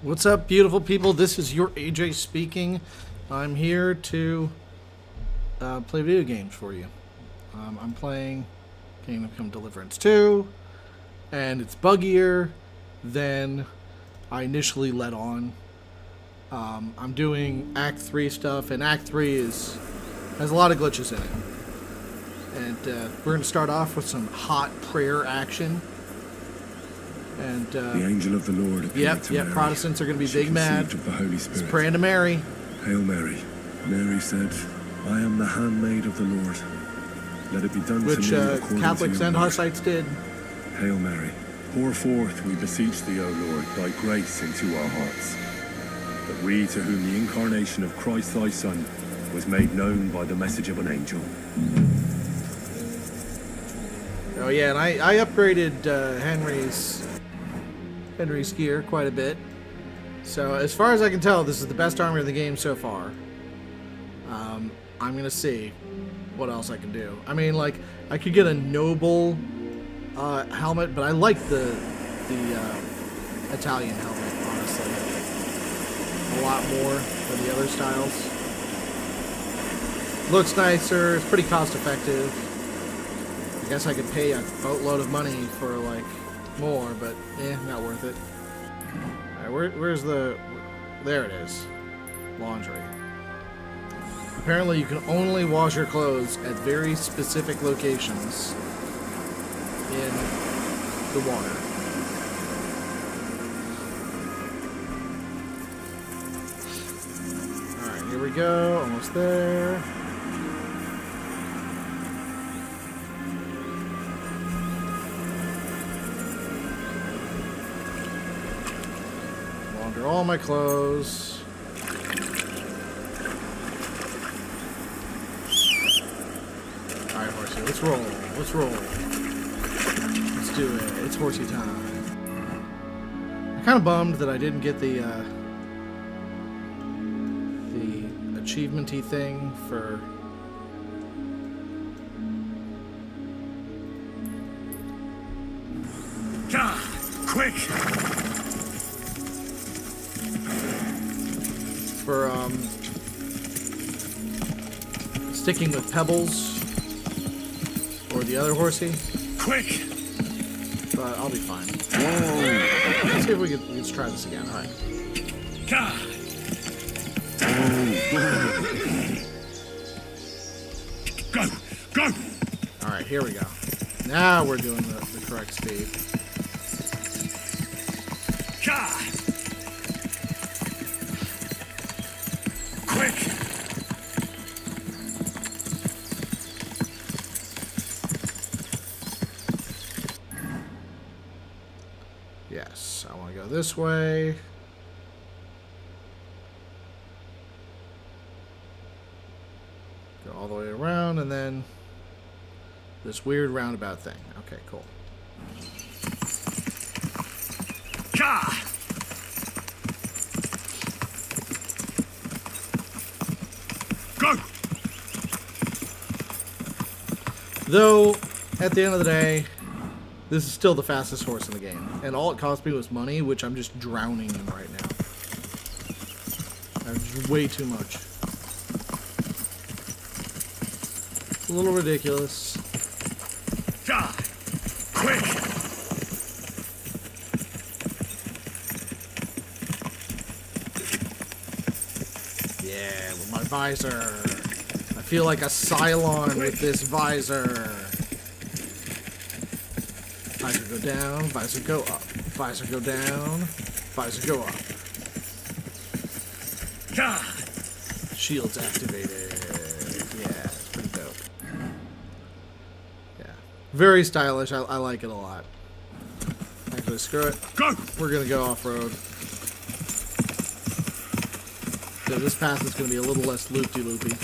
What's up, beautiful people? This is your AJ speaking. I'm here to play video games for you. I'm playing Kingdom Come Deliverance 2, and it's buggier than I initially let on. I'm doing Act 3 stuff, and Act 3 has a lot of glitches in it. And we're going to start off with some hot prayer action. And the angel of the Lord appeared to Mary. Protestants are going to be big mad. Of the Holy Spirit. It's praying to Mary. Hail Mary. Mary said, I am the handmaid of the Lord. Let it be done Which to me according Catholics to your and word. Hussites did. Hail Mary. Pour forth, we beseech thee, O Lord, thy grace into our hearts, that we, to whom the incarnation of Christ thy Son was made known by the message of an angel. Oh yeah, and I upgraded Henry's gear quite a bit. So as far as I can tell, this is the best armor in the game so far. I'm gonna see what else I can do. I mean, like, I could get a noble helmet, but I like the Italian helmet, honestly, a lot more than the other styles. Looks nicer. It's pretty cost effective. I guess I could pay a boatload of money for, like, more, but, not worth it. Alright, where's the... There it is. Laundry. Apparently you can only wash your clothes at very specific locations in the water. Alright, here we go. Almost there. Launder all my clothes. Alright, horsey, let's roll. Let's roll. Let's do it. It's horsey time. I'm kind of bummed that I didn't get the achievement-y thing for... Quick! For, sticking with Pebbles or the other horsey. Quick! But I'll be fine. Whoa. Let's see if we can let's try this again. Alright. Go! Go! Alright, here we go. Now we're doing the correct speed. Quick! Yes, I want to go this way. Go all the way around, and then this weird roundabout thing. Okay, cool. Go! Though, at the end of the day, this is still the fastest horse in the game. And all it cost me was money, which I'm just drowning in right now. That's way too much. It's a little ridiculous. Quick! Yeah, with my visor. I feel like a Cylon with this visor. Visor go down, visor go up. Visor go down, visor go up. Shields activated. Yeah, it's pretty dope. Yeah. Very stylish. I like it a lot. Actually, screw it. Go! We're gonna go off-road. So this path is gonna be a little less loopy-loopy.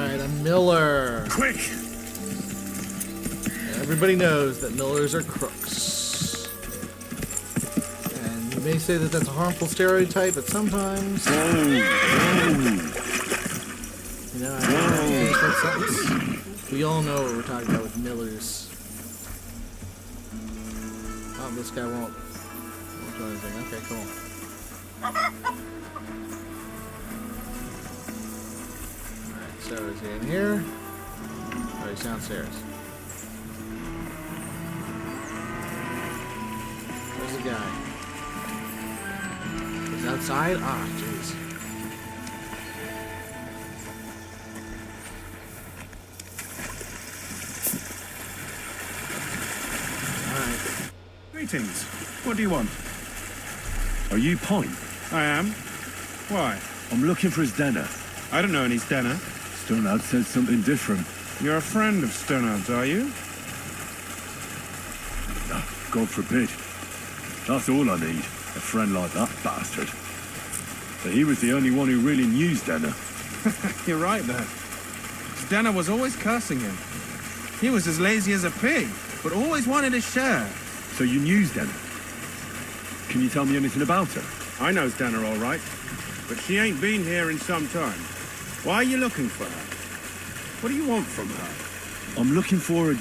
Alright, a miller. Quick! Everybody knows that millers are crooks. And you may say that that's a harmful stereotype, but sometimes... Whoa! You know, I finish that sentence. We all know what we're talking about with millers. Oh, this guy won't do anything. Okay, cool. Alright, so is he in here? Oh, he's downstairs. Where's the guy? He's outside? Ah, jeez. Alright. Greetings. What do you want? Are you Pine? I am. Why? I'm looking for his Denner. I don't know any Stenner. Sternad said something different. You're a friend of Sternard's, are you? God forbid. That's all I need. A friend like that bastard. But he was the only one who really knew Denner. You're right there. Stenner was always cursing him. He was as lazy as a pig, but always wanted a share. So you knew Denner? Can you tell me anything about her? I know Stenner all right, but she ain't been here in some time. Why are you looking for her? What do you want from her? I'm looking for a...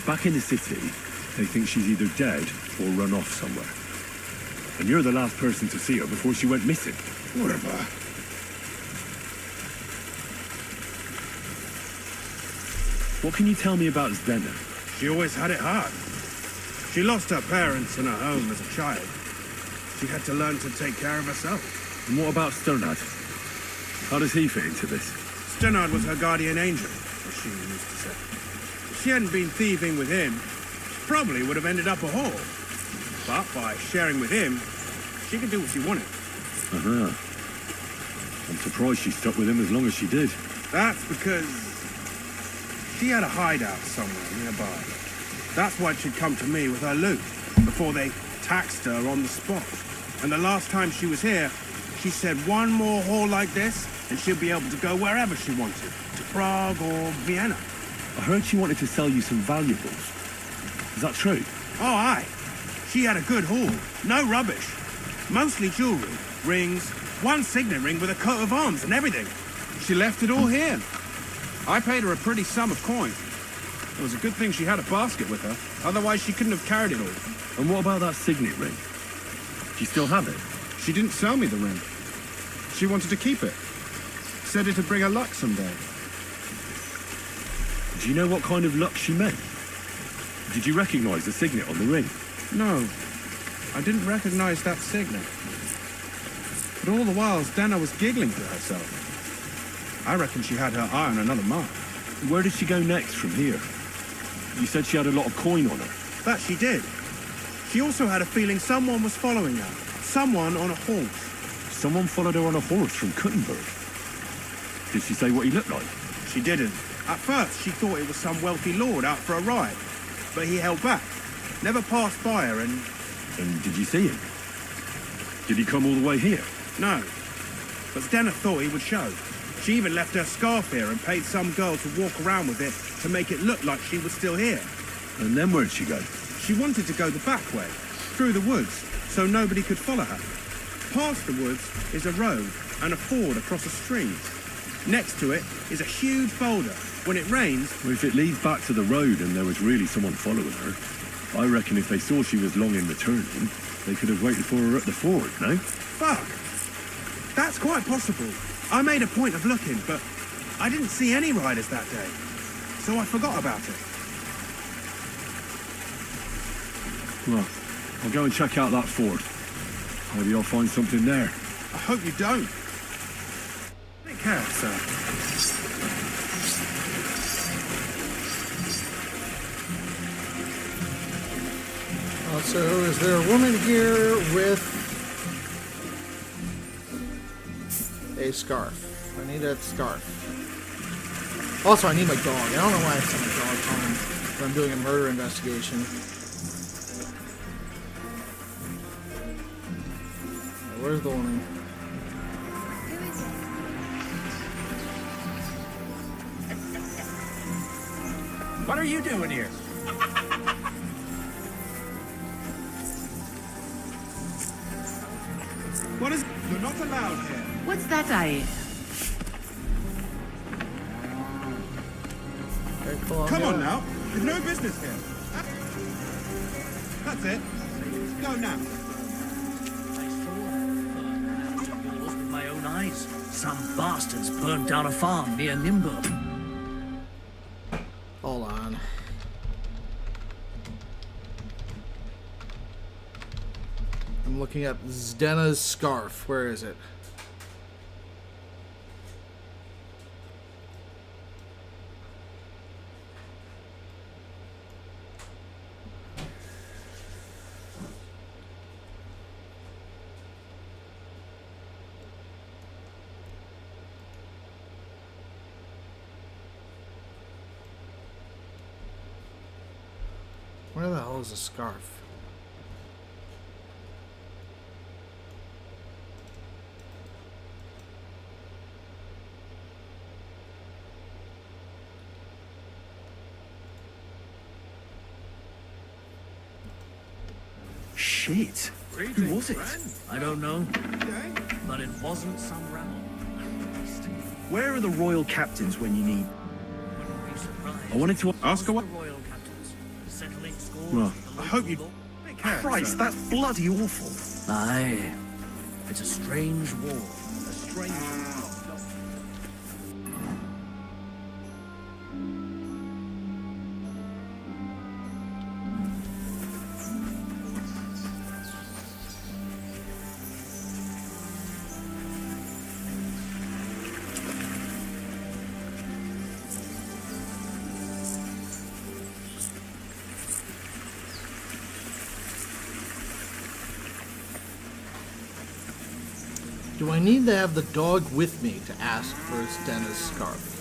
Back in the city, they think she's either dead or run off somewhere. And you're the last person to see her before she went missing. Whatever. What can you tell me about Denner? She always had it hard. She lost her parents and her home as a child. She had to learn to take care of herself. And what about Sternad? How does he fit into this? Sternard was her guardian angel, as she used to say. If she hadn't been thieving with him, she probably would have ended up a whore. But by sharing with him, she could do what she wanted. Uh-huh. I'm surprised she stuck with him as long as she did. That's because she had a hideout somewhere nearby. That's why she'd come to me with her loot, before they taxed her on the spot. And the last time she was here, she said one more haul like this, and she'll be able to go wherever she wanted, to Prague or Vienna. I heard she wanted to sell you some valuables. Is that true? Oh, aye. She had a good haul. No rubbish. Mostly jewelry, rings, one signet ring with a coat of arms and everything. She left it all here. I paid her a pretty sum of coin. It was a good thing she had a basket with her, otherwise she couldn't have carried it all. And what about that signet ring? Do you still have it? She didn't sell me the ring. She wanted to keep it. Said it'd bring her luck someday. Do you know what kind of luck she meant? Did you recognize the signet on the ring? No, I didn't recognize that signet. But all the while, Dana was giggling to herself. I reckon she had her eye on another mark. Where did she go next from here? You said she had a lot of coin on her. That she did. She also had a feeling someone was following her. Someone on a horse. Someone followed her on a horse from Kuttenberg. Did she say what he looked like? She didn't. At first, she thought it was some wealthy lord out for a ride. But he held back. Never passed by her and... And did you see him? Did he come all the way here? No. But Stena thought he would show. She even left her scarf here and paid some girl to walk around with it to make it look like she was still here. And then where'd she go? She wanted to go the back way, through the woods, so nobody could follow her. Past the woods is a road and a ford across a stream. Next to it is a huge boulder. When it rains... Well, if it leads back to the road and there was really someone following her, I reckon if they saw she was long in returning, they could have waited for her at the ford, no? Fuck! That's quite possible. I made a point of looking, but I didn't see any riders that day. So I forgot about it. Well, I'll go and check out that ford. Maybe I'll find something there. I hope you don't. Take care, sir. Also, is there a woman here with a scarf? I need that scarf. Also, I need my dog. I don't know why I sent my dog home when I'm doing a murder investigation. Where's the woman? What are you doing here? What is... You're not allowed here. What's that I hear? Okay, cool. Come on now. There's no business here. That's it. Go now. I saw with my own eyes. Some bastards burned down a farm near Nimbo. Hold on. I'm looking at Zdena's scarf. Where is it? Where the hell is the scarf? Shit. Who was it? I don't know, but it wasn't some rabble. Where are the royal captains when you need? Wouldn't be surprised. I wanted to Ask her The what... royal captains settling scores. Well, with the I hope local you... people. Christ, that's bloody awful. Aye. It's a strange war. A strange war. Do I need to have the dog with me to ask for Zdena's scarf?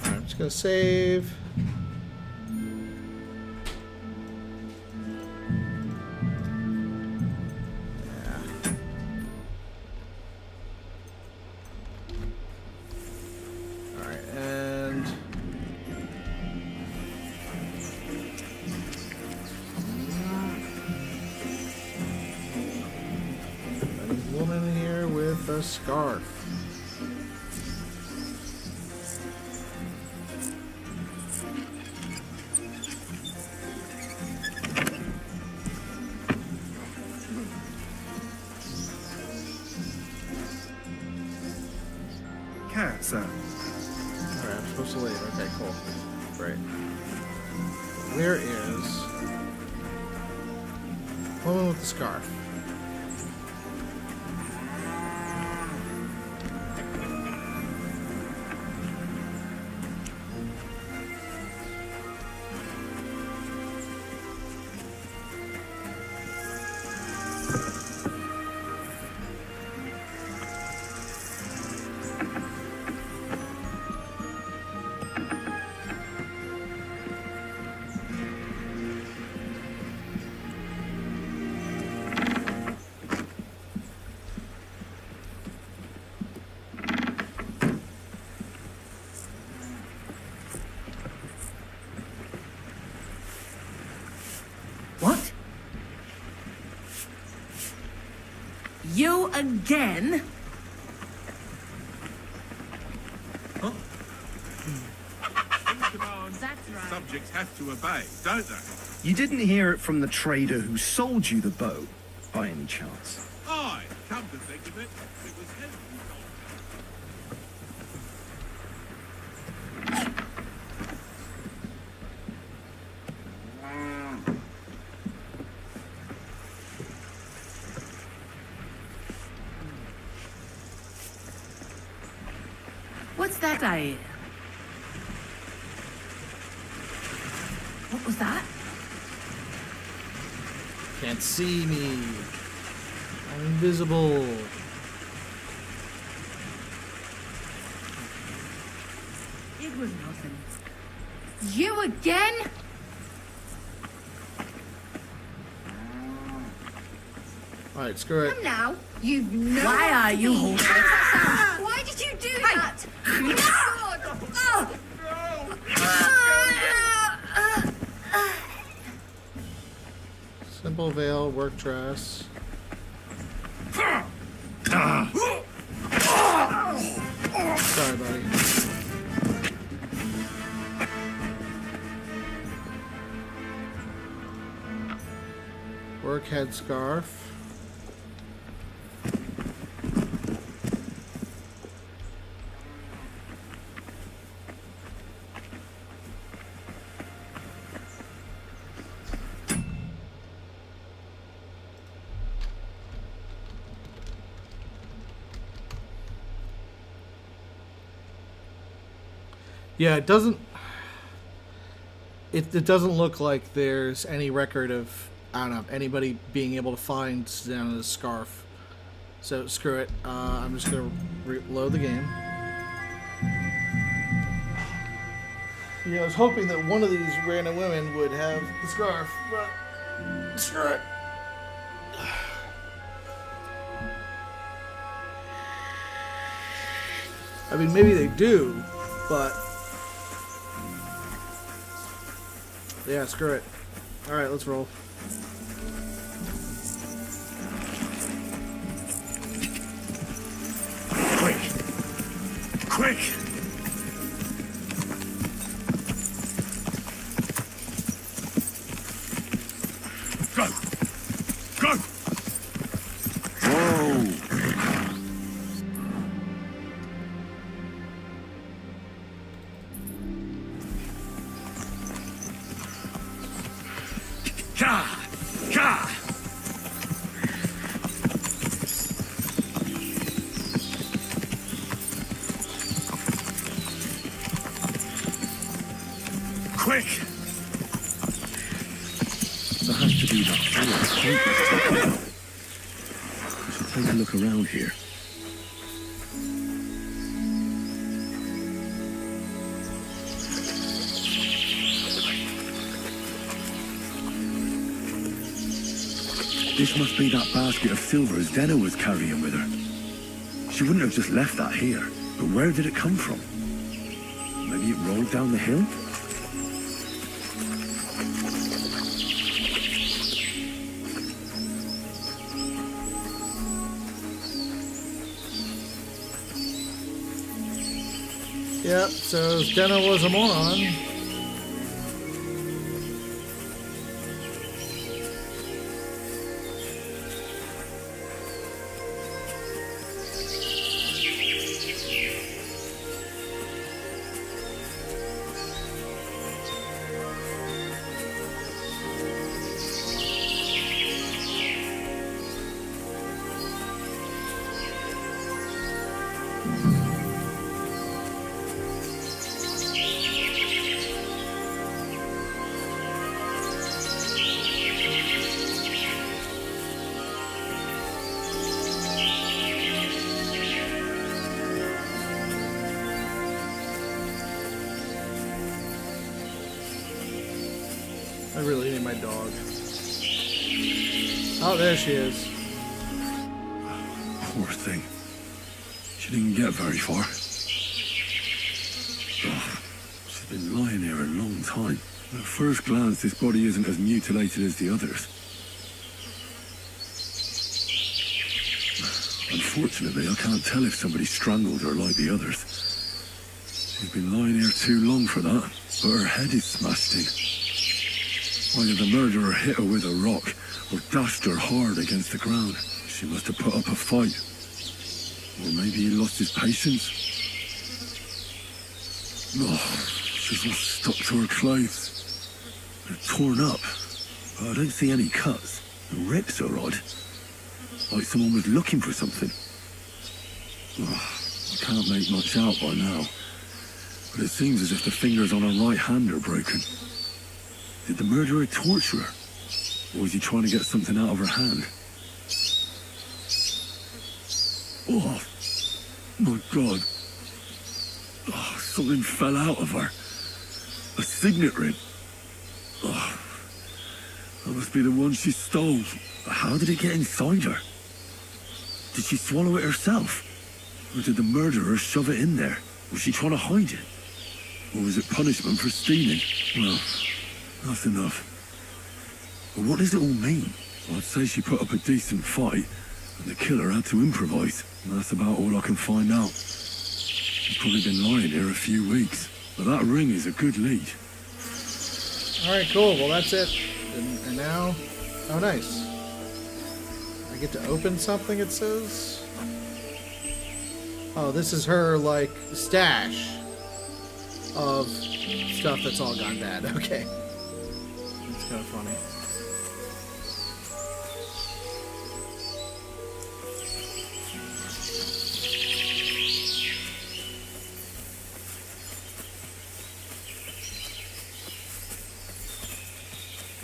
Alright, I'm just gonna save. Woman here with a scarf. Cats, Alright, I'm supposed to leave. Okay, cool. Great. Where is woman with the scarf? What? You again? That's right. Subjects have to obey, don't they? You didn't hear it from the trader who sold you the bow, by any chance? Aye, come to think of it, it was him who told me. What's that I hear? What was that? Can't see me. I'm invisible. It was nothing. You again? Alright, screw it. Come now. You've no Why are you holding? Why did you do that? Simple veil, work dress. Sorry, buddy. Work headscarf. Yeah, it doesn't. It doesn't look like there's any record of, I don't know, anybody being able to find Susanna's scarf. So screw it. I'm just gonna reload the game. Yeah, I was hoping that one of these random women would have the scarf, but screw it. I mean, maybe they do, but yeah, screw it. Alright, let's roll. Quick! Quick! Go! Go! Whoa! Ka! Ka! Quick! There has to be that fire. I should take a look around here. This must be that basket of silver Zdenna was carrying with her. She wouldn't have just left that here. But where did it come from? Maybe it rolled down the hill? Yep, so Zdenna was a moron. I really need my dog. Oh, there she is. Poor thing. She didn't get very far. Oh, she's been lying here a long time. At first glance, this body isn't as mutilated as the others. Unfortunately, I can't tell if somebody strangled her like the others. She's been lying here too long for that, but her head is smashed in. Either the murderer hit her with a rock or dashed her hard against the ground. She must have put up a fight. Or maybe he lost his patience. Oh, she's all stuck to her clothes. They're torn up, but I don't see any cuts. The rips are odd. Like someone was looking for something. Oh, I can't make much out by now. But it seems as if the fingers on her right hand are broken. Did the murderer torture her? Or was he trying to get something out of her hand? Oh, my God. Oh, something fell out of her. A signet ring. Oh, that must be the one she stole. How did it get inside her? Did she swallow it herself? Or did the murderer shove it in there? Was she trying to hide it? Or was it punishment for stealing? Well, that's enough. But what does it all mean? I'd say she put up a decent fight, and the killer had to improvise. And that's about all I can find out. She's probably been lying here a few weeks. But that ring is a good lead. Alright, cool. Well, that's it. And now... Oh, nice. I get to open something, it says? Oh, this is her, like, stash of stuff that's all gone bad. Okay. That's kind of funny.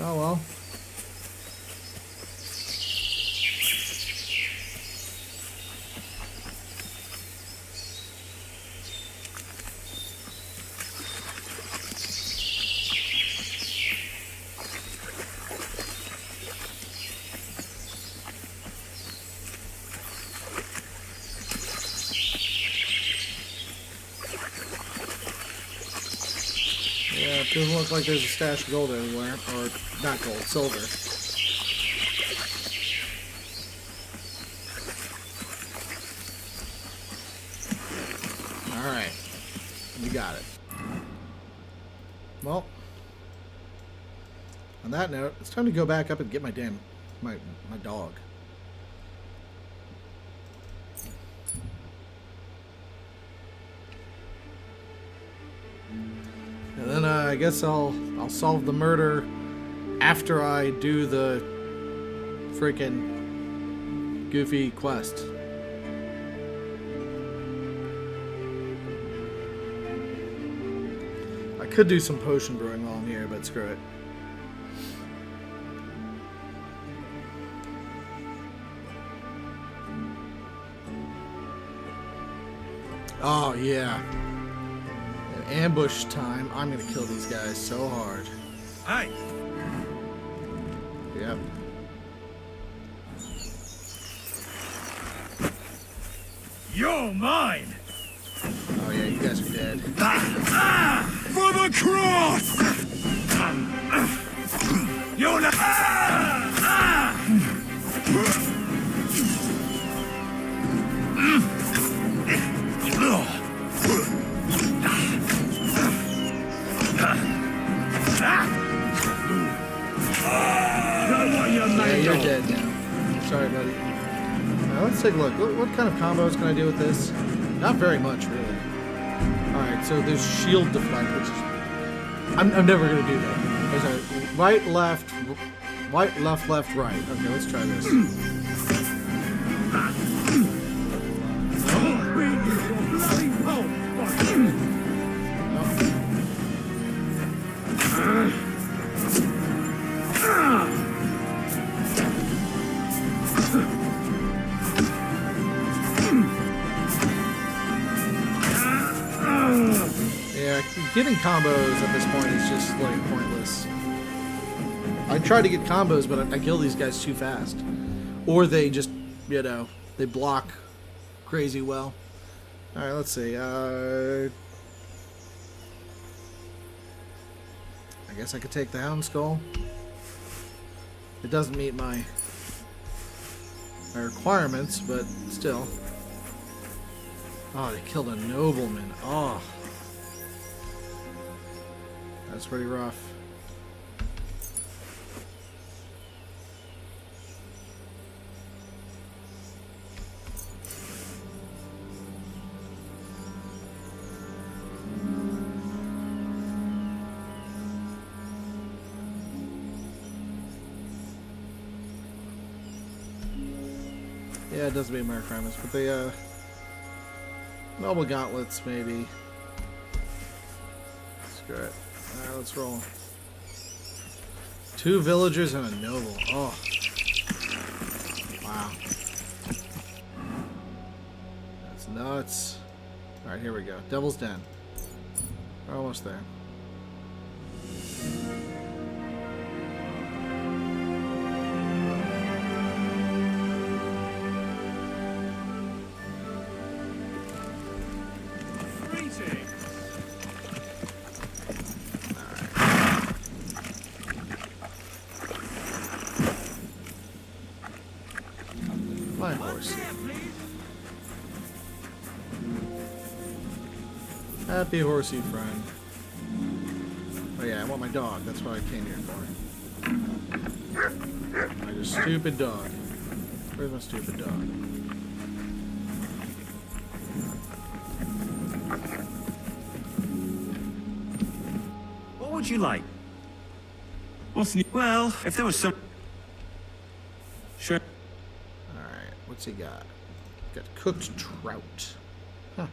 Oh, well. Yeah, it doesn't look like there's a stash of gold anywhere. Or, not gold, silver. Alright. We got it. Well. On that note, it's time to go back up and get my my dog. And then I guess I'll solve the murder after I do the freaking goofy quest. I could do some potion brewing while I'm here, but screw it. Oh yeah. Ambush time. I'm gonna kill these guys so hard. Hey! Yep. You're mine! Oh yeah, you guys are dead. For the cross! You're not... Yeah, you're dead now. Sorry, buddy. Now let's take a look. What kind of combos can I do with this? Not very much, really. Alright, so there's shield deflect, which is... I'm never going to do that. There's a right, left, left, right. Okay, let's try this. Getting combos at this point is just like pointless. I try to get combos, but I kill these guys too fast. Or they just, you know, they block crazy well. Alright, let's see. I guess I could take the Hound Skull. It doesn't meet my requirements, but still. Oh, they killed a nobleman. Oh. That's pretty rough. Yeah, it does meet my requirements, but the noble gauntlets maybe. Screw it. Alright, let's roll. 2 villagers and a noble. Oh. Wow. That's nuts. Alright, here we go. Devil's Den. We're almost there. horsey. Happy horsey friend. Oh yeah, I want my dog. That's what I came here for. My just stupid dog. Where's my stupid dog? What would you like? What's new? Well, if there was some... Sure. Alright, what's he got? Got cooked trout. Huh.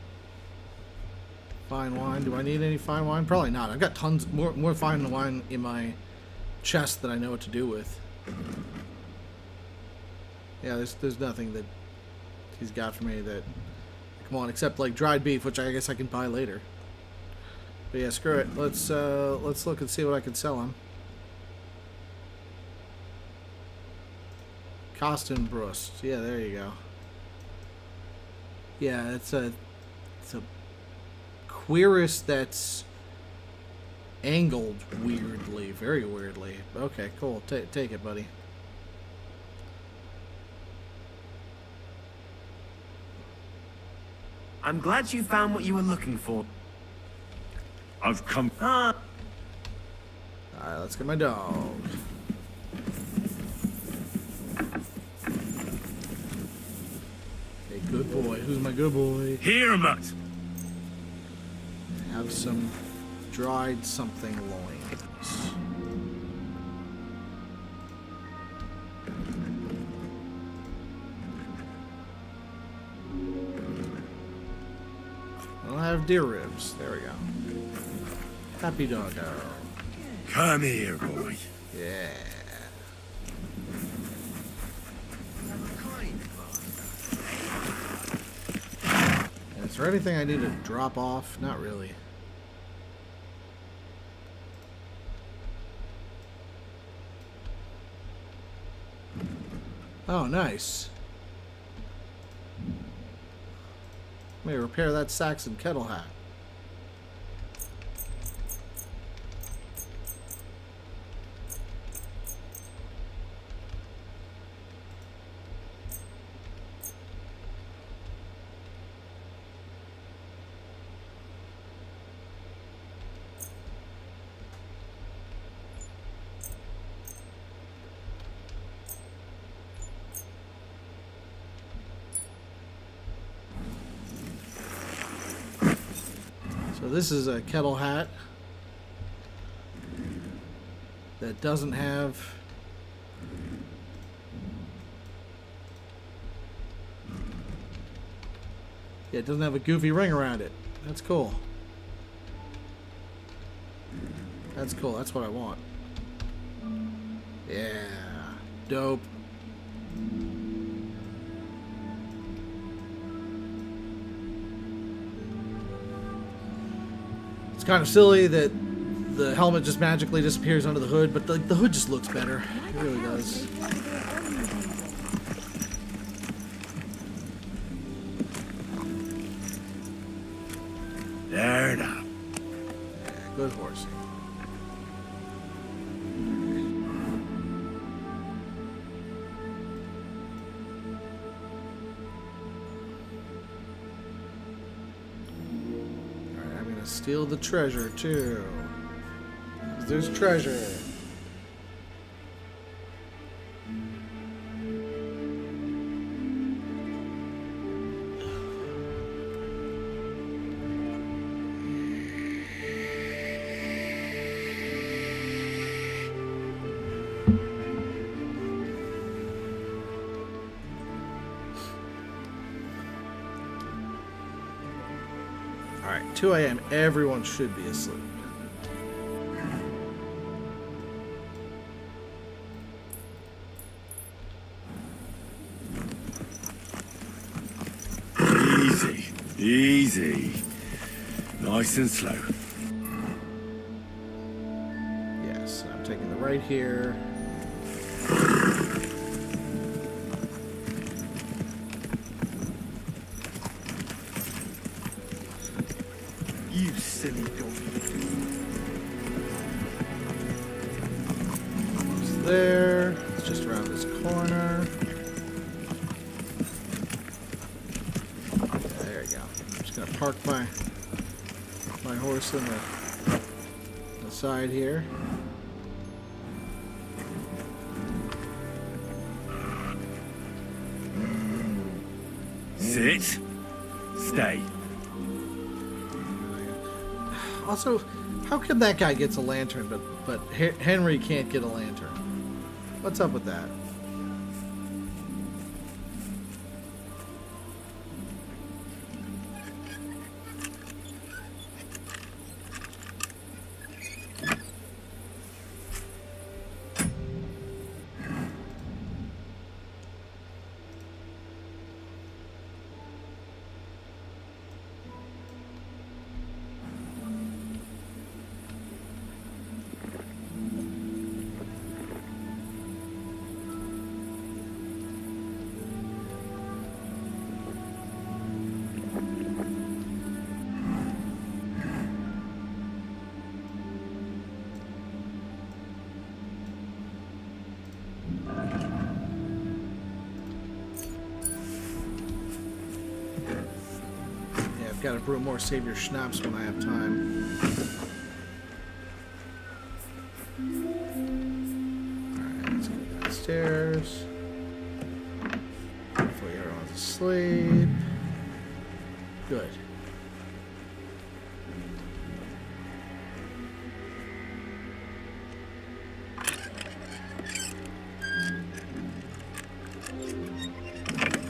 Fine wine. Do I need any fine wine? Probably not. I've got tons more fine wine in my chest that I know what to do with. Yeah, there's nothing that he's got for me that, come on, except like dried beef, which I guess I can buy later. But yeah, screw it. Let's look and see what I can sell him. Costume brust. Yeah, there you go. Yeah, it's a cuirass that's angled weirdly, very weirdly. Okay, cool. Take it, buddy. I'm glad you found what you were looking for. I've come. Alright, let's get my dog. Hey, good boy. Who's my good boy? Here, Mutt. Have some dried something loins. I'll have deer ribs. There we go. Happy doggo. Come here, boy. Yeah. And is there anything I need to drop off? Not really. Oh, nice. Let me repair that Saxon kettle hat. So this is a kettle hat that doesn't have it doesn't have a goofy ring around it. That's cool. That's cool. That's what I want. Yeah. Dope. It's kind of silly that the helmet just magically disappears under the hood, but the hood just looks better. It really does. There now. Yeah, good horsey. Alright, I'm gonna steal the treasure too. 'Cause there's treasure. Alright, 2 a.m. Everyone should be asleep. Easy, easy. Nice and slow. Yes, I'm taking the right here. You silly dog. It's there. It's just around this corner. park my horse in the side here. Sit. Stay. Also, how come that guy gets a lantern, but Henry can't get a lantern? What's up with that? I've got to brew more Savior Schnapps when I have time. Alright, let's go downstairs. Hopefully everyone's asleep. Good.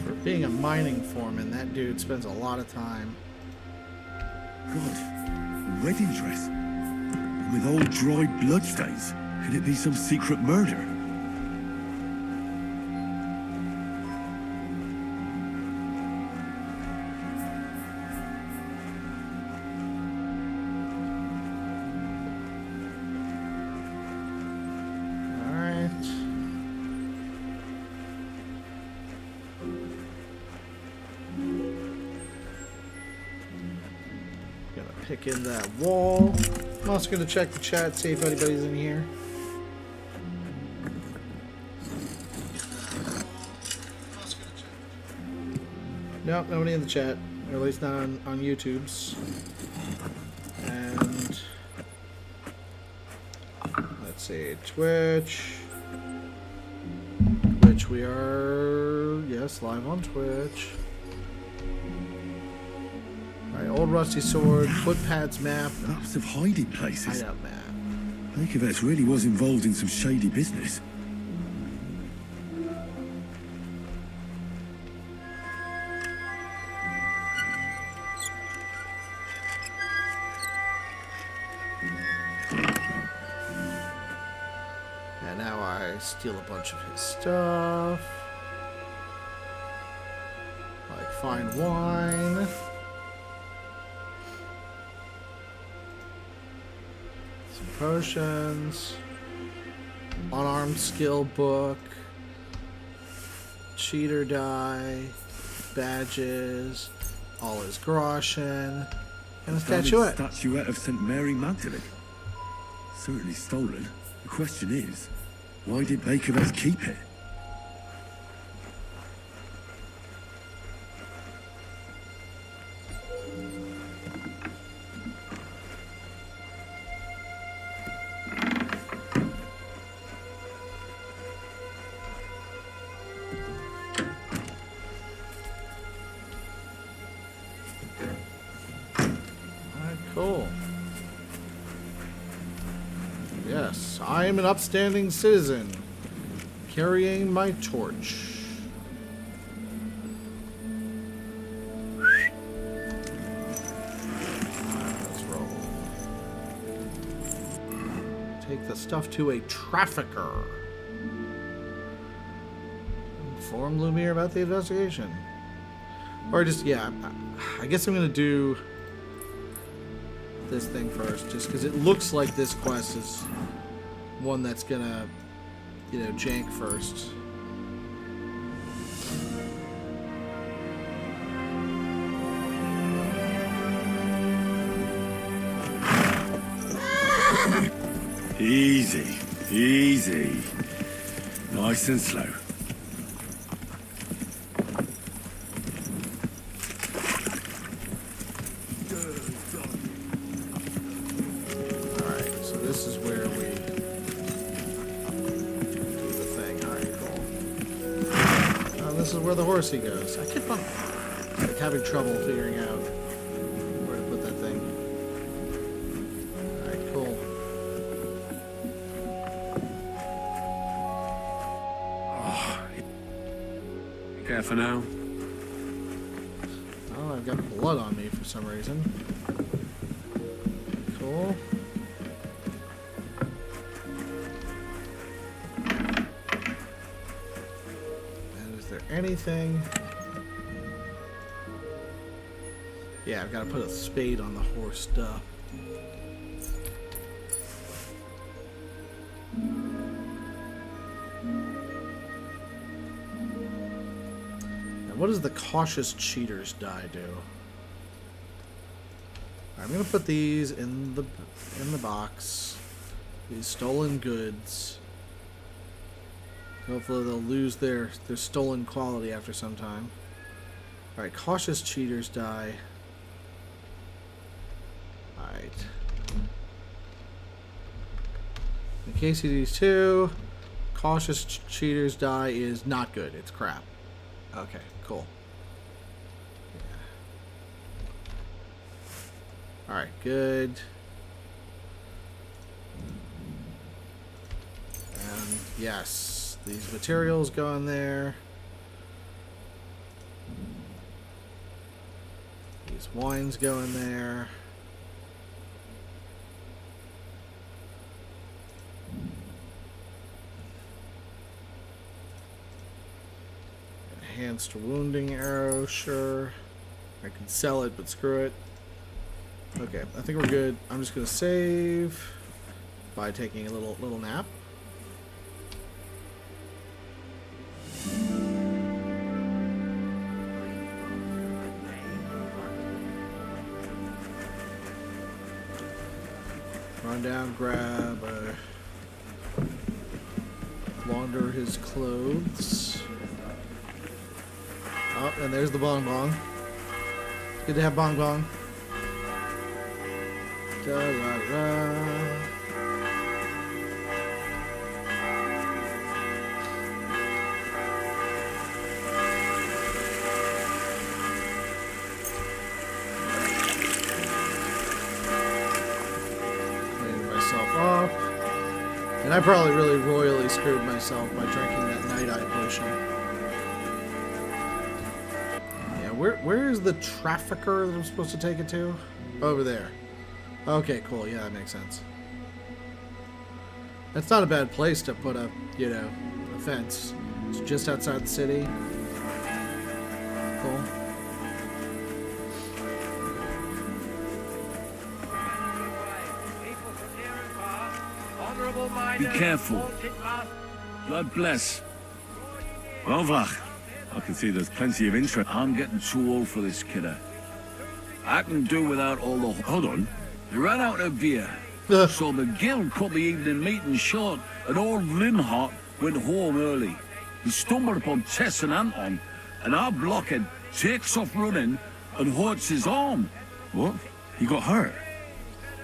For being a mining foreman, that dude spends a lot of time. God, a wedding dress. And with old dried bloodstains. Could it be some secret murder? Alright. Gonna pick in that wall. I'm also gonna check the chat, see if anybody's in here. Nope, nobody in the chat. Or at least not on YouTube's. And let's see, Twitch. Twitch, we are, yes, live on Twitch. Alright, old rusty sword, footpads map. Maps of hiding places. Hideout map. Bakervets really was involved in some shady business. And now I steal a bunch of his stuff. Like fine wine. Some potions. Unarmed skill book. Cheater die. Badges. All his groschen. And a statuette. Statuette of St. Mary Magdalene. Certainly stolen. The question is, why did Bakervets keep it? Cool. Yes, I am an upstanding citizen, carrying my torch. Let's roll. Take the stuff to a trafficker. Inform Lumiere about the investigation. Or just, yeah, I guess I'm going to do this thing first, just because it looks like this quest is one that's gonna, you know, jank first. Easy, easy. Nice and slow. where the horsey goes. I keep on like, having trouble figuring out where to put that thing. Alright, cool. Careful now. Oh, I've got blood on me for some reason. Cool. And is there anything? Yeah, I've got to put a spade on the horse, duh. What does the cautious cheaters die do? I'm gonna put these in the box. These stolen goods. Hopefully they'll lose their stolen quality after some time. Alright, cautious cheaters die. Alright. In KCD2, cautious cheaters die is not good. It's crap. Okay, cool. Yeah. Alright, good. And yes, these materials go in there. These wines go in there. Enhanced wounding arrow, sure. I can sell it, but screw it. Okay, I think we're good. I'm just gonna save by taking a little nap. Run down, grab, launder his clothes. Oh, and there's the bong bong. Good to have bong bong. Da, da, da. Cleaning myself off. And I probably really royally screwed myself by drinking that night-eye potion. Where is the trafficker that I'm supposed to take it to? Over there. Okay, cool. Yeah, that makes sense. That's not a bad place to put a, a fence. It's just outside the city. Cool. Be careful. God bless. Well, Vlach, I can see there's plenty of interest. I'm getting too old for this, kidder. I can do without all the... Hold on. They ran out of beer, so the guild cut the evening meeting short, and old Linhart went home early. He stumbled upon Tess and Anton, and our blockhead takes off running and hurts his arm. What? He got hurt?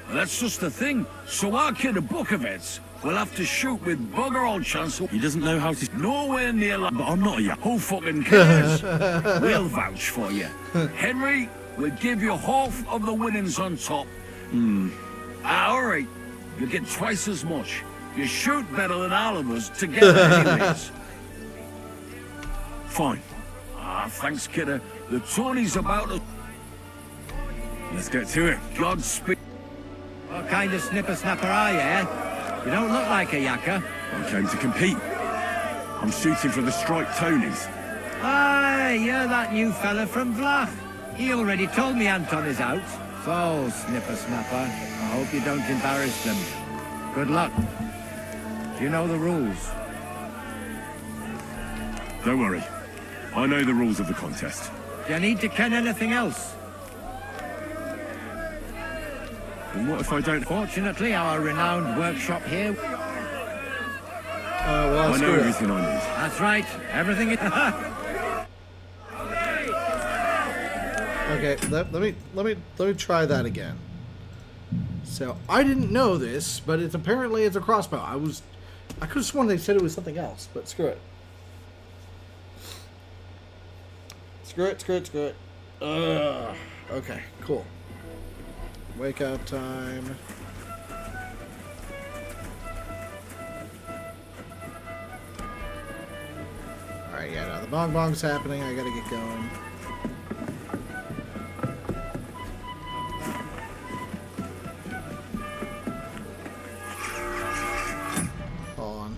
Well, that's just the thing. So our kid of Bukovets will have to shoot with bugger all chance. He doesn't know how to... Nowhere near like... But I'm not a yak. Who fucking cares? We'll vouch for you. Henry will give you half of the winnings on top. All right. You get twice as much. You shoot better than all of us together anyways. Fine. Thanks, kidder. The tourney's about to... Let's get to it. Godspeed. What kind of snipper-snapper are you, eh? You don't look like a yakker. I came to compete. I'm shooting for the Strike Tonys. Aye, you're that new fella from Vlach. He already told me Anton is out. So, snipper-snapper, I hope you don't embarrass them. Good luck. Do you know the rules? Don't worry. I know the rules of the contest. Do you need to ken anything else? And what if I don't... Fortunately, our renowned workshop here... Well, I know everything I need. That's right. Everything is... Okay, let me try that again. So I didn't know this, but apparently it's a crossbow. I could have sworn they said it was something else, but screw it. Screw it, screw it, screw it. Ugh. Okay, cool. Wake up time. Alright, yeah, now the bong bong's happening. I gotta get going. Hold on.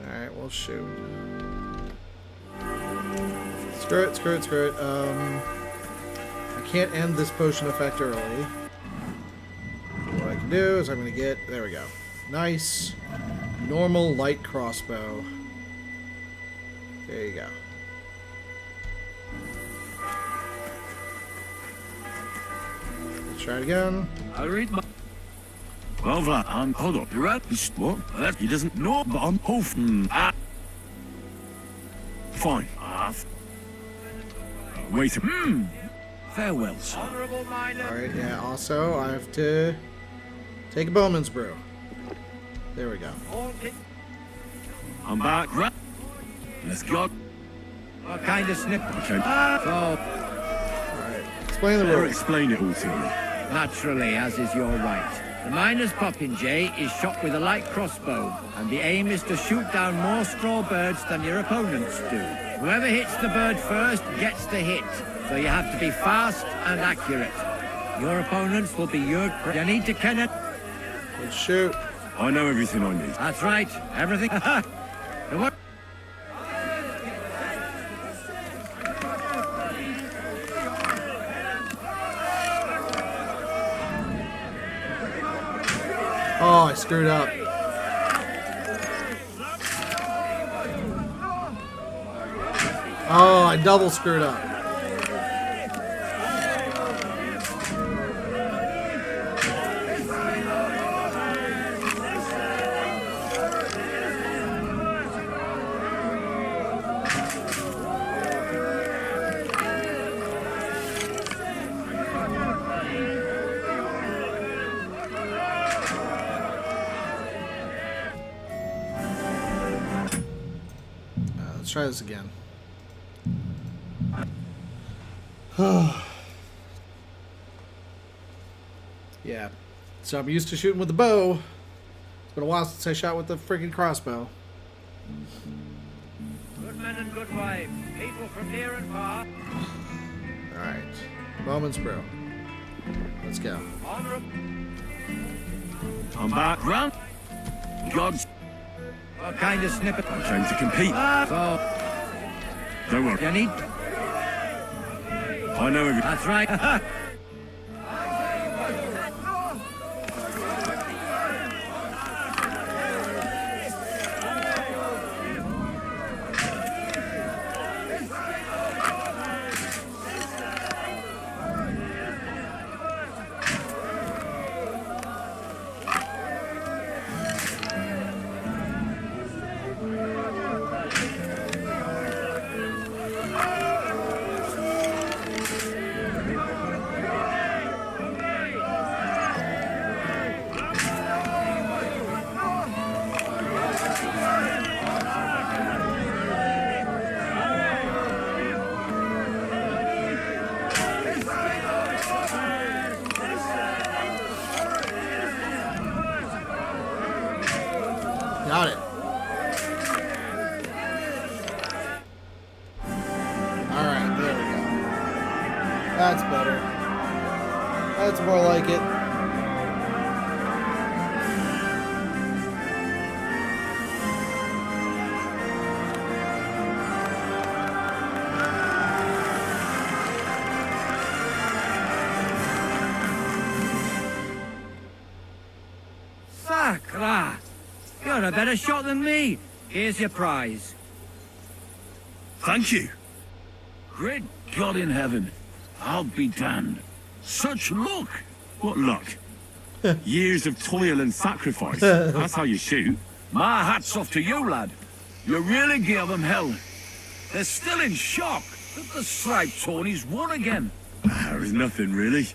Alright, well, shoot. Screw it, screw it, screw it. I can't end this potion effect early. What I can do is I'm going to get... There we go. Nice. Normal light crossbow. There you go. Let's try it again. I'll read my... Well, Vlad, hold up. You're right. What? That he doesn't know, but I'm hoping. Fine. Wait. Farewell, sir. Alright, yeah, also, I have to take a bowman's brew. There we go. I'm back. Right. Let's go. What kind of snip? Okay. So, Alright, explain the Better rules. explain it all to me. naturally, as is your right. The miner's popinjay is shot with a light crossbow, and the aim is to shoot down more straw birds than your opponents do. Whoever hits the bird first gets the hit, so you have to be fast and accurate. Your opponents will be your... You need to ken it. Let's shoot. I know everything I need. That's right, everything. The wor- Oh, I screwed up. Oh, I double screwed up. Let's try this again. Yeah. So I'm used to shooting with the bow. It's been a while since I shot with the freaking crossbow. Good men and good wives, people from near and far. Alright. Bowman's brew. Let's go. Honorable. I'm back. Round. God's. What kind of snippet? I came to compete. So, Don't worry. you need... I know everything. That's right. Got it. Alright, there we go. That's better. That's more like it. Sacra! You're a better shot than me. Here's your prize. Thank you. Great God in heaven. I'll be damned. Such luck. What luck? Years of toil and sacrifice. That's how you shoot. My hat's off to you, lad. You really gave them hell. They're still in shock that the striped Tony's won again. There is nothing, really.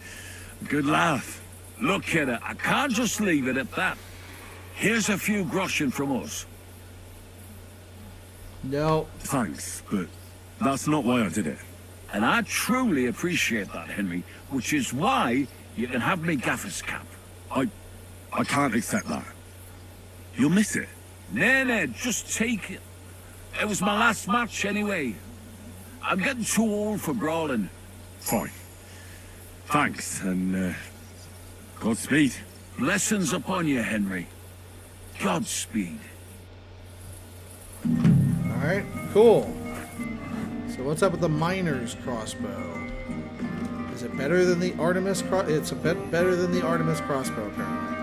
Good laugh. Look, kidder, I can't just leave it at that. Here's a few groschen from us. No. Thanks, but that's not why I did it. And I truly appreciate that, Henry, which is why you can have me gaffer's cap. I can't accept that. You'll miss it. Nay, just take it. It was my last match anyway. I'm getting too old for brawling. Fine. Thanks, and Godspeed. Blessings upon you, Henry. Godspeed. Alright, cool. So what's up with the miner's crossbow? Is it better than the Artemis crossbow? It's a bit better than the Artemis crossbow, apparently.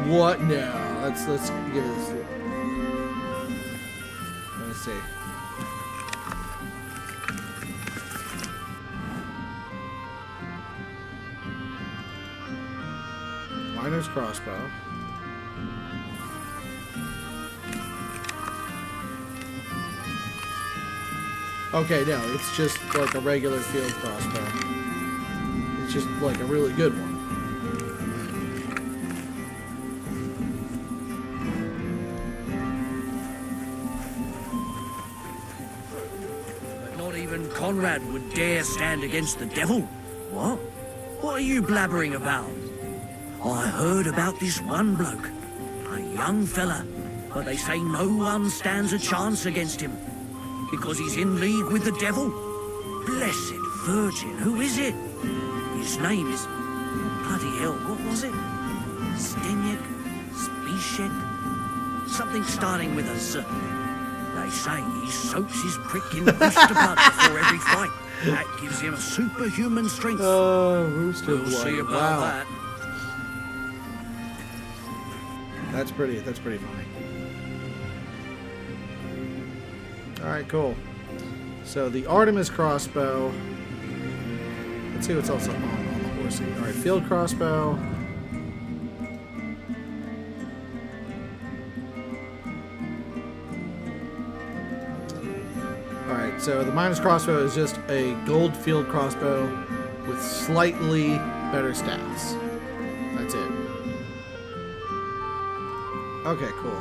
What? No. Let's give it this. Let's see. Miner's crossbow. Okay, no, it's just like a regular field crossbow. It's just like a really good one. But not even Conrad would dare stand against the devil. What? What are you blabbering about? I heard about this one bloke, a young fella, but they say no one stands a chance against him. Because he's in league with the devil? Blessed Virgin, who is it? His name is... Bloody hell, what was it? Stenyek? Spishek? Something starting with a Z. They say he soaks his prick in rooster blood before every fight. That gives him a superhuman strength. Oh, rooster We'll blood. see about Wow. that. That's pretty funny. Alright, cool. So the Artemis crossbow. Let's see what's also on the horsey. Alright, field crossbow. Alright, so the miner's crossbow is just a gold field crossbow with slightly better stats. That's it. Okay, cool.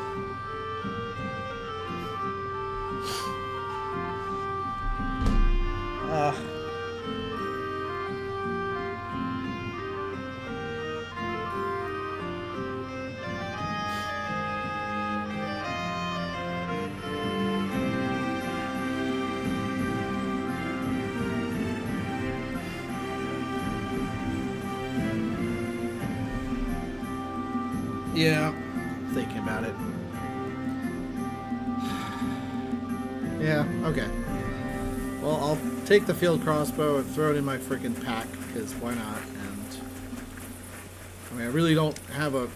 Yeah, thinking about it. Yeah, okay. Well, I'll take the field crossbow and throw it in my freaking pack, because why not? And I mean, I really don't have a...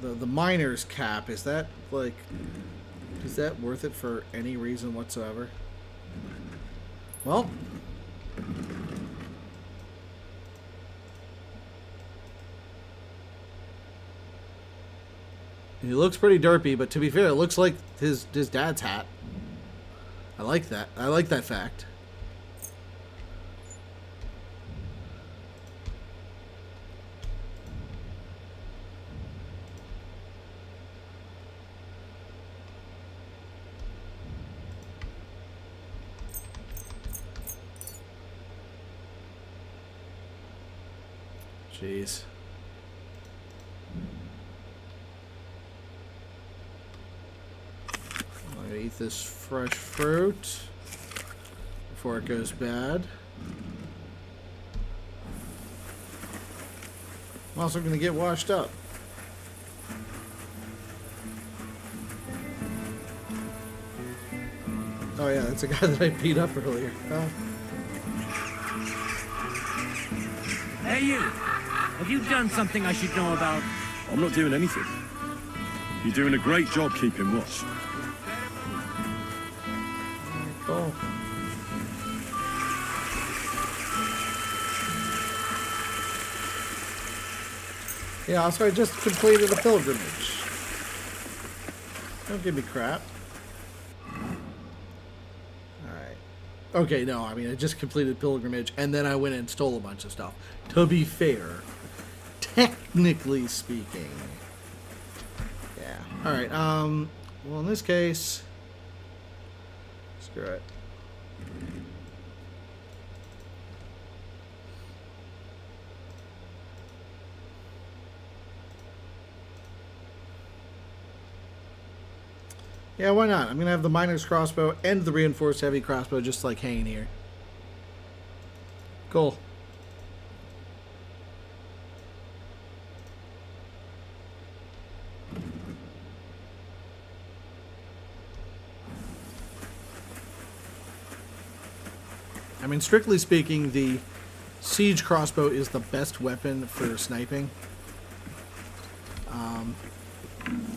The miner's cap, is that, like... Is that worth it for any reason whatsoever? Well... He looks pretty derpy, but to be fair, it looks like his dad's hat. I like that. I like that fact. Jeez. I'm gonna eat this fresh fruit before it goes bad. I'm also gonna get washed up. Oh yeah, that's a guy that I beat up earlier. Oh. Hey you! Have you done something I should know about? I'm not doing anything. You're doing a great job keeping watch. Cool. Yeah, also I just completed a pilgrimage. Don't give me crap. Alright. Okay, no, I mean, I just completed pilgrimage, and then I went and stole a bunch of stuff. To be fair, technically speaking. Yeah. Alright, well, in this case, screw it. Yeah, why not? I'm going to have the miner's crossbow and the reinforced heavy crossbow just like hanging here. Cool. I mean, strictly speaking, the siege crossbow is the best weapon for sniping.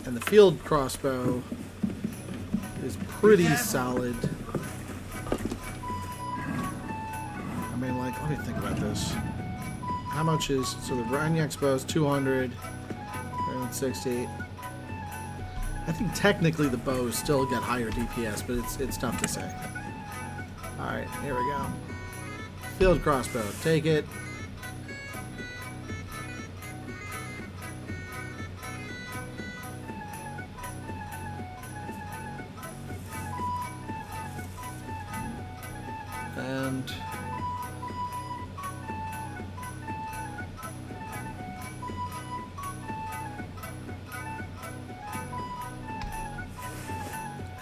And the field crossbow is pretty solid. I mean, like, let me think about this. How much is, so the Ragnac bow is 200, 160. I think technically the bows still get higher DPS, but it's tough to say. Alright, here we go. Field crossbow, take it. And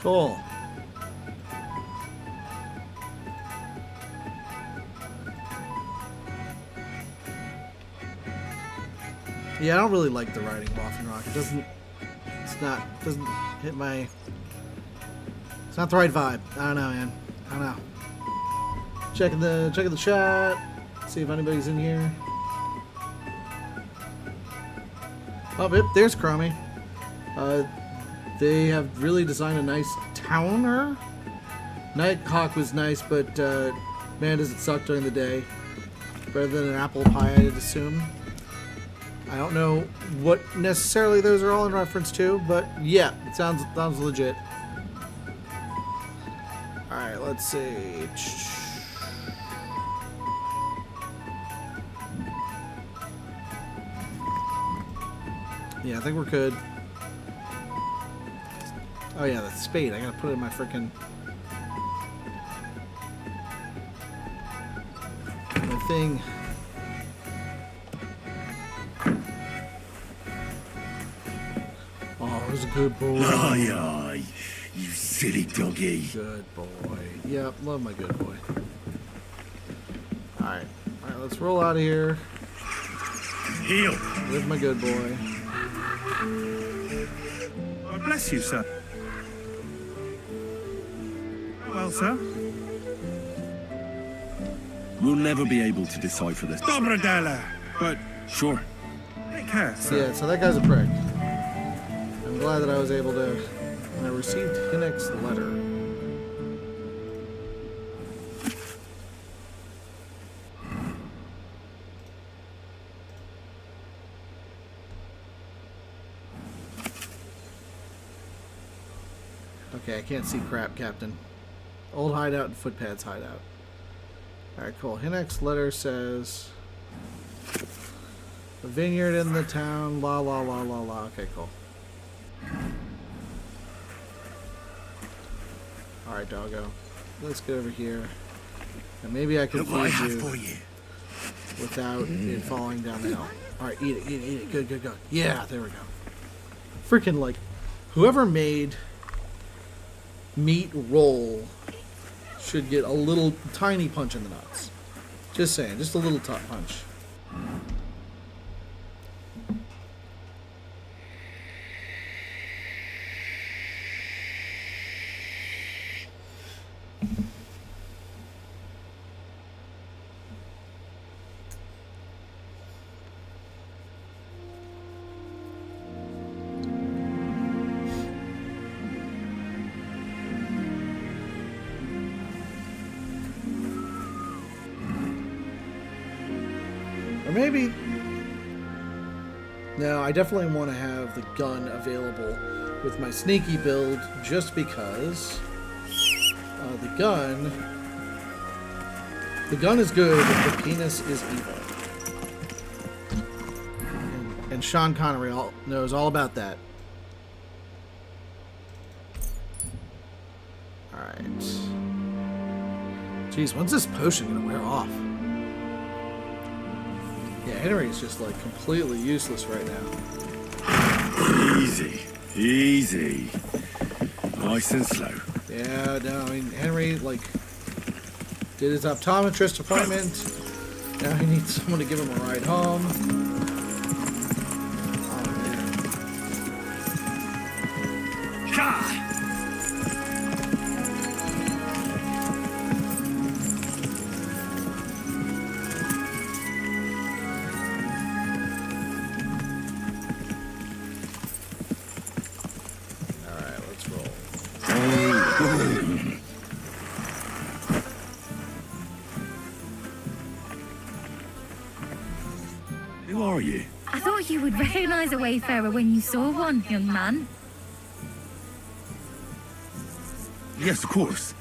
cool. Yeah, I don't really like the riding of Waffen Rock. It doesn't hit my, it's not the right vibe. I don't know, man. I don't know. Checking the chat. See if anybody's in here. Oh, yep, there's Cromie. They have really designed a nice towner. Nighthawk was nice, but man, does it suck during the day. Better than an apple pie, I'd assume. I don't know what necessarily those are all in reference to, but yeah, it sounds legit. All right, let's see. Yeah, I think we're good. Oh yeah, that spade. I gotta put it in my frickin' thing. Oh, it was a good boy. Aye, aye, you silly doggy. Good boy. Yep, love my good boy. Alright. Alright, let's roll out of here. Heal. Live my good boy. God bless you, sir. Well, sir? We'll never be able to decipher this. Dobrodela. But Sure. take care, sir. Yeah, so that guy's a prick. I'm glad that I was able to... And I received Hinnick's letter. Okay, I can't see crap, Captain. Old hideout and footpads hideout. Alright, cool. Hinnick's letter says... A vineyard in the town, la la la la la. Okay, cool. Alright, doggo. Let's get over here. And maybe I can feed you without it falling down the hill. Alright, eat it, eat it, eat it. Good, good, good. Yeah, there we go. Freaking, like, whoever made meat roll should get a little tiny punch in the nuts. Just saying, just a little punch. Maybe. Now, I definitely want to have the gun available with my sneaky build, just because the gun is good, but the penis is evil. And Sean Connery knows all about that. Alright. Jeez, when's this potion gonna wear off? Yeah, Henry's just like completely useless right now. Easy. Easy. Nice and slow. Yeah, no, I mean, Henry, like, did his optometrist appointment. Now he needs someone to give him a ride home. Oh, man. Gah! Alright, let's roll. Who are you? I thought you would recognize a wayfarer when you saw one, young man. Yes, of course.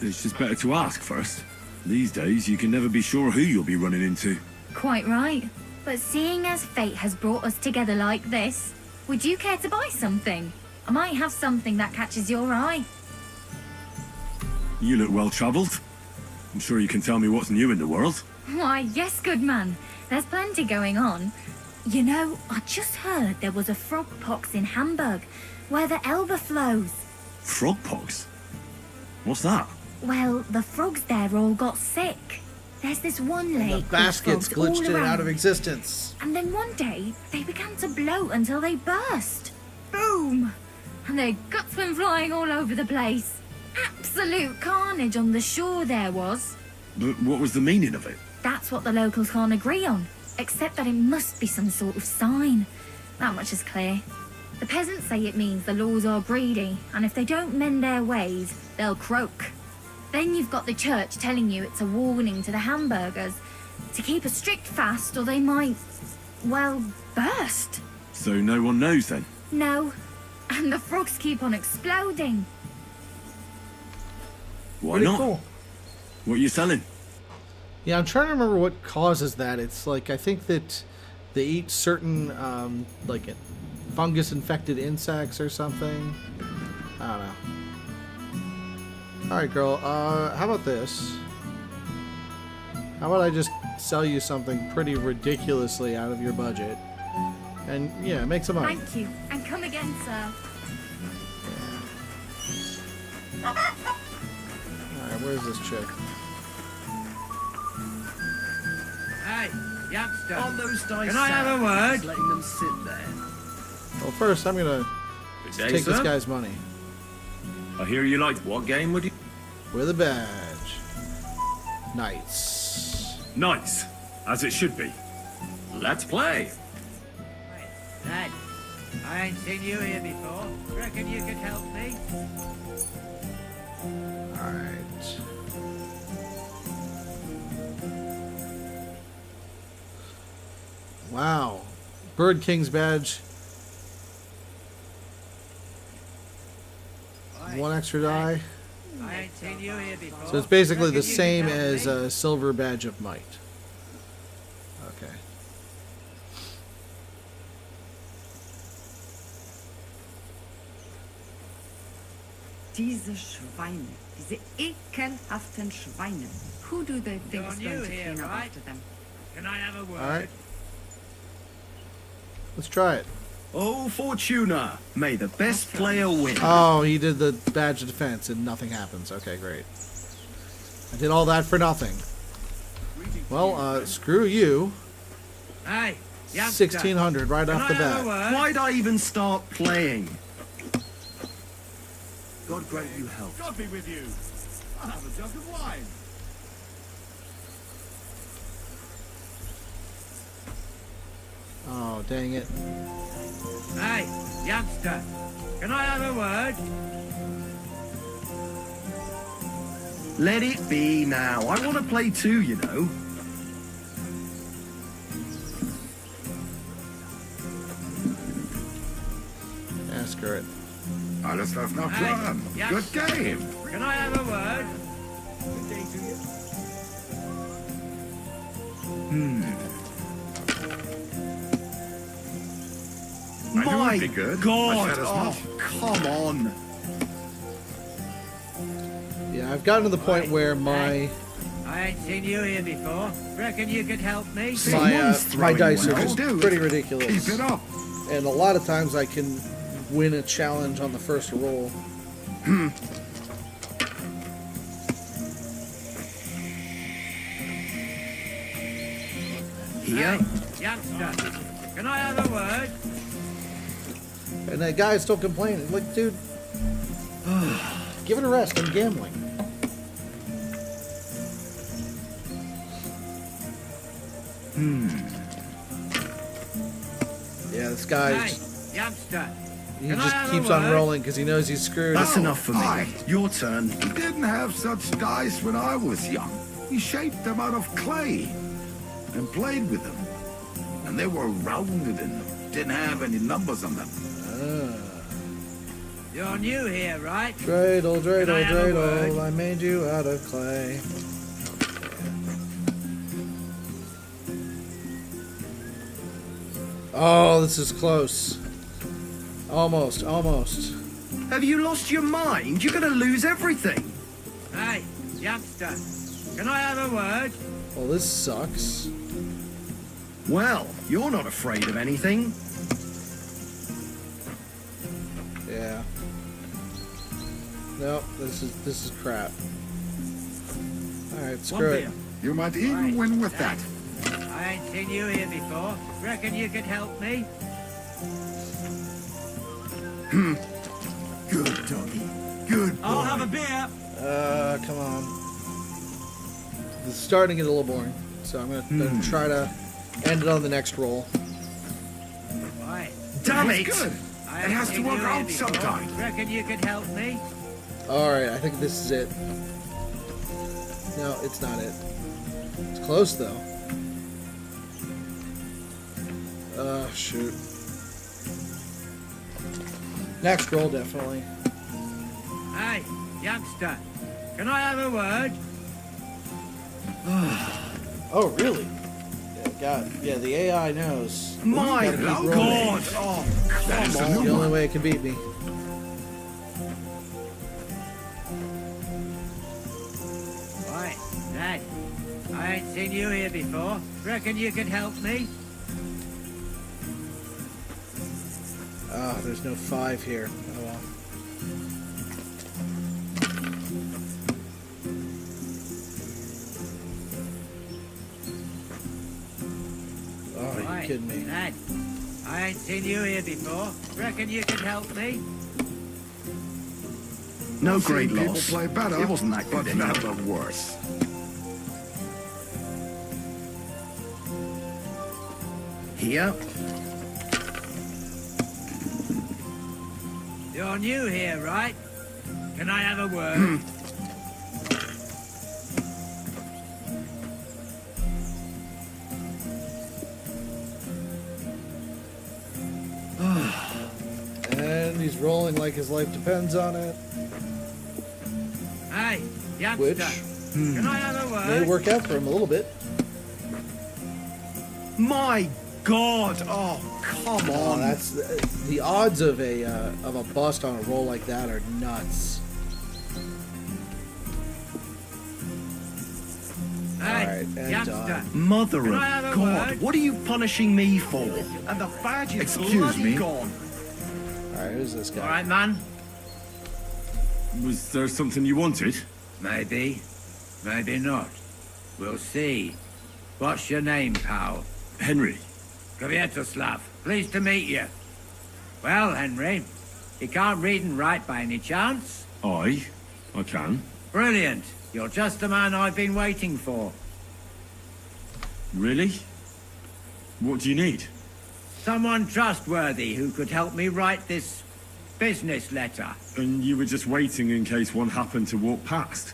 It's just better to ask first. These days, you can never be sure who you'll be running into. Quite right. But seeing as fate has brought us together like this, would you care to buy something? I might have something that catches your eye. You look well-travelled. I'm sure you can tell me what's new in the world. Why, yes, good man. There's plenty going on. You know, I just heard there was a frog pox in Hamburg, where the Elbe flows. Frogpox? What's that? Well, the frogs there all got sick. There's this one lake The with baskets frogs all glitched it out of around. existence. And then one day, they began to bloat until they burst. Boom! And their guts went flying all over the place. Absolute carnage on the shore there was. But what was the meaning of it? That's what the locals can't agree on, except that it must be some sort of sign. That much is clear. The peasants say it means the laws are greedy, and if they don't mend their ways, they'll croak. Then you've got the church telling you it's a warning to the hamburgers to keep a strict fast or they might, well, burst. So no one knows then? No, and the frogs keep on exploding. Why Pretty not? cool. What are you selling? Yeah, I'm trying to remember what causes that. It's like, I think that they eat certain, like, fungus-infected insects or something. I don't know. Alright, girl, how about this? How about I just sell you something pretty ridiculously out of your budget? And, yeah, make some money. Thank you, and come again, sir. Alright, where's this chick? Hey, youngster. On those dice. Can I have a word? Just letting them sit there. Well, first, I'm gonna Good day, take this sir. guy's money. I hear you liked what game would you? With a badge. Nice. Nice, as it should be. Let's play. Lad, I ain't seen you here before. Reckon you could help me? Alright. Wow. Bird King's badge. One extra die. I ain't seen you here before. So it's basically Reckon the you could same help as me? a silver badge of might. Okay. Diese Schweine, diese ekelhaften Schweine. Who do they think is You're going new to here, clean up right? after them? Can I have a word? Alright. Let's try it. Oh, Fortuna! May the best player win. Oh, he did the badge of defense and nothing happens. Okay, great. I did all that for nothing. Well, screw you. Hey, youngster. 1600 right Can off the I have a bat. word? Why'd I even start playing? God grant you health. God be with you. I'll have a jug of wine. Oh, dang it. Hey, youngster. Can I have a word? Let it be now. I want to play too, you know. das läuft nach Hey, Plan. yeah. Good game. Can I have a word? I knew My it'd be good. I God! said as Oh, much. come on. Yeah, I've gotten to the point where my I ain't seen you here before. Reckon you could help me? my throwing dice are well. just Do it. pretty ridiculous. Keep it up. And a lot of times I can win a challenge on the first roll. Here. Hey, youngster, can I have a word? And that guy is still complaining. Like, dude, give it a rest. I'm gambling. Yeah, this guy Hey, just, youngster, he can I just have a keeps on word? rolling because he knows he's screwed. That's enough for me. Aye. Your turn. He didn't have such dice when I was young. He shaped them out of clay and played with them. And they were rounded and didn't have any numbers on them. You're new here, right? Dreidel, Can I dreidel, have a dreidel, word? I made you out of clay. Oh, this is close. Almost, almost. Have you lost your mind? You're going to lose everything. Hey, youngster, can I have a word? Well, this sucks. Well, you're not afraid of anything. Yeah. Nope, this is crap. Alright, screw it. You might even Right. win with that. I ain't seen you here before. Reckon you could help me? Good doggy. Good boy. I'll have a beer. Come on. This is starting to get a little boring. So I'm gonna try to end it on the next roll. Right. Damn It's it! good. I It ain't has to seen work you here out before. sometime. Reckon you could help me? Alright, I think this is it. No, it's not it. It's close though. Shoot. Next roll, definitely. Hey, youngster, can I have a word? Oh, really? Yeah, God. Yeah, the AI knows. My Gotta keep rolling. God! Oh, That is come a on. new The only one. way it can beat me. Right, Dad, I ain't seen you here before. Reckon you could help me? Ah, there's no 5 here. Oh well. Oh, are you Right, kidding me? Dad, I ain't seen you here before. Reckon you could help me? No I've seen great people loss. play better, It wasn't that but good anyway. never worse. Here. You're new here, right? Can I have a word? And he's rolling like his life depends on it. Hey, Which youngster, can I have a may word? work out for him a little bit. My God! Oh, come Oh, on. that's the odds of a bust on a roll like that are nuts. Hey, Alright, and youngster, Mother Can of I have a God, word? what are you punishing me for? And the badge is Excuse bloody me? gone. All right, who's this guy? all right, man? Was there something you wanted? Maybe, maybe not. We'll see. What's your name, pal? Henry. Kvietoslav. Pleased to meet you. Well, Henry, you can't read and write by any chance? I can. Brilliant. You're just the man I've been waiting for. Really? What do you need? Someone trustworthy who could help me write this business letter. And you were just waiting in case one happened to walk past.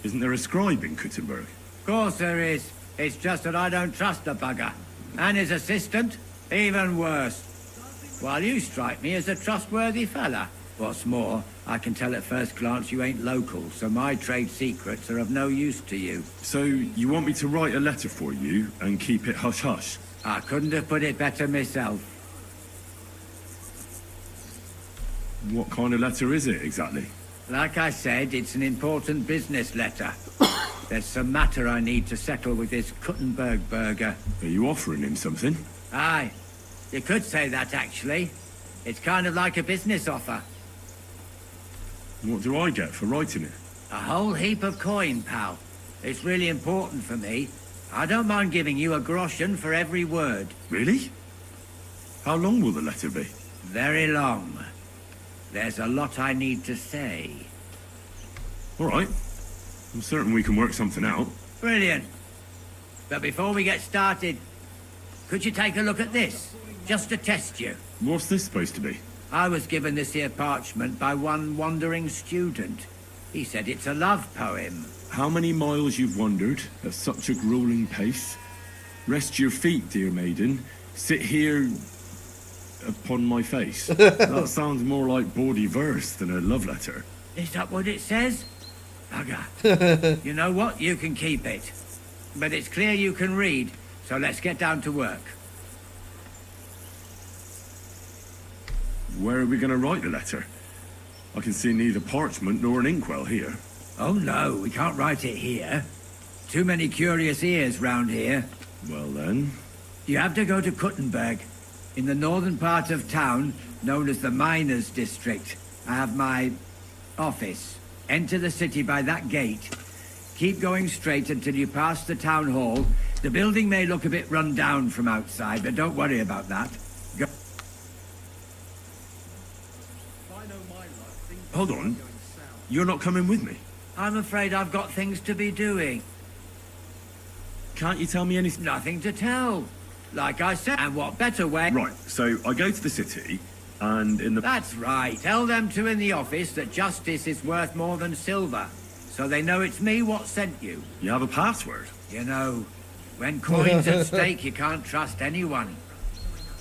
Isn't there a scribe in Kuttenberg? Of course there is. It's just that I don't trust the bugger. And his assistant, even worse. While you strike me as a trustworthy fella. What's more, I can tell at first glance you ain't local, so my trade secrets are of no use to you. So, you want me to write a letter for you and keep it hush-hush? I couldn't have put it better myself. What kind of letter is it, exactly? Like I said, it's an important business letter. There's some matter I need to settle with this Kuttenberg burger. Are you offering him something? Aye, you could say that, actually. It's kind of like a business offer. What do I get for writing it? A whole heap of coin, pal. It's really important for me. I don't mind giving you a groschen for every word. Really? How long will the letter be? Very long. There's a lot I need to say. All right. I'm certain we can work something out. Brilliant. But before we get started, could you take a look at this? Just to test you. What's this supposed to be? I was given this here parchment by one wandering student. He said it's a love poem. How many miles you've wandered at such a grueling pace? Rest your feet, dear maiden. Sit here upon my face. That sounds more like bawdy verse than a love letter. Is that what it says? Bugger. You know what? You can keep it. But it's clear you can read, so let's get down to work. Where are we going to write the letter? I can see neither parchment nor an inkwell here. Oh no, we can't write it here. Too many curious ears round here. Well then... You have to go to Kuttenberg, in the northern part of town, known as the Miners' District. I have my office. Enter the city by that gate. Keep going straight until you pass the town hall. The building may look a bit run down from outside, but don't worry about that. Go. Hold on. You're not coming with me? I'm afraid I've got things to be doing. Can't you tell me anything? Nothing to tell. Like I said, and what better way... Right, so I go to the city, and in the... That's right. Tell them two in the office that justice is worth more than silver. So they know it's me what sent you. You have a password? You know, when coin's at stake, you can't trust anyone.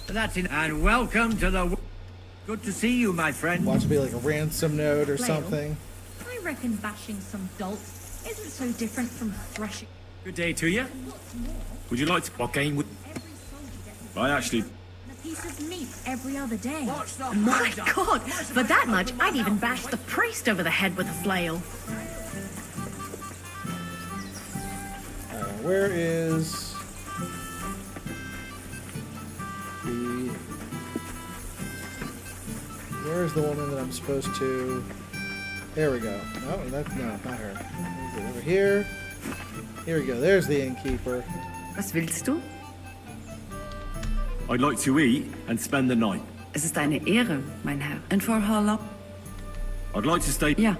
But that's it. And welcome to the... Good to see you, my friend. Watch it be like a ransom note or Flail. something. I reckon bashing some dolts isn't so different from threshing. Good day to you. What's more, Would you like to... What game would... every soldier gets I actually... a piece of meat every other day. What's the My hold up? God, for that much, I'd even bash the priest over the head with a flail. Where is the... Where's the woman that I'm supposed to... There we go. No, that's no, not her. Over here. Here we go. There's the innkeeper. Was willst du? I'd like to eat and spend the night. Es ist eine Ehre, mein Herr. And for how long? I'd like to stay... Yeah.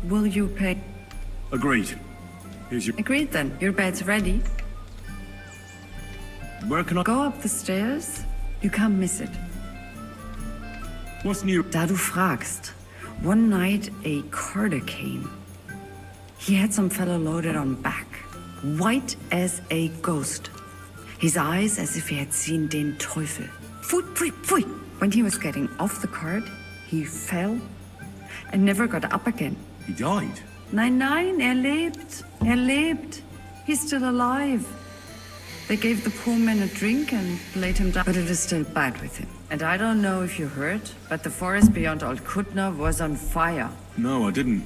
Will you pay? Agreed. Here's your... Agreed then. Your bed's ready. Where can I... Go up the stairs. You can't miss it. What's new? Da du fragst. One night a carter came. He had some fellow loaded on back. White as a ghost. His eyes as if he had seen den Teufel. Pfui, pfui, pfui. When he was getting off the cart, he fell and never got up again. He died. Nein, nein, lebt. Lebt. He's still alive. They gave the poor man a drink and laid him down. But it is still bad with him. And I don't know if you heard, but the forest beyond Old Kutna was on fire. No, I didn't.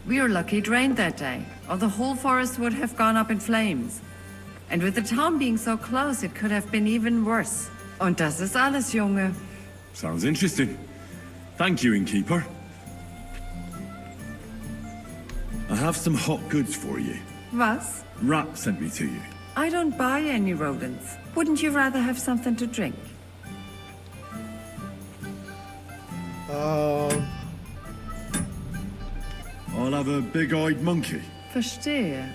We were lucky it rained that day, or the whole forest would have gone up in flames. And with the town being so close, it could have been even worse. Und das ist alles, Junge. Sounds interesting. Thank you, innkeeper. I have some hot goods for you. Was? Rat sent me to you. I don't buy any rodents. Wouldn't you rather have something to drink? I'll have a big-eyed monkey. Verstehe.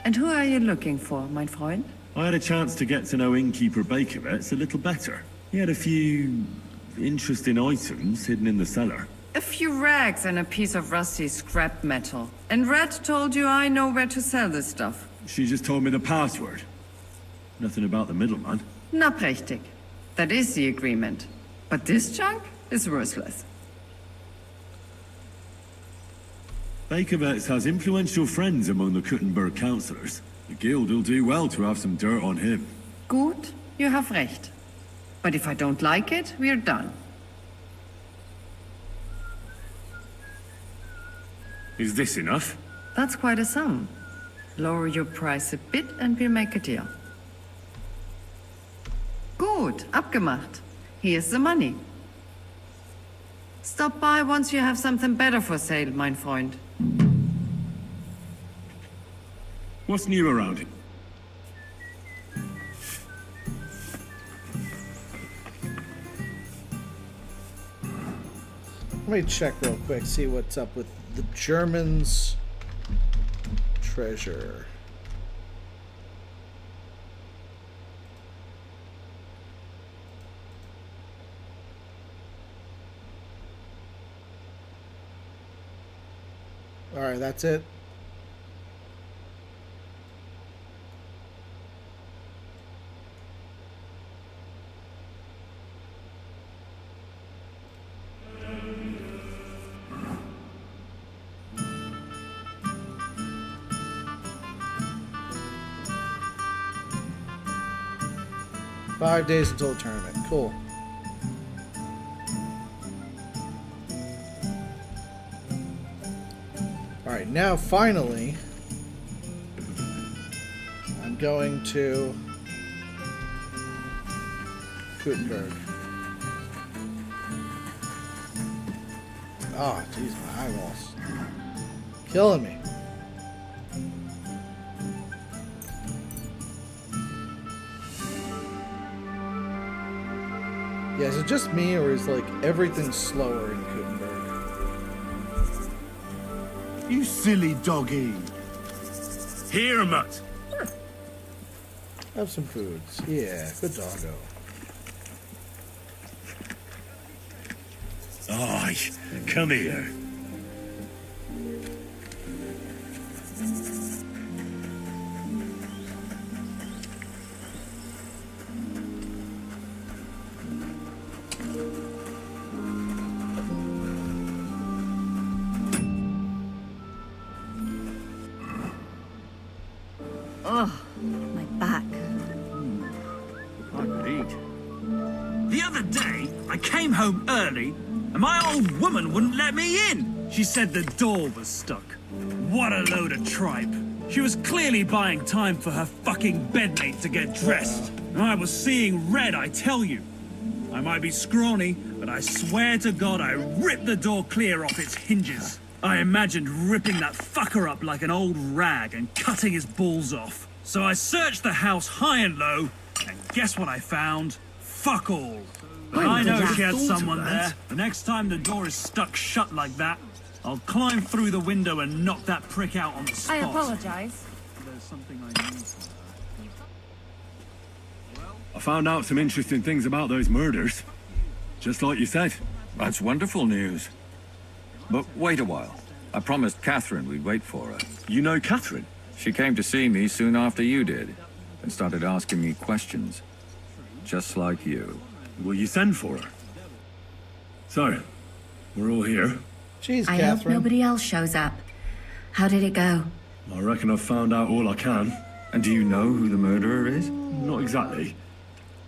And who are you looking for, mein Freund? I had a chance to get to know innkeeper Bakerets a little better. He had a few interesting items hidden in the cellar. A few rags and a piece of rusty scrap metal. And Red told you I know where to sell this stuff. She just told me the password. Nothing about the middleman. Na prächtig. That is the agreement. But this junk is worthless. Bakervetz has influential friends among the Kuttenberg councillors. The guild will do well to have some dirt on him. Gut, you have recht. But if I don't like it, we're done. Is this enough? That's quite a sum. Lower your price a bit and we'll make a deal. Gut, abgemacht. Here's the money. Stop by once you have something better for sale, mein Freund. What's new around here? Let me check real quick, see what's up with the Germans' treasure. Alright, that's it. Five days until the tournament. Cool. Alright, now finally, I'm going to Gutenberg. Oh, jeez, my eyeballs. Killing me. Yeah, is it just me, or is like everything slower in Gutenberg? You silly doggy. Here, Mutt. Have some foods. Yeah, good doggo. Aye, come here. Ugh, my back. The other day, I came home early, and my old woman wouldn't let me in. She said the door was stuck. What a load of tripe. She was clearly buying time for her fucking bedmate to get dressed. I was seeing red, I tell you. I might be scrawny, but I swear to God I ripped the door clear off its hinges. I imagined ripping that fucker up like an old rag and cutting his balls off. So I searched the house high and low, and guess what I found? Fuck all. But I know she had someone there. The next time the door is stuck shut like that, I'll climb through the window and knock that prick out on the spot. I apologize. There's something I need. I found out some interesting things about those murders. Just like you said. That's wonderful news. But wait a while. I promised Catherine we'd wait for her. You know Catherine? She came to see me soon after you did, and started asking me questions. Just like you. Will you send for her? So, we're all here. Jeez, I hope Catherine. nobody else shows up. How did it go? I reckon I've found out all I can. And do you know who the murderer is? Not exactly,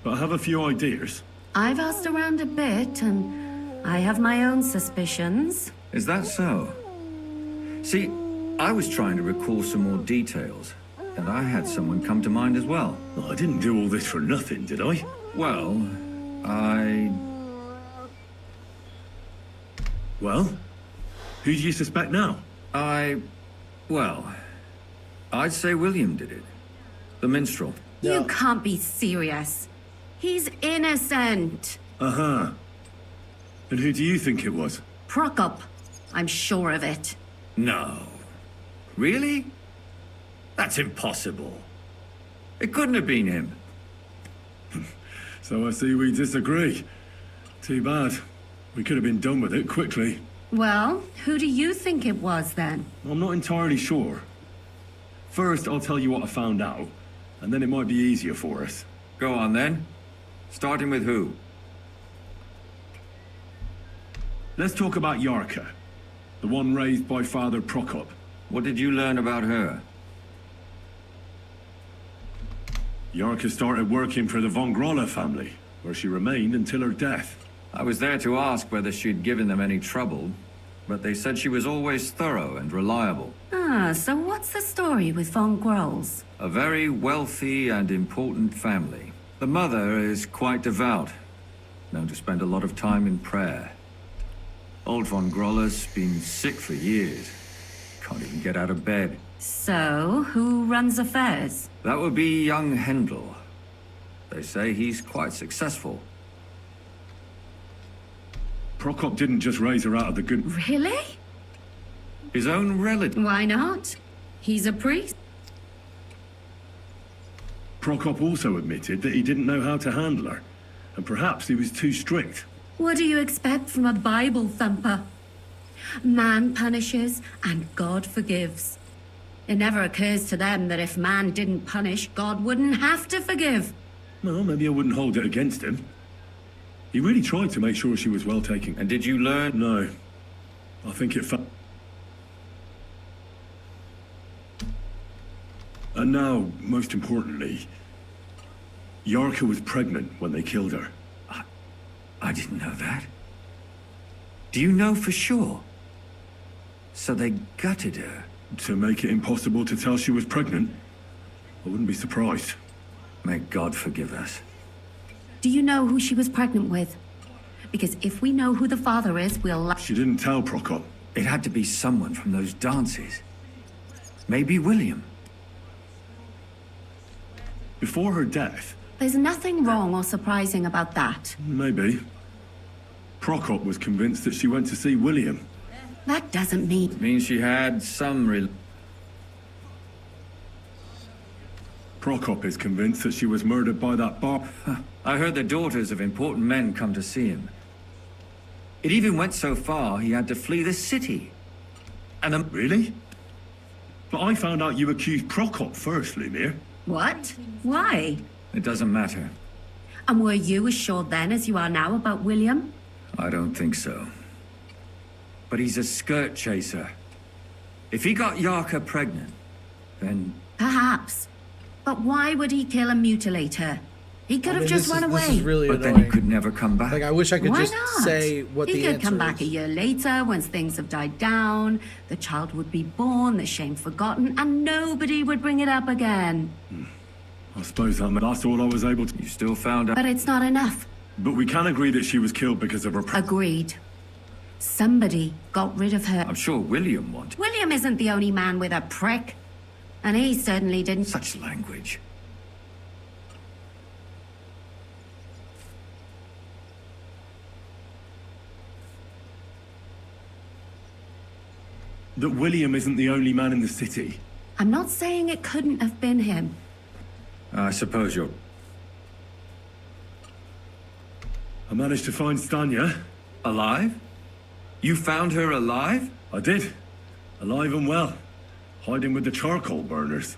but I have a few ideas. I've asked around a bit, and I have my own suspicions. Is that so? See, I was trying to recall some more details, and I had someone come to mind as well. Well, I didn't do all this for nothing, did I? Well, Well? Who do you suspect now? Well, I'd say William did it. The minstrel. You can't be serious. He's innocent. Uh-huh. And who do you think it was? Prokop. I'm sure of it. No. Really? That's impossible. It couldn't have been him. So I see we disagree. Too bad. We could have been done with it quickly. Well, who do you think it was then? I'm not entirely sure. First, I'll tell you what I found out, and then it might be easier for us. Go on then. Starting with who? Let's talk about Yarka. The one raised by Father Prokop. What did you learn about her? Yarka started working for the von Grolla family, where she remained until her death. I was there to ask whether she'd given them any trouble, but they said she was always thorough and reliable. Ah, so what's the story with von Grolls? A very wealthy and important family. The mother is quite devout, known to spend a lot of time in prayer. Old von Grolla's been sick for years. Can't even get out of bed. So, who runs affairs? That would be young Hendel. They say he's quite successful. Prokop didn't just raise her out of the good... Really? His own relative. Why not? He's a priest. Prokop also admitted that he didn't know how to handle her, and perhaps he was too strict. What do you expect from a Bible thumper? Man punishes and God forgives. It never occurs to them that if man didn't punish, God wouldn't have to forgive. Well, maybe I wouldn't hold it against him. He really tried to make sure she was well taken. And did you learn? No. I think it felt... And now, most importantly, Yarka was pregnant when they killed her. I didn't know that. Do you know for sure? So they gutted her? To make it impossible to tell she was pregnant? I wouldn't be surprised. May God forgive us. Do you know who she was pregnant with? Because if we know who the father is, we'll... She didn't tell Prokop. It had to be someone from those dances. Maybe William. Before her death? There's nothing wrong or surprising about that. Maybe. Prokop was convinced that she went to see William. That doesn't mean... It means she had some Prokop is convinced that she was murdered by that bar... I heard the daughters of important men come to see him. It even went so far he had to flee the city. And Really? But I found out you accused Prokop first, Lemire. What? Why? It doesn't matter. And were you as sure then as you are now about William? I don't think so. But he's a skirt chaser. If he got Yarka pregnant, then... Perhaps. But why would he kill and mutilate her? He could have just run away. This is really but annoying. Then he could never come back. Like, I wish I could Why just not? say what he the answer is. could come back a year later, once things have died down, the child would be born, the shame forgotten, and nobody would bring it up again. I suppose that's all I was able to... You still found out... But it's not enough. But we can agree that she was killed because of her... Agreed. Somebody got rid of her. I'm sure William wanted... William isn't the only man with a prick. And he certainly didn't... Such language. That William isn't the only man in the city. I'm not saying it couldn't have been him. I suppose you're... I managed to find Stanya. Alive? You found her alive? I did. Alive and well. Hiding with the charcoal burners.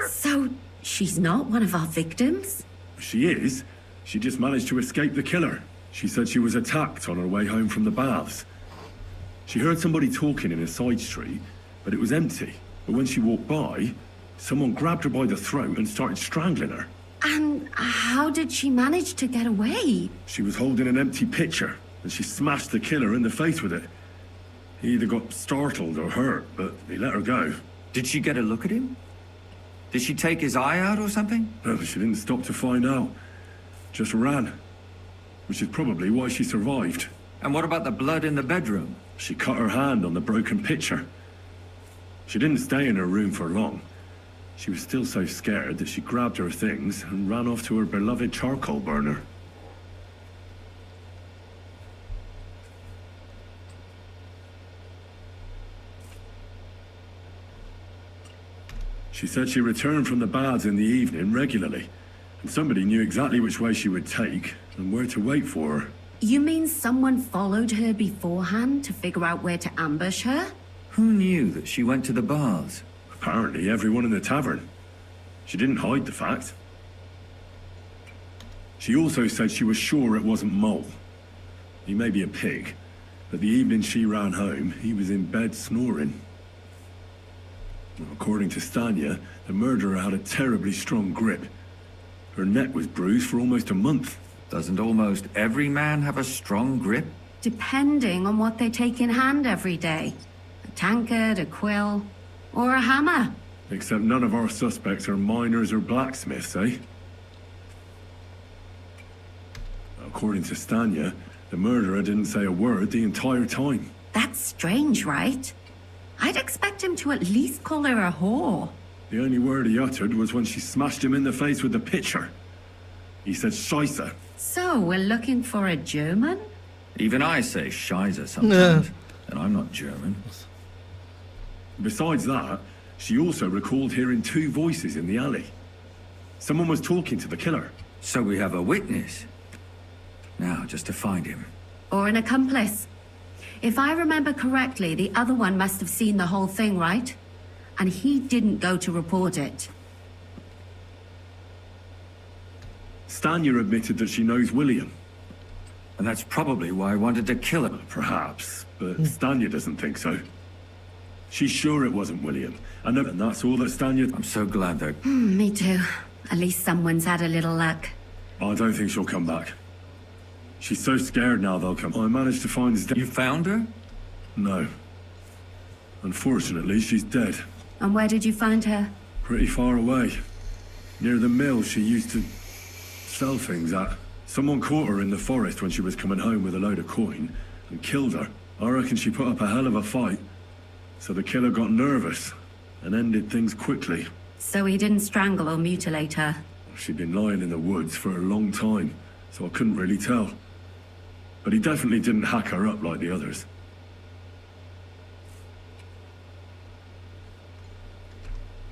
So, she's not one of our victims? She is. She just managed to escape the killer. She said she was attacked on her way home from the baths. She heard somebody talking in a side street, but it was empty. But when she walked by, someone grabbed her by the throat and started strangling her. And how did she manage to get away? She was holding an empty pitcher, and she smashed the killer in the face with it. He either got startled or hurt, but he let her go. Did she get a look at him? Did she take his eye out or something? No, she didn't stop to find out. Just ran. Which is probably why she survived. And what about the blood in the bedroom? She cut her hand on the broken pitcher. She didn't stay in her room for long. She was still so scared that she grabbed her things and ran off to her beloved charcoal burner. She said she returned from the baths in the evening regularly, and somebody knew exactly which way she would take and where to wait for her. You mean someone followed her beforehand to figure out where to ambush her? Who knew that she went to the baths? Apparently everyone in the tavern. She didn't hide the fact. She also said she was sure it wasn't Mole. He may be a pig, But the evening she ran home, he was in bed snoring. According to Stanya, the murderer had a terribly strong grip. Her neck was bruised for almost a month. Doesn't almost every man have a strong grip? Depending on what they take in hand every day. A tankard, a quill, or a hammer. Except none of our suspects are miners or blacksmiths, eh? According to Stanya, the murderer didn't say a word the entire time. That's strange, right? I'd expect him to at least call her a whore. The only word he uttered was when she smashed him in the face with the pitcher. He said Scheisse. So, we're looking for a German? Even I say Scheiße sometimes, and I'm not German. Besides that, she also recalled hearing two voices in the alley. Someone was talking to the killer. So we have a witness. Now, just to find him. Or an accomplice. If I remember correctly, the other one must have seen the whole thing, right? And he didn't go to report it. Stanya admitted that she knows William. And that's probably why I wanted to kill him. Perhaps, but Stanya doesn't think so. She's sure it wasn't William. And that's all that Stanya... I'm so glad that... Me too. At least someone's had a little luck. I don't think she'll come back. She's so scared now they'll come. I managed to find his... You found her? No. Unfortunately, she's dead. And where did you find her? Pretty far away. Near the mill she used to sell things at. Someone caught her in the forest when she was coming home with a load of coin and killed her. I reckon she put up a hell of a fight. So the killer got nervous and ended things quickly. So he didn't strangle or mutilate her? She'd been lying in the woods for a long time, so I couldn't really tell. But he definitely didn't hack her up like the others.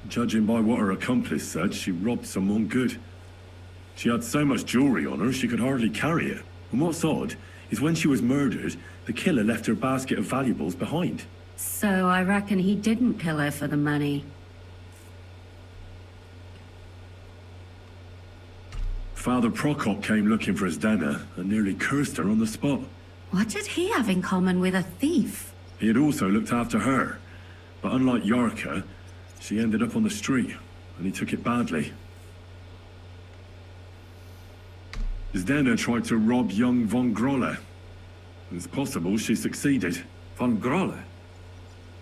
Judging by what her accomplice said, she robbed someone good. She had so much jewelry on her, she could hardly carry it. And what's odd is when she was murdered, the killer left her basket of valuables behind. So I reckon he didn't kill her for the money. Father Prokop came looking for Zdena and nearly cursed her on the spot. What did he have in common with a thief? He had also looked after her, but unlike Yarka, she ended up on the street, and he took it badly. Zdena tried to rob young von Grolle. It's possible she succeeded. Von Grolle?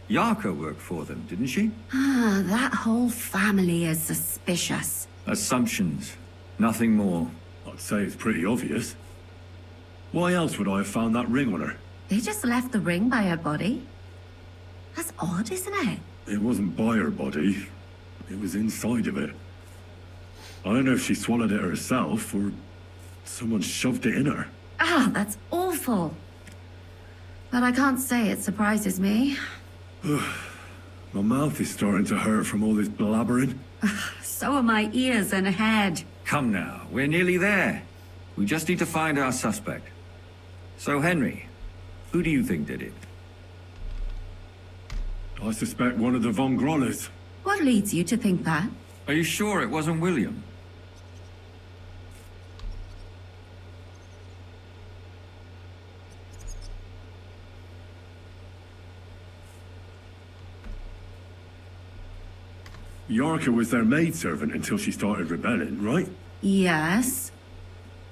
Yarka worked for them, didn't she? Ah, that whole family is suspicious. Assumptions. Nothing more. I'd say it's pretty obvious. Why else would I have found that ring on her? They just left the ring by her body? That's odd, isn't it? It wasn't by her body. It was inside of it. I don't know if she swallowed it herself or someone shoved it in her. Ah, that's awful. But I can't say it surprises me. My mouth is starting to hurt from all this blabbering. So are my ears and head. Come now, we're nearly there. We just need to find our suspect. So, Henry, who do you think did it? I suspect one of the von Grolles. What leads you to think that? Are you sure it wasn't William? Yarka was their maidservant until she started rebelling, right? Yes.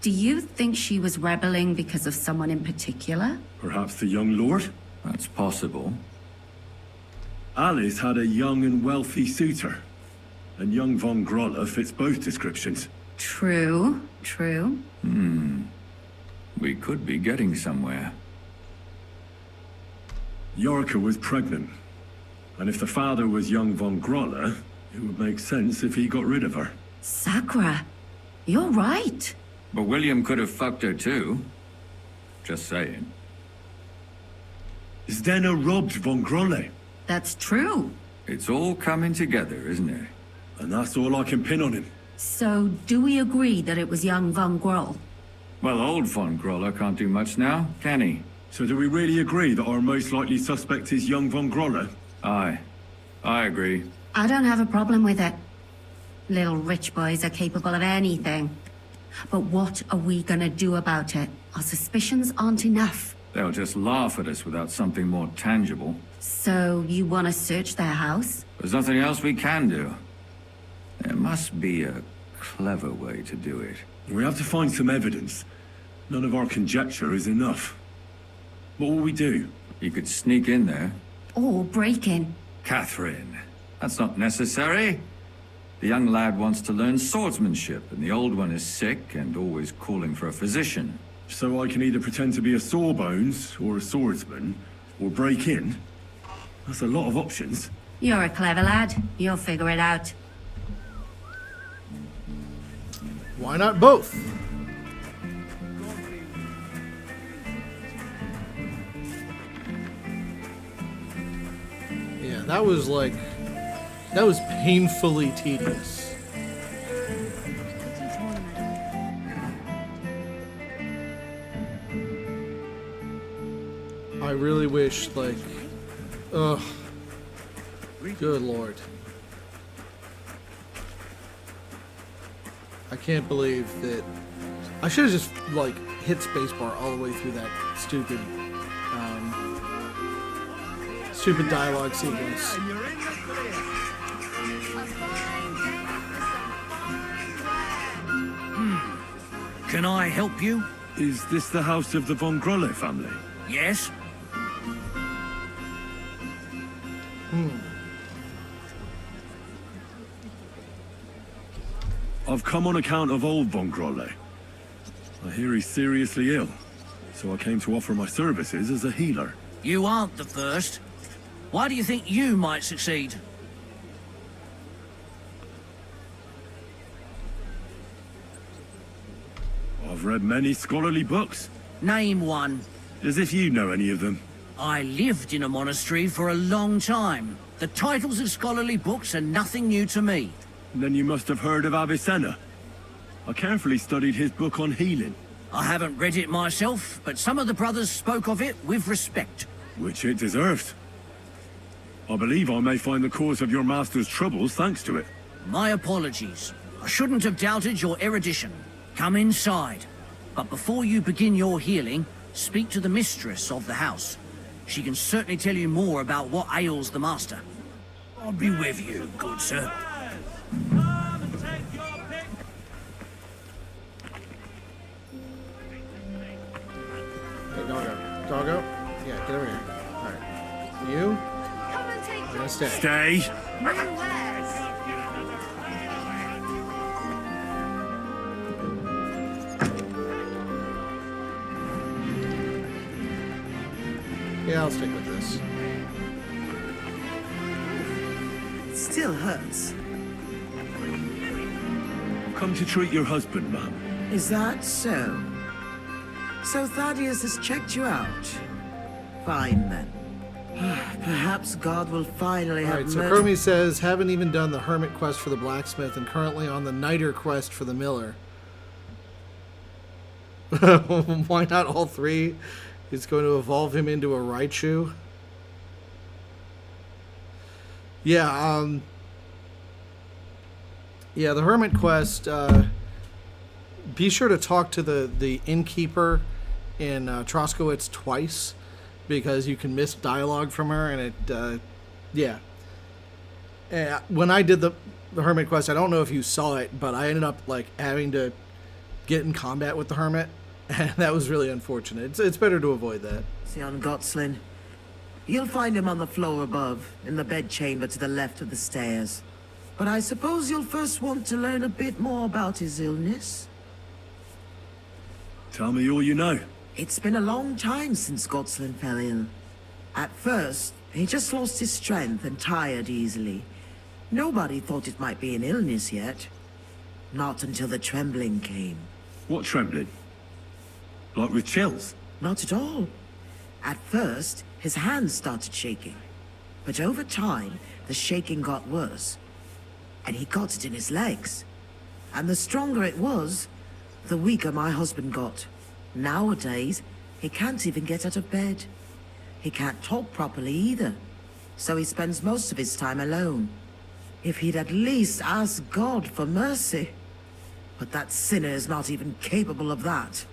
Do you think she was rebelling because of someone in particular? Perhaps the young lord? That's possible. Alice had a young and wealthy suitor. And young von Grolle fits both descriptions. True, true. We could be getting somewhere. Yarka was pregnant. And if the father was young von Grolle, it would make sense if he got rid of her. Sakura, you're right. But William could have fucked her too. Just saying. Zdena robbed von Grolle. That's true. It's all coming together, isn't it? And that's all I can pin on him. So, do we agree that it was young von Groll? Well, old von Grolle can't do much now, can he? So do we really agree that our most likely suspect is young von Grolle? Aye. I agree. I don't have a problem with it. Little rich boys are capable of anything. But what are we gonna do about it? Our suspicions aren't enough. They'll just laugh at us without something more tangible. So you want to search their house? There's nothing else we can do. There must be a clever way to do it. We have to find some evidence. None of our conjecture is enough. What will we do? You could sneak in there. Or break in? Catherine, that's not necessary. The young lad wants to learn swordsmanship, and the old one is sick and always calling for a physician. So I can either pretend to be a sawbones, or a swordsman, or break in? That's a lot of options. You're a clever lad. You'll figure it out. Why not both? Yeah, that was painfully tedious. I really wish, like, ugh, good lord. I can't believe that. I should have just, like, hit spacebar all the way through that stupid dialogue sequence. Can I help you? Is this the house of the Von Grolle family? Yes? I've come on account of old Von Grolle. I hear he's seriously ill, so I came to offer my services as a healer. You aren't the first. Why do you think you might succeed? I've read many scholarly books. Name one. As if you know any of them. I lived in a monastery for a long time. The titles of scholarly books are nothing new to me. Then you must have heard of Avicenna. I carefully studied his book on healing. I haven't read it myself, but some of the brothers spoke of it with respect. Which it deserved. I believe I may find the cause of your master's troubles thanks to it. My apologies. I shouldn't have doubted your erudition. Come inside. But before you begin your healing, speak to the mistress of the house. She can certainly tell you more about what ails the master. I'll be with you, good sir. Hey, doggo. Yeah, get over here. Alright. You? I'm gonna stay. Stay! Yeah, I'll stick with this. Still hurts. Come to treat your husband, ma'am. Is that so? So Thaddeus has checked you out? Fine then. Perhaps God will finally have Alright, so mercy. Chromie says, haven't even done the hermit quest for the blacksmith and currently on the niter quest for the miller. Why not all three? It's going to evolve him into a Raichu. Yeah, yeah, the hermit quest, be sure to talk to the innkeeper in Troskowitz twice, because you can miss dialogue from her, and it, yeah. When I did the hermit quest, I don't know if you saw it, but I ended up, like, having to get in combat with the hermit, and that was really unfortunate. It's better to avoid that. Sion Gotslin. You'll find him on the floor above, in the bedchamber to the left of the stairs. But I suppose you'll first want to learn a bit more about his illness? Tell me all you know. It's been a long time since Gotslin fell ill. At first, he just lost his strength and tired easily. Nobody thought it might be an illness yet. Not until the trembling came. What trembling? Like with chills? Not at all. At first, his hands started shaking. But over time, the shaking got worse. And he got it in his legs. And the stronger it was, the weaker my husband got. Nowadays, he can't even get out of bed. He can't talk properly either. So he spends most of his time alone. If he'd at least ask God for mercy. But that sinner is not even capable of that.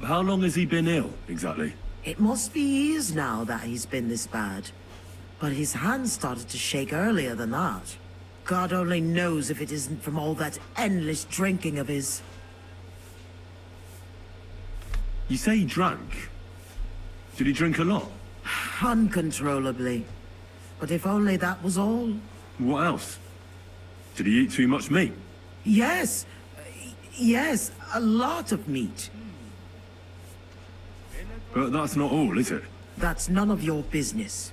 How long has he been ill, exactly? It must be years now that he's been this bad. But his hand started to shake earlier than that. God only knows if it isn't from all that endless drinking of his. You say he drank? Did he drink a lot? Uncontrollably. But if only that was all. What else? Did he eat too much meat? Yes. Yes, a lot of meat. But that's not all, is it? That's none of your business.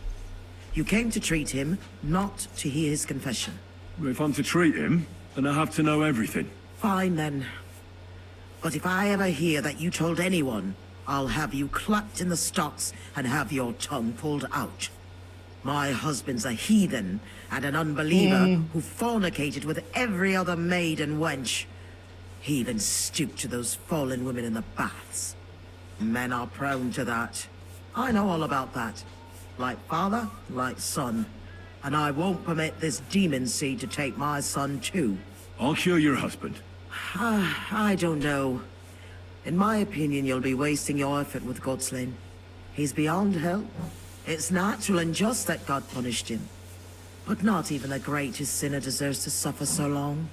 You came to treat him, not to hear his confession. If I'm to treat him, then I have to know everything. Fine then. But if I ever hear that you told anyone, I'll have you clapped in the stocks and have your tongue pulled out. My husband's a heathen and an unbeliever who fornicated with every other maid and wench. He even stooped to those fallen women in the baths. Men are prone to that. I know all about that. Like father, like son. And I won't permit this demon seed to take my son too. I'll cure your husband. I don't know. In my opinion, you'll be wasting your effort with Godslin. He's beyond help. It's natural and just that God punished him. But not even the greatest sinner deserves to suffer so long.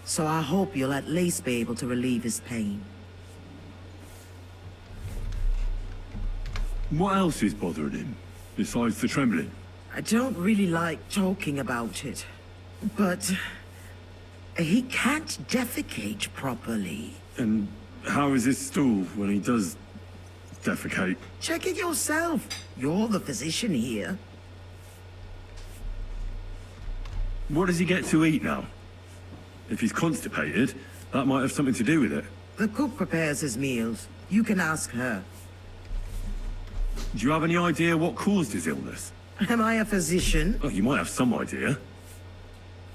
So I hope you'll at least be able to relieve his pain. What else is bothering him, besides the trembling? I don't really like talking about it, but he can't defecate properly. And how is his stool when he does defecate? Check it yourself. You're the physician here. What does he get to eat now? If he's constipated, that might have something to do with it. The cook prepares his meals. You can ask her. Do you have any idea what caused his illness? Am I a physician? Oh, you might have some idea.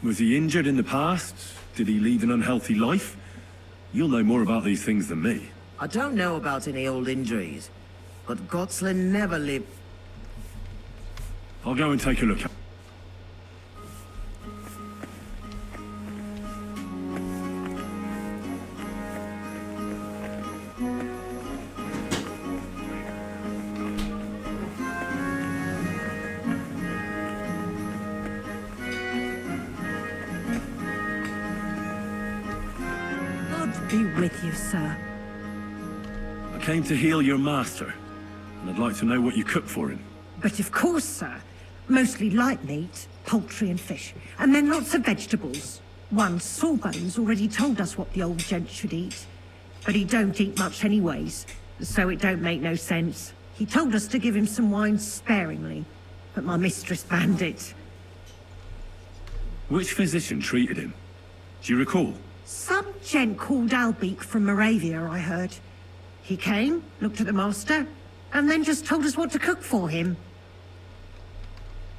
Was he injured in the past? Did he lead an unhealthy life? You'll know more about these things than me. I don't know about any old injuries, but Godslin never lived. I'll go and take a look. God be with you, sir. I came to heal your master, and I'd like to know what you cooked for him. But of course, sir. Mostly light meat, poultry and fish, and then lots of vegetables. One Sawbones already told us what the old gent should eat. But he don't eat much anyways, so it don't make no sense. He told us to give him some wine sparingly, but my mistress banned it. Which physician treated him? Do you recall? Some gent called Albeek from Moravia, I heard. He came, looked at the master, and then just told us what to cook for him.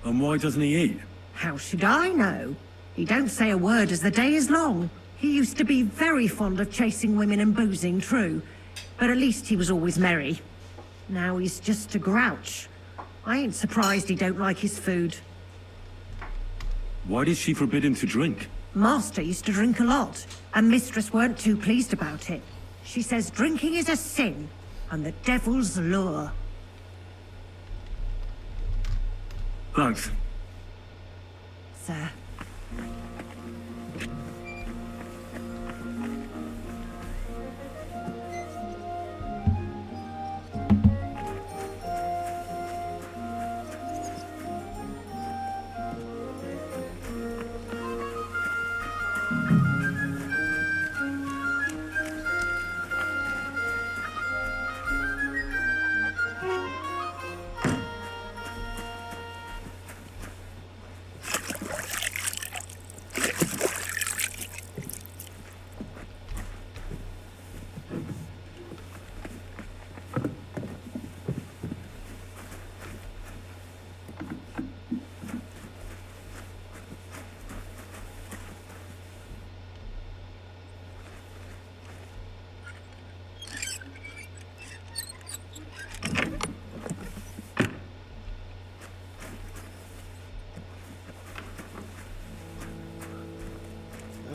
And why doesn't he eat? How should I know? He don't say a word as the day is long. He used to be very fond of chasing women and boozing, true. But at least he was always merry. Now he's just a grouch. I ain't surprised he don't like his food. Why did she forbid him to drink? Master used to drink a lot, and mistress weren't too pleased about it. She says drinking is a sin, and the devil's lure. Thanks. Sir.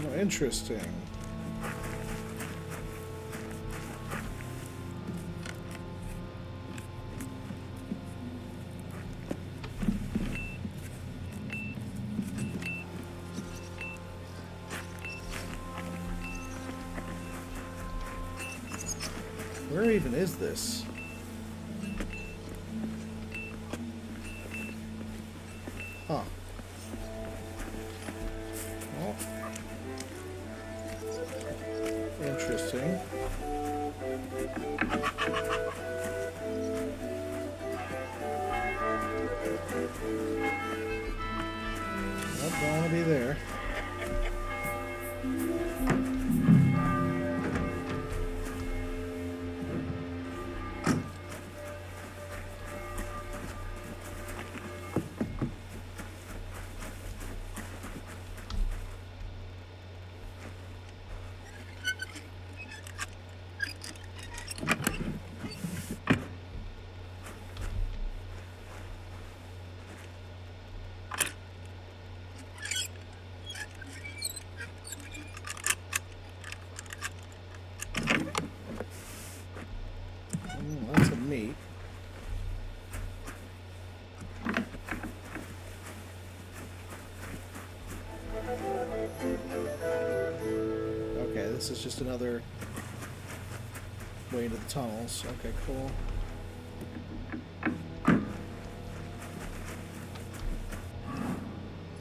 Oh, interesting. Where even is this? Huh. Well, interesting. Nope, don't want to be there. Lots of meat. Okay, this is just another way to the tunnels. Okay, cool.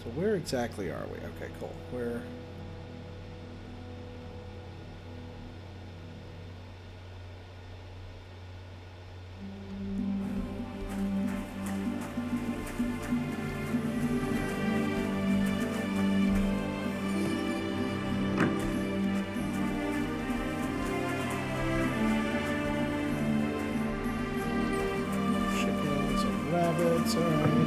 So where exactly are we? Okay, cool. Where... Chickens and rabbits, alright.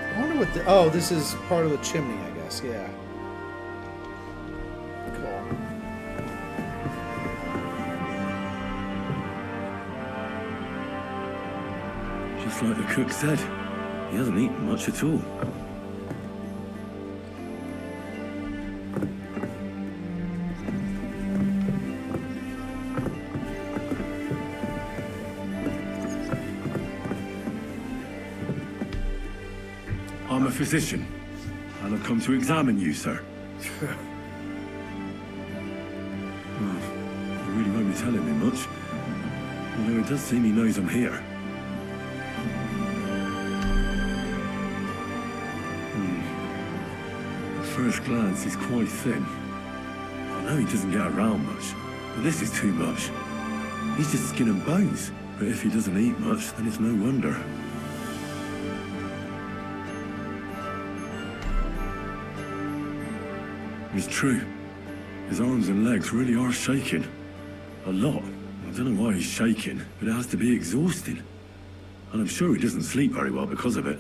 I wonder what the... Oh, this is part of the chimney, I guess. Yeah. Cool. Just like the cook said, he hasn't eaten much at all. I'm a physician, and I've come to examine you, sir. Well, you really won't be telling me much, although it does seem he knows I'm here. At first glance, he's quite thin. I know he doesn't get around much, but this is too much. He's just skin and bones, but if he doesn't eat much, then it's no wonder. It's true. His arms and legs really are shaking. A lot. I don't know why he's shaking, but it has to be exhausting. And I'm sure he doesn't sleep very well because of it.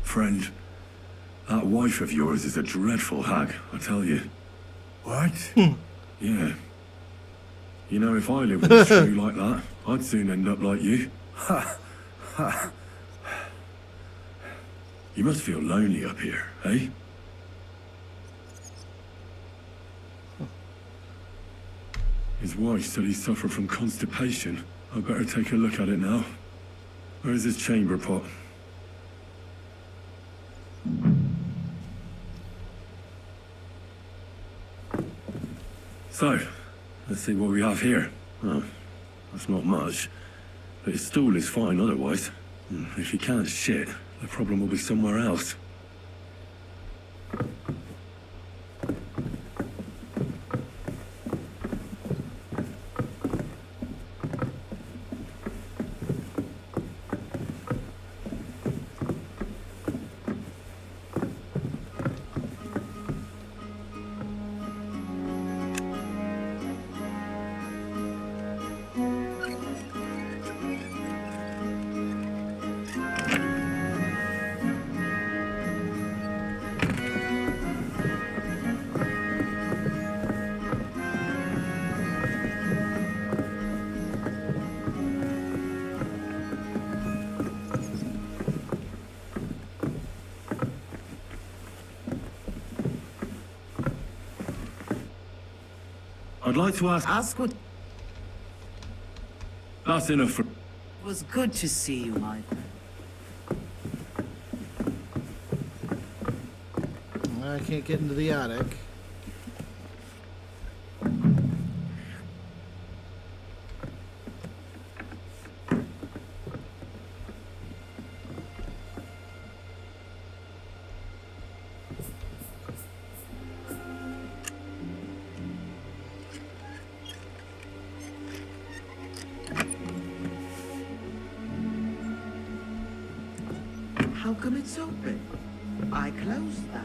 Friend, that wife of yours is a dreadful hag, I tell you. What? Yeah. You know, if I lived with a shrew like that, I'd soon end up like you. You must feel lonely up here, eh? His wife said he suffered from constipation. I'd better take a look at it now. Where's his chamber pot? So, let's see what we have here. Oh, that's not much. But his stool is fine otherwise. If he can't shit, the problem will be somewhere else. I'd like to ask... Ask what... That's enough for... It was good to see you, Michael. I can't get into the attic. How come it's open? I closed that.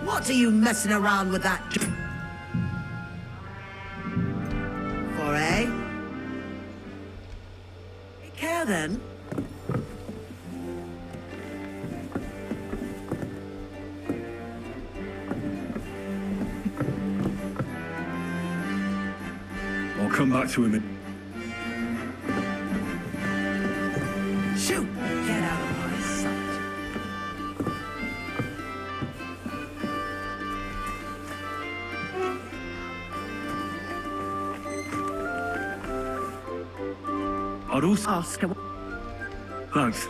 What are you messing around with that for, eh? Take care then. I'll come back to him in... Shoot! Get out of my sight. I'd also... Oscar. Thanks.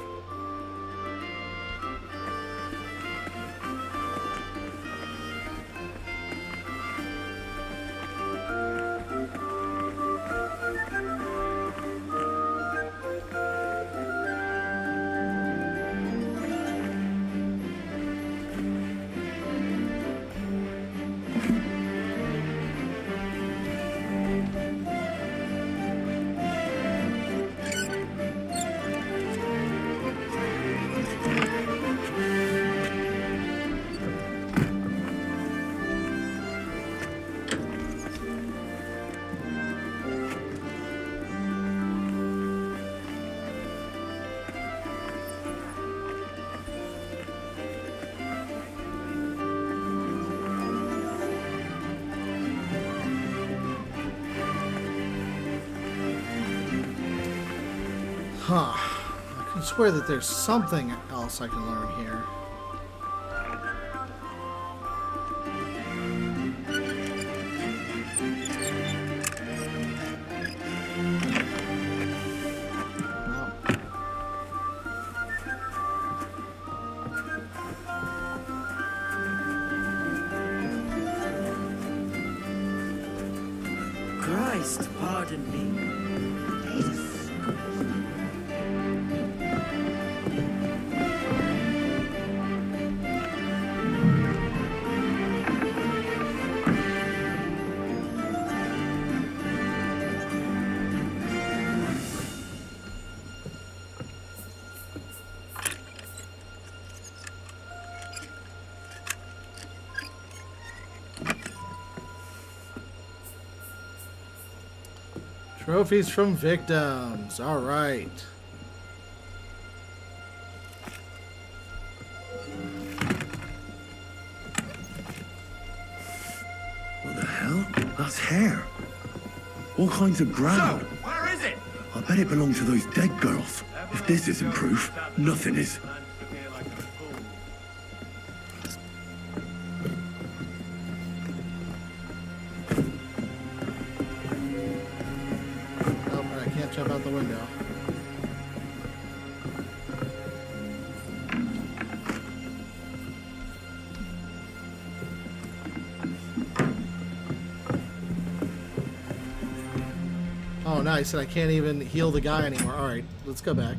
Huh. I can swear that there's something else I can learn here. Christ, pardon me. Trophies from victims. All right. What the hell? That's hair. All kinds of ground. So, where is it? I bet it belonged to those dead girls. If this isn't proof, nothing is. Oh, but I can't jump out the window. nice, and I can't even heal the guy anymore. Alright, let's go back.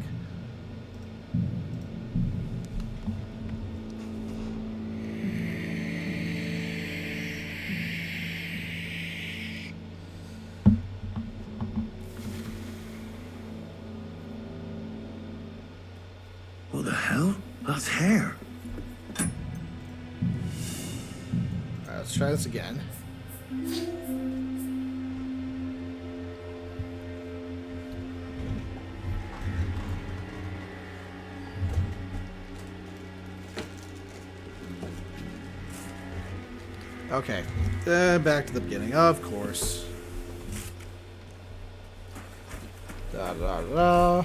What the hell? That's hair. Alright, let's try this again. Okay, back to the beginning, of course. Da da da.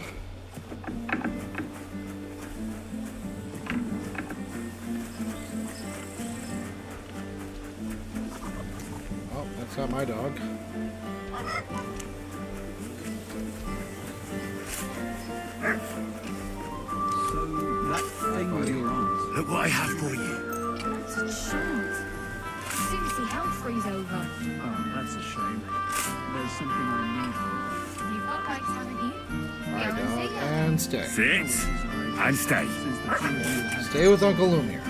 Oh, that's not my dog. So, that thing you're on. Look what I have for you. It's a chance. As soon as he health freeze over. Oh, that's a shame. There's something I You've got bikes, haven't you? Alright, Yeah, dog, and stay. Sit and stay. Stay with Uncle Lumiere.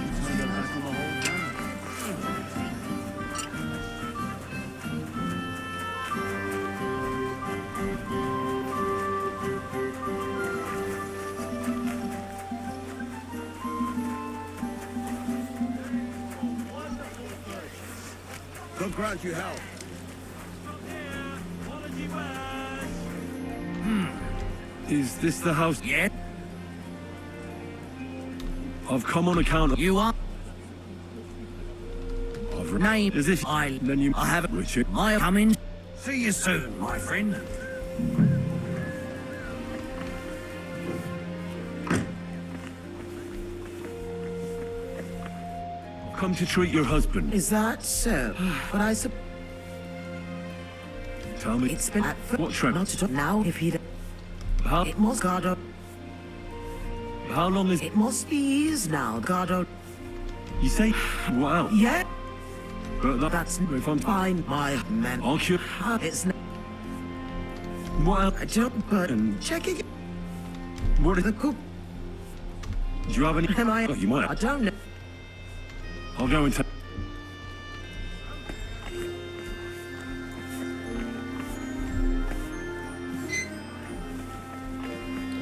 God grant you health. Is this the house? Yeah, I've come on account of... you are. I've Name Is this... I. Then you... I have. Richard? I come in. See you soon, my friend. I've come to treat your husband. Is that so? But I suppose Tell me... it's been at What trip? not to now. If he, How... it must God. How long is... It must be years now. God. You say... Wow. Yeah, But that's If I'm... fine. My man. I'll cure... It's. Well... I don't. But And- checking What is... the cook. Do you have any... Am I? Oh, you might I have. don't know. I'll go and tell...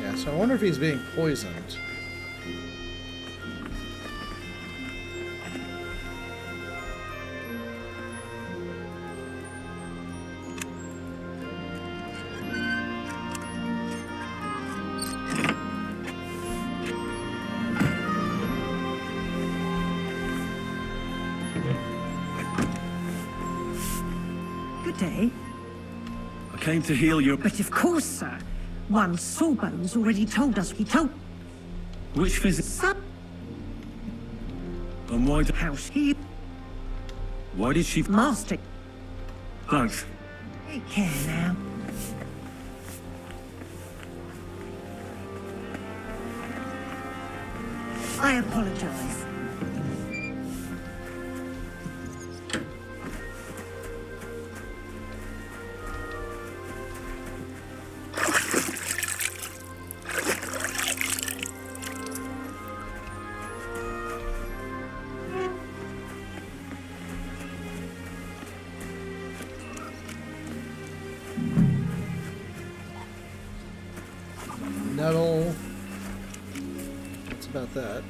Yeah, so I wonder if he's being poisoned. Good day. I came to heal your... But of course, sir. One Sawbones already told us. He told Which visit... some And why... house he Why did she... master. Thanks. Take care now. I apologize. Nettle. What's about that?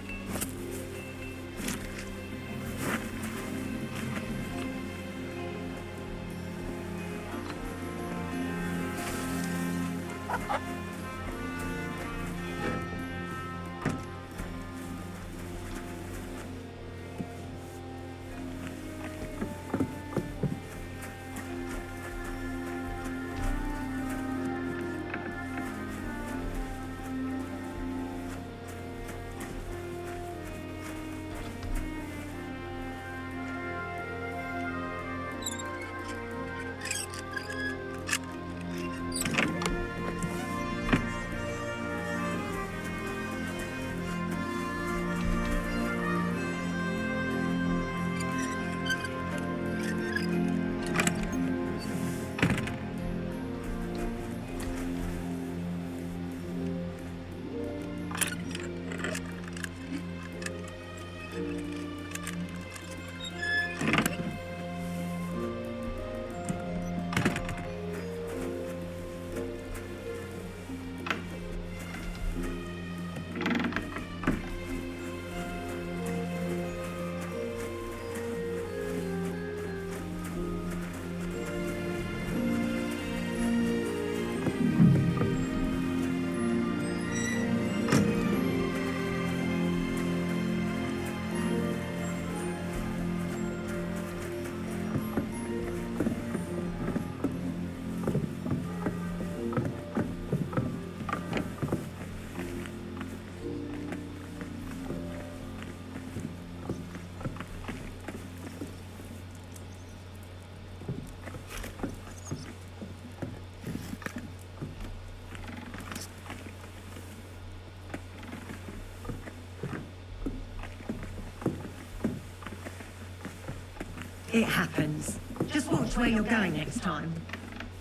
It happens. Just watch where you're going next time.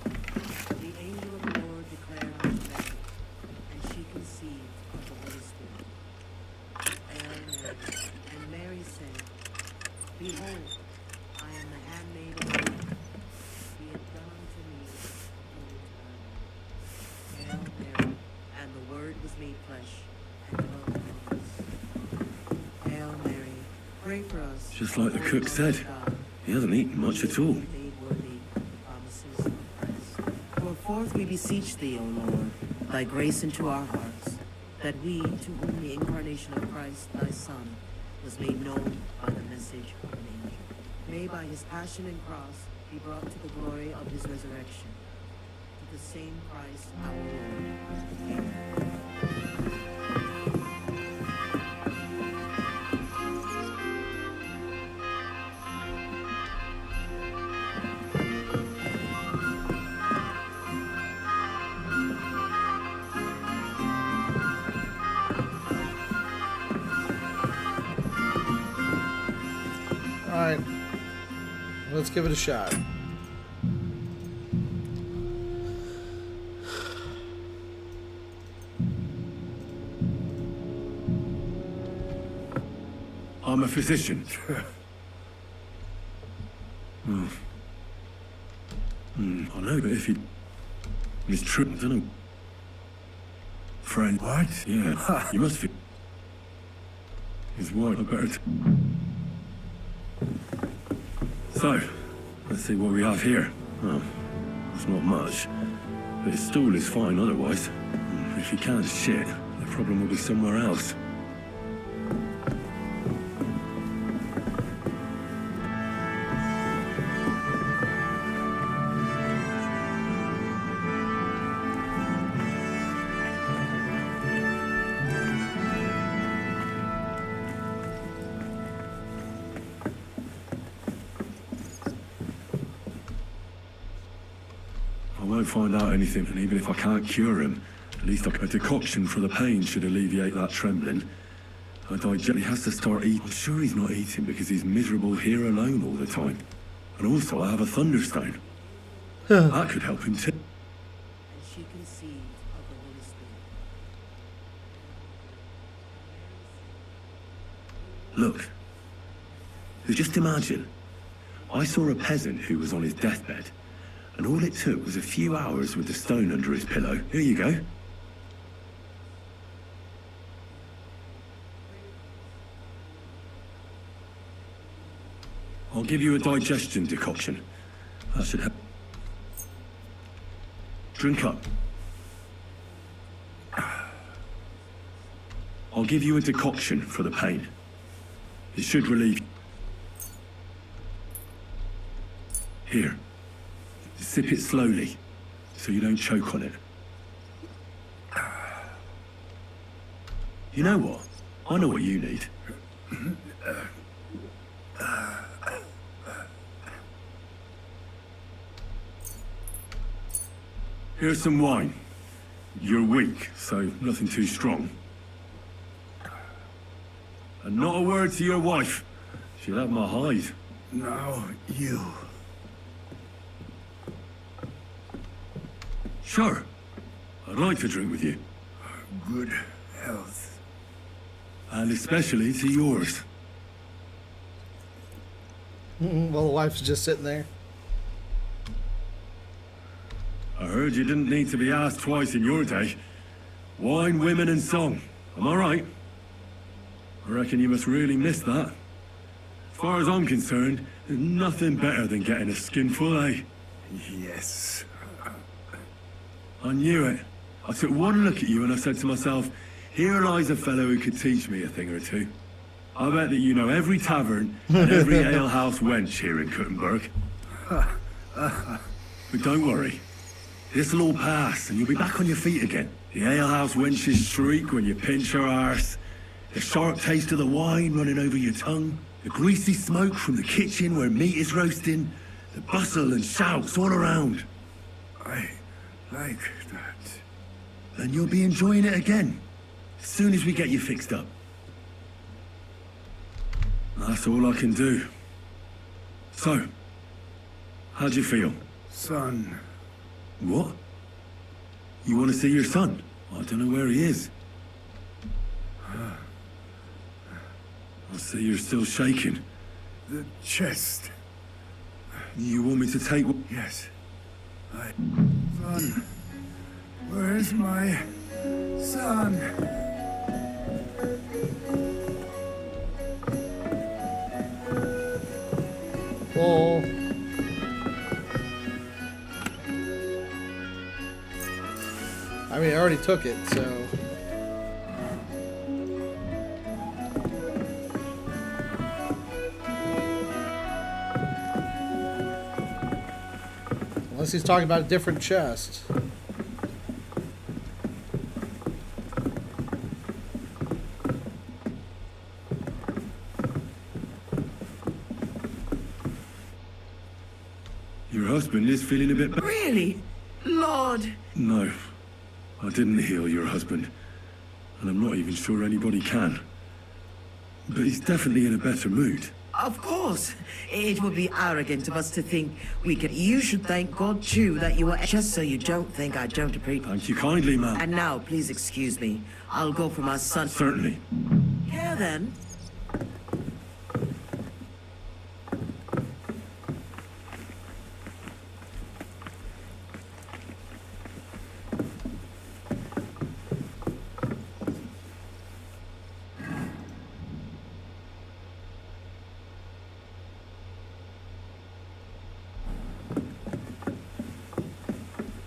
The angel of the Lord declared unto Mary, and she conceived of the Holy Spirit. Hail Mary. And Mary said, Behold, I am the handmaid of the Lord. Be it done unto me according to thy word. Hail Mary. And the Word was made flesh and dwelt among us. Hail Mary. Pray for us. Just like the cook said, he hasn't eaten much at all. Made worthy of the promises of Christ. Pour forth, we beseech thee, O Lord, thy grace into our hearts, that we, to whom the incarnation of Christ, thy Son, was made known by the message of an angel, may by his passion and cross be brought to the glory of his resurrection. To the same Christ our Lord. Amen. Alright. Let's give it a shot. I'm a physician. I know, but if he... It's true, I don't know. Friend. What? Yeah, you must be... His wife, I better... So, let's see what we have here. Oh, it's not much. But his stool is fine otherwise. If he can't shit, the problem will be somewhere else. I won't find out anything, and even if I can't cure him, at least a decoction for the pain should alleviate that trembling. He has to start eating. I'm sure he's not eating because he's miserable here alone all the time. And also, I have a thunderstone. That could help him too. And she conceived of the Holy Spirit. Look. Just imagine. I saw a peasant who was on his deathbed. And all it took was a few hours with the stone under his pillow. Here you go. I'll give you a digestion decoction. That should help. Drink up. I'll give you a decoction for the pain. It should relieve... Here. Sip it slowly, so you don't choke on it. You know what? I know what you need. Here's some wine. You're weak, so nothing too strong. And not a word to your wife. She'll have my hide. Now, you. Sure. I'd like to drink with you. Good health. And especially to yours. Well, the wife's just sitting there. I heard you didn't need to be asked twice in your day. Wine, women, and song. Am I right? I reckon you must really miss that. As far as I'm concerned, there's nothing better than getting a skinful, eh? Yes. I knew it. I took one look at you and I said to myself, here lies a fellow who could teach me a thing or two. I bet that you know every tavern and every alehouse wench here in Kuttenberg. But don't worry. This'll all pass and you'll be back on your feet again. The alehouse wenches shriek when you pinch her arse. The sharp taste of the wine running over your tongue. The greasy smoke from the kitchen where meat is roasting. The bustle and shouts all around. I like that. And you'll be enjoying it again, as soon as we get you fixed up. That's all I can do. So, how'd you feel? Son. What? You want to see your son? I don't know where he is. I see you're still shaking. The chest. You want me to take... Yes. Son. Where's my son? Well, I mean, I already took it, so... Unless he's talking about a different chest. Your husband is feeling a bit better. Really? Lord! No, I didn't heal your husband. And I'm not even sure anybody can. But he's definitely in a better mood. Of course. It would be arrogant of us to think we could. You should thank God, too, that you were... Just so you don't think I don't appreciate... Thank you kindly, ma'am. And now, please excuse me. I'll go for my son. Certainly. Here, then.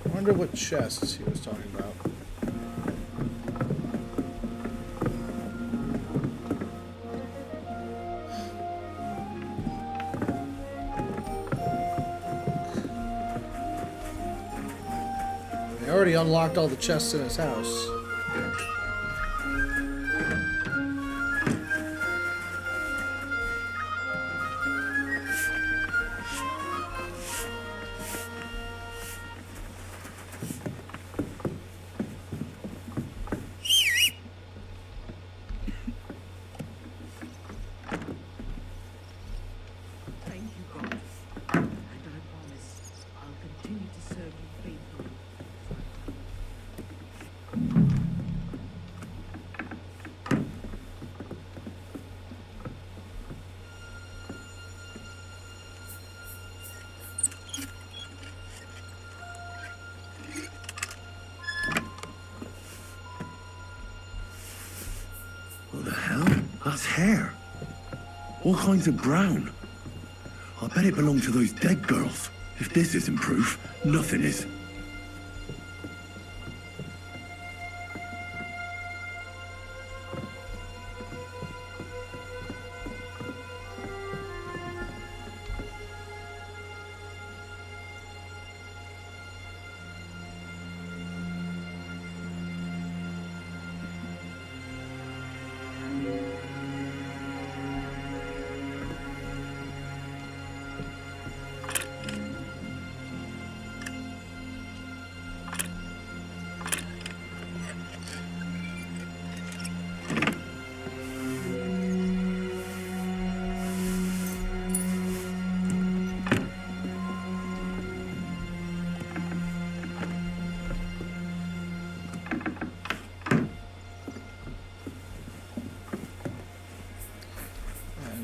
I wonder what chests he was talking about. They already unlocked all the chests in his house. Thank you, God. And I promise I'll continue to serve you faithfully. What the hell? That's hair. All kinds of brown. I bet it belonged to those dead girls. If this isn't proof, nothing is.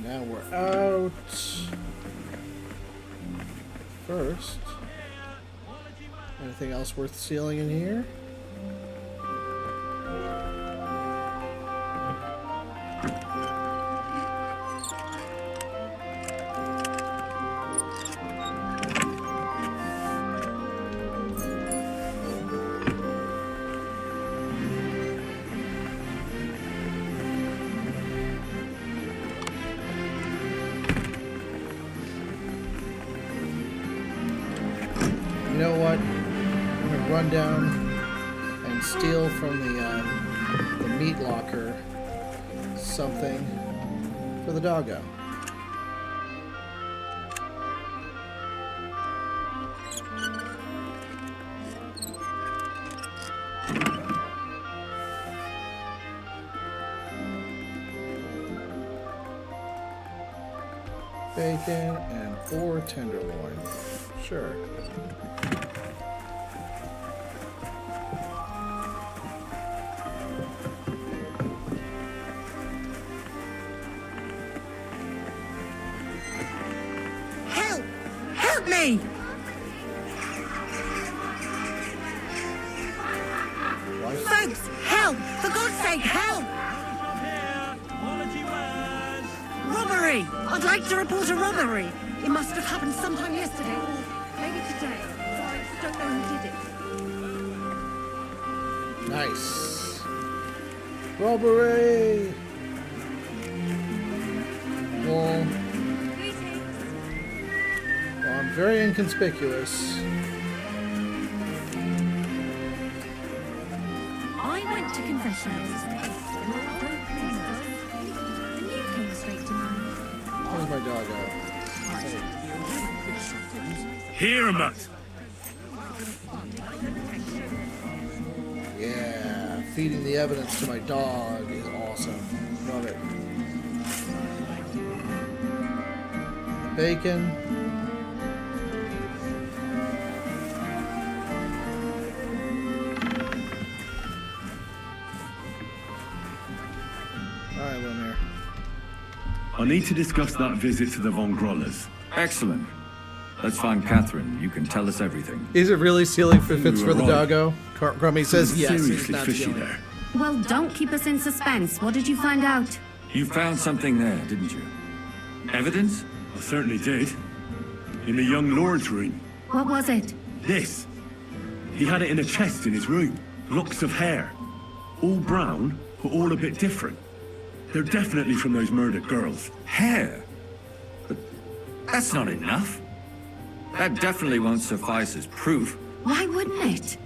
Now we're out. First, anything else worth stealing in here? You know what? I'm gonna run down and steal from the meat locker something for the doggo. bacon and 4 tenderloin. Sure. Help! Help me! Folks, help! For God's sake, help! Robbery! I'd like to report a robbery. It must have happened sometime yesterday, or maybe today. I don't know who did it. Nice. Robbery! Well, I'm very inconspicuous. I went to confessionals. And you came straight to mine. Where's my dog at? Hear 'em, Matt. Yeah, feeding the evidence to my dog is awesome. Love it. Bacon. Alright, Lemire. I need to discuss that visit to the Von Grollers. Excellent. Let's find Catherine. You can tell us everything. Is it really stealing fits for the right. doggo? Grummy says yes. He's Seriously not fishy stealing. there. Well, don't keep us in suspense. What did you find out? You found something there, didn't you? Evidence? I certainly did. In the young lord's room. What was it? This. He had it in a chest in his room. Locks of hair. All brown, but all a bit different. They're definitely from those murdered girls. Hair? But that's not enough. That definitely won't suffice as proof. Why wouldn't it?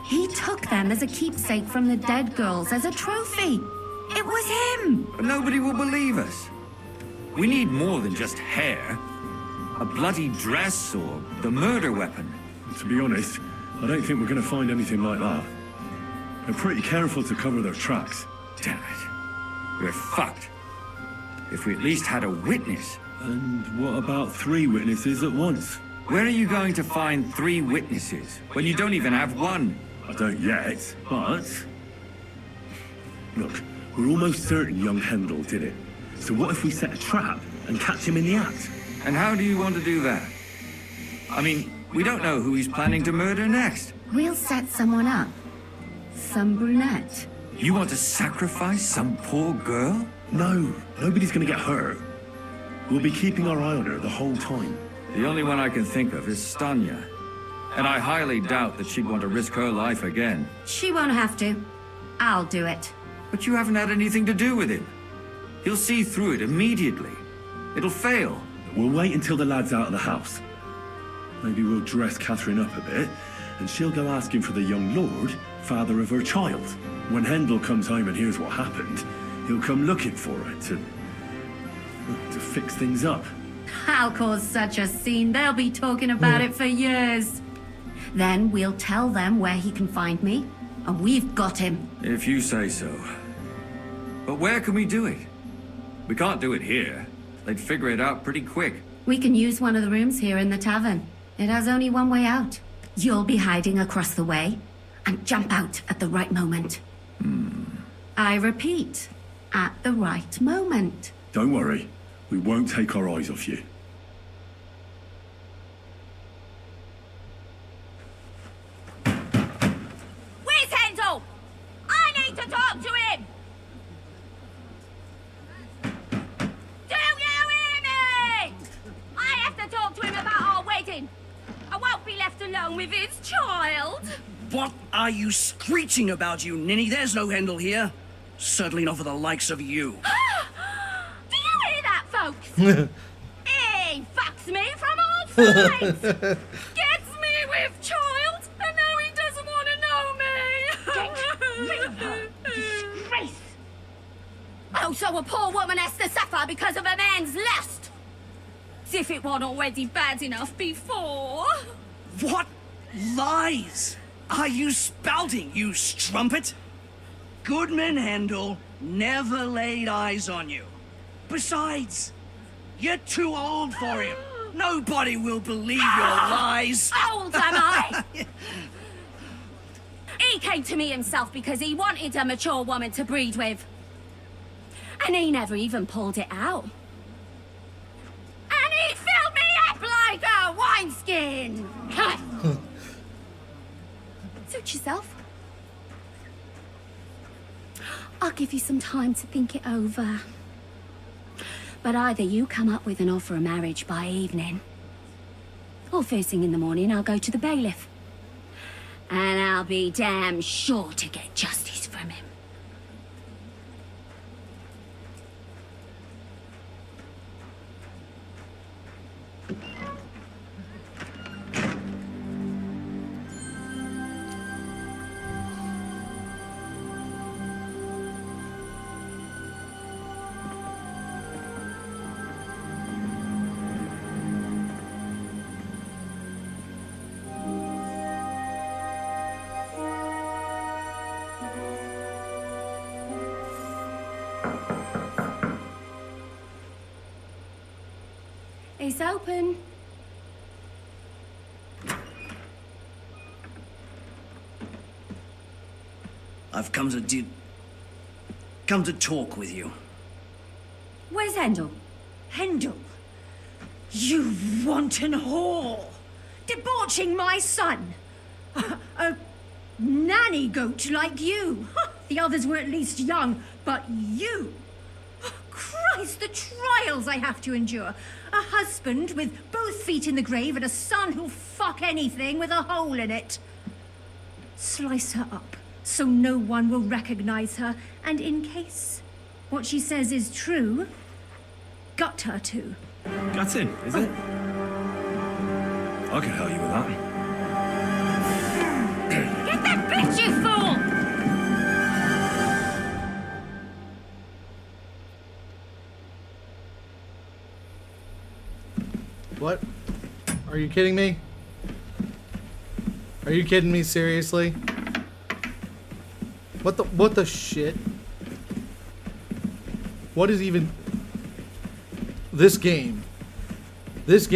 He took them as a keepsake from the dead girls, as a trophy. It was him! But nobody will believe us. We need more than just hair. A bloody dress or the murder weapon. To be honest, I don't think we're going to find anything like that. They're pretty careful to cover their tracks. Damn it. We're fucked. If we at least had a witness. And what about 3 witnesses at once? Where are you going to find 3 witnesses when you don't even have one? I don't yet, but... Look, we're almost certain young Hendel did it. So what if we set a trap and catch him in the act? And how do you want to do that? I mean, we don't know who he's planning to murder next. We'll set someone up. Some brunette. You want to sacrifice some poor girl? No, nobody's gonna get hurt. We'll be keeping our eye on her the whole time. The only one I can think of is Stanya. And I highly doubt that she'd want to risk her life again. She won't have to. I'll do it. But you haven't had anything to do with him. He'll see through it immediately. It'll fail. We'll wait until the lad's out of the house. Maybe we'll dress Catherine up a bit, and she'll go asking for the young lord, father of her child. When Hendel comes home and hears what happened, he'll come looking for her to fix things up. I'll cause such a scene, they'll be talking about it for years. Then we'll tell them where he can find me, and we've got him. If you say so. But where can we do it? We can't do it here. They'd figure it out pretty quick. We can use one of the rooms here in the tavern. It has only one way out. You'll be hiding across the way, and jump out at the right moment. I repeat, at the right moment. Don't worry, we won't take our eyes off you. Where's Hendel? I need to talk to him! Do you hear me? I have to talk to him about our wedding. I won't be left alone with his child. What are you screeching about, you ninny? There's no Hendel here. Certainly not for the likes of you. Do you hear that, folks? He fucks me from all sides. Gets me with child, and now he doesn't want to know me. Get rid of her. Disgrace. Oh, so a poor woman has to suffer because of a man's lust. As if it wasn't already bad enough before. What lies are you spouting, you strumpet? Goodman Hendel never laid eyes on you. Besides, You're too old for him. Nobody will believe your lies. Old am I? He came to me himself because he wanted a mature woman to breed with. And he never even pulled it out. And he filled me up like a wineskin. Suit yourself. I'll give you some time to think it over. But either you come up with an offer of marriage by evening, or first thing in the morning I'll go to the bailiff. And I'll be damn sure to get justice from him. It's open. I've come to talk with you. Where's Hendel? Hendel? You wanton whore! Debauching my son! A nanny goat like you! The others were at least young, but you! Christ, the trials I have to endure! A husband with both feet in the grave and a son who'll fuck anything with a hole in it. Slice her up so no one will recognize her, and in case what she says is true, gut her too. Gutting, is it? I can help you with that. Get that bitch, you fool! What? Are you kidding me? Are you kidding me, seriously? What the shit? What is even... This game. This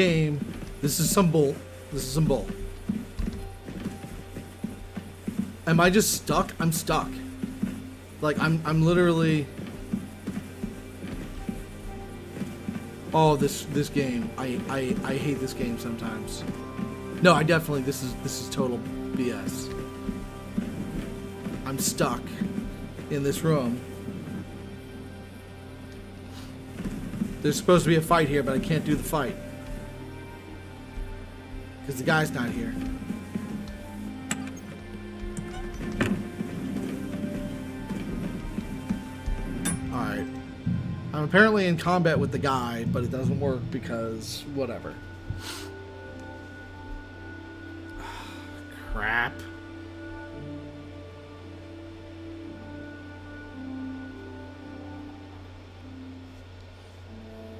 is some bull. This is some bull. Am I just stuck? I'm stuck. Like, I'm literally... Oh, this game. I hate this game sometimes. No, I definitely, this is total BS. I'm stuck in this room. There's supposed to be a fight here, but I can't do the fight. Because the guy's not here. Alright. I'm apparently in combat with the guy, but it doesn't work because whatever. Crap.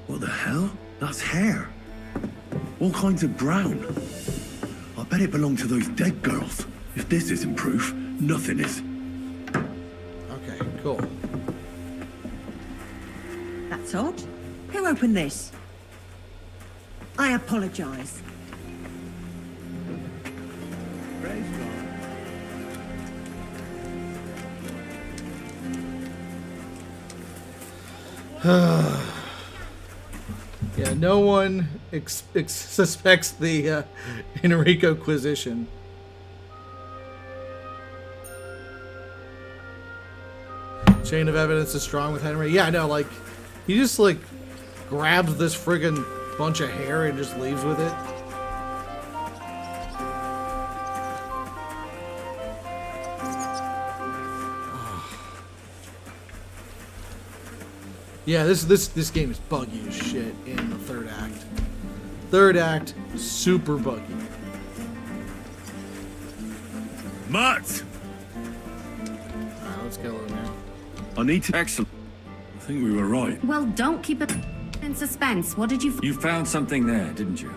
What the hell? That's hair. All kinds of brown. I bet it belonged to those dead girls. If this isn't proof, nothing is. Okay, cool. That's odd. Who opened this? I apologize. Yeah, no one suspects the Enrico-quisition. Chain of evidence is strong with Henry. Yeah, I know, like, he just, like, grabs this friggin' bunch of hair and just leaves with it. Yeah, this game is buggy as shit in the third act. Third act, super buggy. Matt! Alright, let's go in there. I need to... Excellent. I think we were right. Well, don't keep it in suspense. What did you... You found something there, didn't you?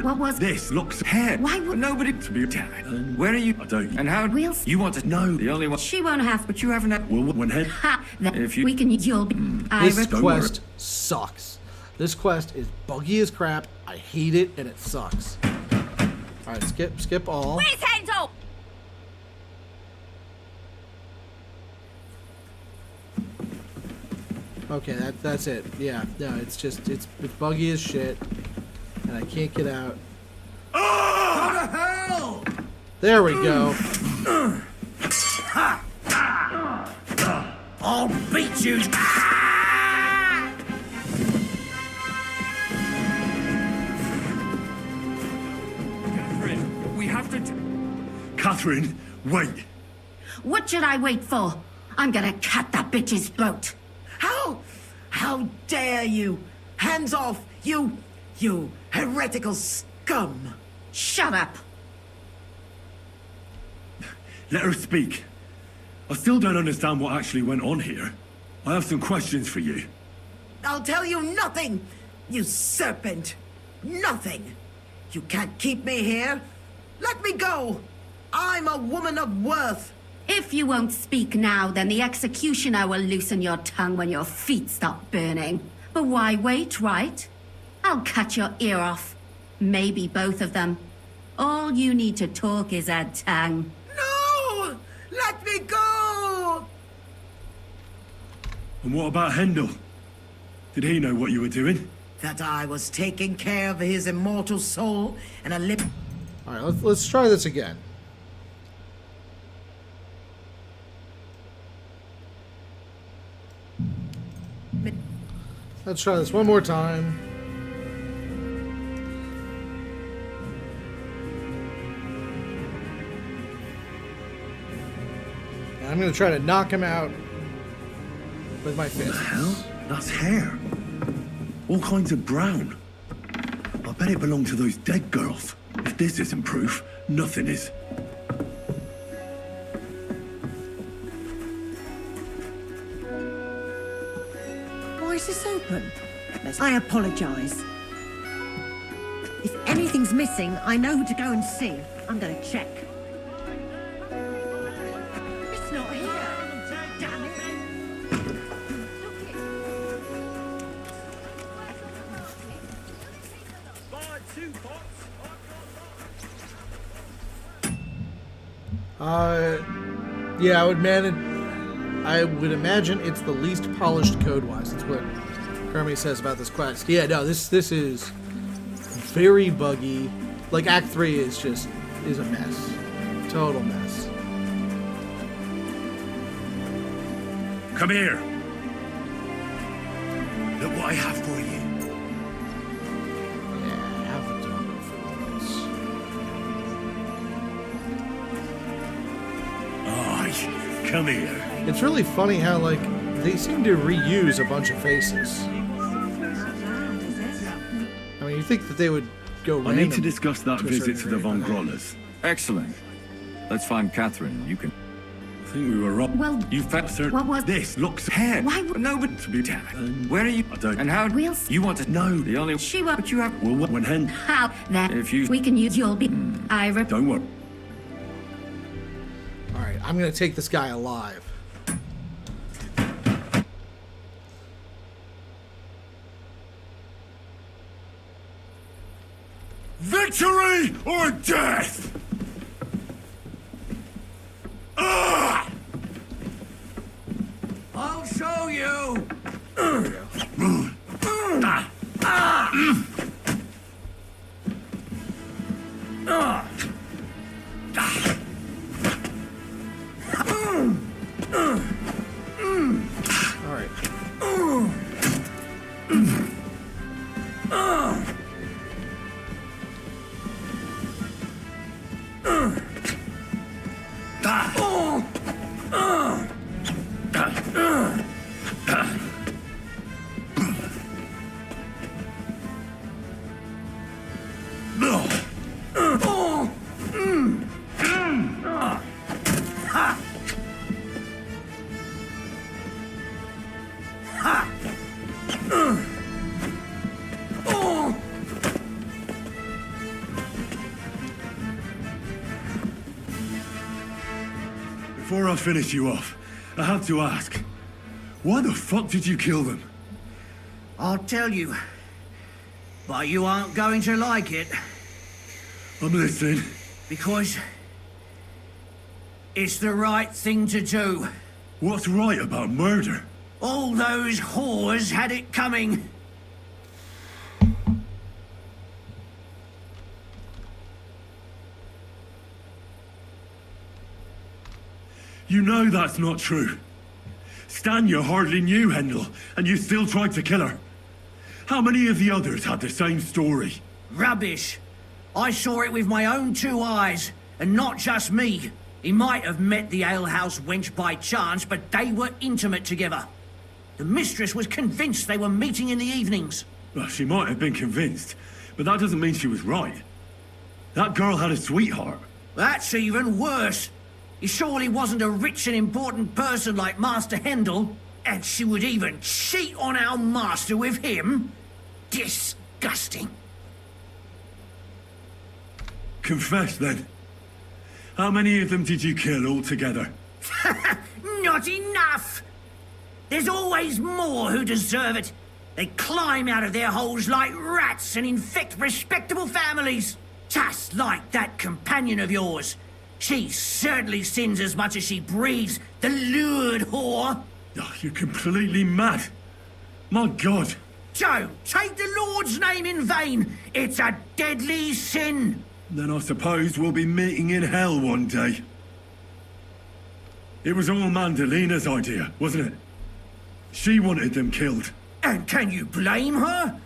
What was... This looks... Hair. Why would... Nobody... To be attacked. Where are you... I don't... And how... We'll... You want to... No. The only one... She won't have... But you haven't... Well, when head... Ha! Then If you... we can... You'll... This quest sucks. This quest is buggy as crap. I hate it, and it sucks. Alright, skip all. Where's Handel? Okay, that's it. Yeah, no, it's buggy as shit, and I can't get out. What the hell? There we go. I'll beat you. Catherine, we have to... Catherine, wait. What should I wait for? I'm gonna cut that bitch's throat. How dare you? Hands off, you heretical scum. Shut up. Let her speak. I still don't understand what actually went on here. I have some questions for you. I'll tell you nothing, you serpent. Nothing. You can't keep me here. Let me go. I'm a woman of worth. If you won't speak now, then the executioner will loosen your tongue when your feet stop burning. But why wait, right? I'll cut your ear off. Maybe both of them. All you need to talk is a tongue. No! Let me go! And what about Hendel? Did he know what you were doing? That I was taking care of his immortal soul and a lip... Alright, let's try this again. Let's try this one more time. And I'm going to try to knock him out with my fist. What the hell? That's hair. All kinds of brown. I bet it belonged to those dead girls. If this isn't proof, nothing is. Why is this open? I apologise. If anything's missing, I know who to go and see. I'm going to check. It's not here. Damn it. Yeah, I would imagine it's the least polished code-wise. That's what Kermie says about this quest. Yeah, no, this is very buggy. Like Act 3 is a mess. Total mess. Come here. Look what I have for you. Yeah, have a doggo for this. Oh, come here. It's really funny how, like, they seem to reuse a bunch of faces. I mean, you think that they would go I need to discuss that visit to the Von Grollers. Excellent. Let's find Catherine. You can... I think we were wrong. Well, you found certain... what was... This looks... Hair. Why would... No, but... To be... Where are you? I don't... And how... We'll... You want to... No. The only... She won't... But you have... Well, when Hen... How? That... If you... We can use your... Don't worry. Alright, I'm gonna take this guy alive. Victory or death! Ah! I'll show you. Alright. Before I finish you off, I have to ask, why the fuck did you kill them? I'll tell you But you aren't going to like it. I'm listening. Because it's the right thing to do. What's right about murder? All those whores had it coming. You know that's not true. Stan you hardly knew Hendel, and you still tried to kill her. How many of the others had the same story? Rubbish. I saw it with my own 2 eyes, and not just me. He might have met the alehouse wench by chance, but they were intimate together. The mistress was convinced they were meeting in the evenings. Well, she might have been convinced, but that doesn't mean she was right. That girl had a sweetheart. That's even worse. He surely wasn't a rich and important person like Master Hendel, and she would even cheat on our master with him? Disgusting. Confess, then. How many of them did you kill altogether? Not enough! There's always more who deserve it. They climb out of their holes like rats and infect respectable families. Just like that companion of yours. She certainly sins as much as she breathes, the lured whore. Oh, you're completely mad. My God. Don't take the Lord's name in vain. It's a deadly sin. Then I suppose we'll be meeting in hell one day. It was all Mandalina's idea, wasn't it? She wanted them killed. And can you blame her?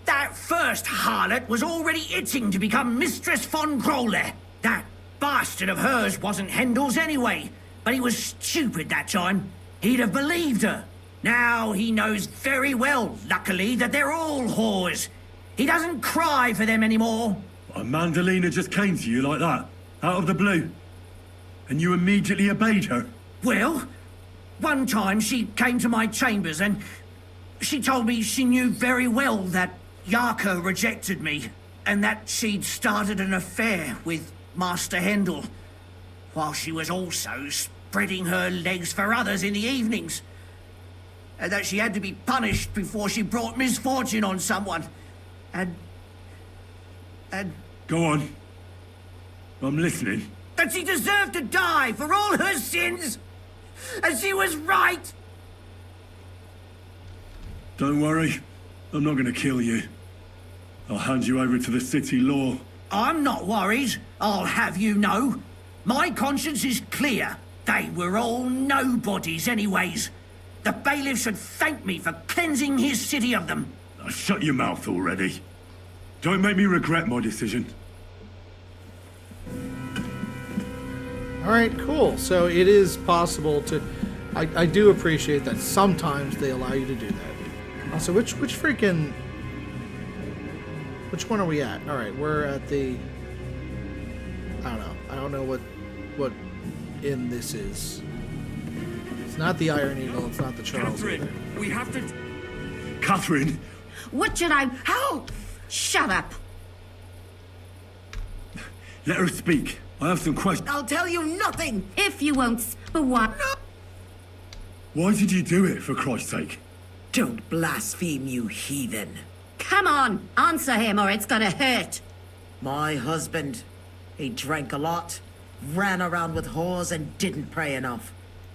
That first harlot was already itching to become Mistress von Groller. That bastard of hers wasn't Hendel's anyway, but he was stupid that time. He'd have believed her. Now he knows very well, luckily, that they're all whores. He doesn't cry for them anymore. And Mandalina just came to you like that, out of the blue. And you immediately obeyed her. Well, one time she came to my chambers and she told me she knew very well that Yaka rejected me and that she'd started an affair with Master Hendel, while she was also spreading her legs for others in the evenings. And that she had to be punished before she brought misfortune on someone. And... Go on. I'm listening. That she deserved to die for all her sins! And she was right! Don't worry. I'm not going to kill you. I'll hand you over to the city law. I'm not worried, I'll have you know. My conscience is clear. They were all nobodies anyways. The bailiff should thank me for cleansing his city of them. Shut your mouth already. Don't make me regret my decision. Alright, cool. So it is possible to... I do appreciate that sometimes they allow you to do that. Also, which freaking... Which one are we at? Alright, we're at the... I don't know. I don't know what inn this is. It's not the Iron Eagle, it's not the Charles Catherine, either. we have to... Catherine! What should I... How? Shut up. Let her speak. I have some questions. I'll tell you nothing! If you won't... But what? Why did you do it, for Christ's sake? Don't blaspheme, you heathen. Come on, answer him or it's gonna hurt. My husband, he drank a lot, ran around with whores and didn't pray enough.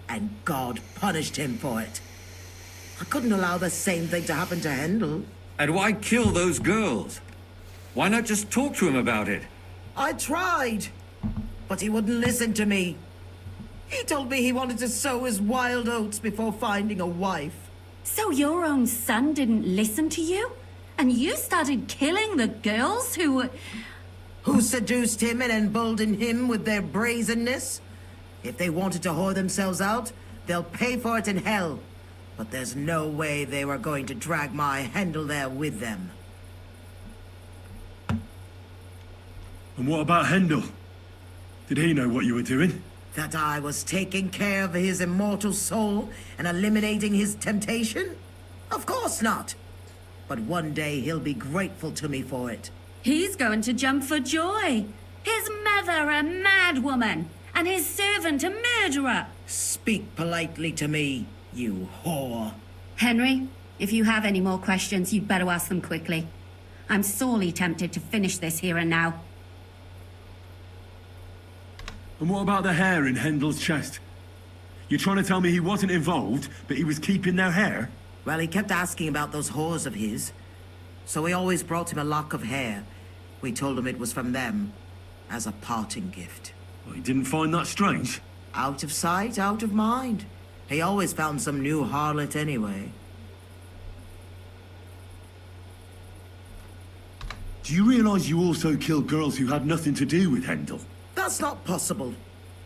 And God punished him for it. I couldn't allow the same thing to happen to Hendel. And why kill those girls? Why not just talk to him about it? I tried, but he wouldn't listen to me. He told me he wanted to sow his wild oats before finding a wife. So your own son didn't listen to you? And you started killing the girls who seduced him and emboldened him with their brazenness? If they wanted to whore themselves out, they'll pay for it in hell. But there's no way they were going to drag my Hendel there with them. And what about Hendel? Did he know what you were doing? That I was taking care of his immortal soul and eliminating his temptation? Of course not. But one day he'll be grateful to me for it. he's going to jump for joy. His mother a mad woman, and his servant a murderer. Speak politely to me, you whore. Henry, if you have any more questions, you'd better ask them quickly. I'm sorely tempted to finish this here and now. And what about the hair in Hendel's chest? You're trying to tell me he wasn't involved, but he was keeping their hair? Well, he kept asking about those whores of his. So we always brought him a lock of hair. We told him it was from them, as a parting gift. Well, he didn't find that strange? Out of sight, out of mind. He always found some new harlot anyway. Do you realize you also killed girls who had nothing to do with Hendel? That's not possible.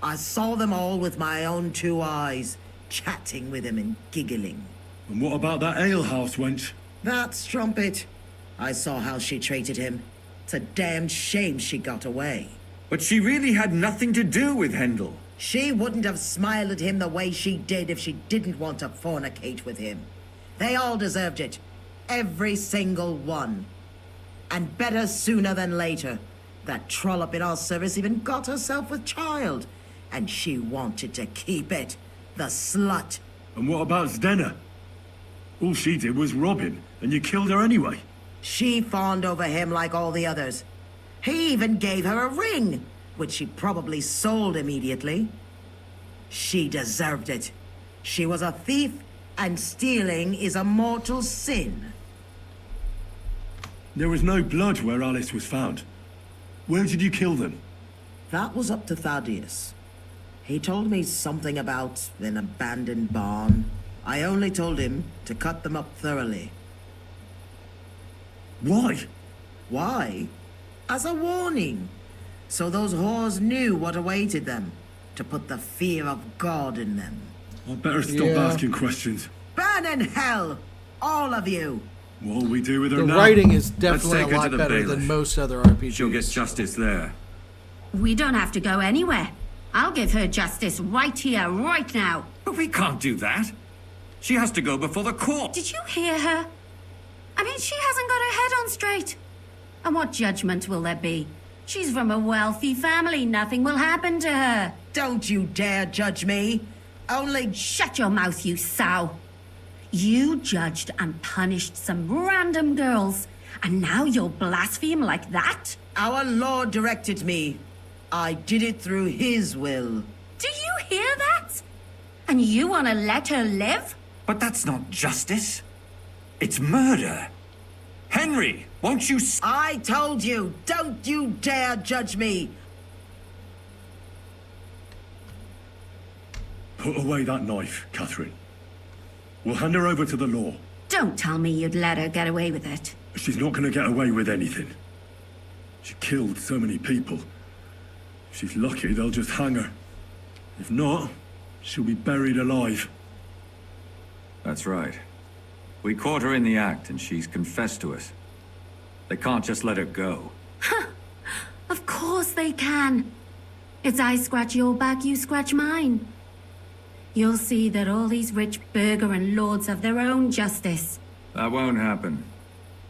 I saw them all with my own 2 eyes, chatting with him and giggling. And what about that alehouse wench? That strumpet. I saw how she treated him. It's a damned shame she got away. But she really had nothing to do with Hendel. She wouldn't have smiled at him the way she did if she didn't want to fornicate with him. They all deserved it. Every single one. And better sooner than later. That trollop in our service even got herself with child. And she wanted to keep it. The slut. And what about Zdenna? All she did was rob him, and you killed her anyway. She fawned over him like all the others. He even gave her a ring, which she probably sold immediately. She deserved it. She was a thief, and stealing is a mortal sin. There was no blood where Alice was found. Where did you kill them? That was up to Thaddeus. He told me something about an abandoned barn. I only told him to cut them up thoroughly. Why? Why? As a warning. So those whores knew what awaited them. To put the fear of God in them. I'd better stop asking questions. Burn in hell! All of you! What'll we do with her The now? writing is definitely take a her lot to the better bailiff. than most other RPGs. She'll get justice there. We don't have to go anywhere. I'll give her justice right here, right now. But we can't do that. She has to go before the court. Did you hear her? I mean, she hasn't got her head on straight. And what judgment will there be? She's from a wealthy family. Nothing will happen to her. Don't you dare judge me. Only... Shut your mouth, you sow. You judged and punished some random girls. And now you'll blaspheme like that? Our Lord directed me. I did it through his will. Do you hear that? And you want to let her live? But that's not justice. It's murder. Henry, won't you... I told you, don't you dare judge me. Put away that knife, Catherine. We'll hand her over to the law. Don't tell me you'd let her get away with it. She's not going to get away with anything. She killed so many people. If she's lucky, they'll just hang her. If not, she'll be buried alive. That's right. We caught her in the act, and she's confessed to us. They can't just let her go. Of course they can. It's I scratch your back, you scratch mine. You'll see that all these rich burgher and lords have their own justice. That won't happen.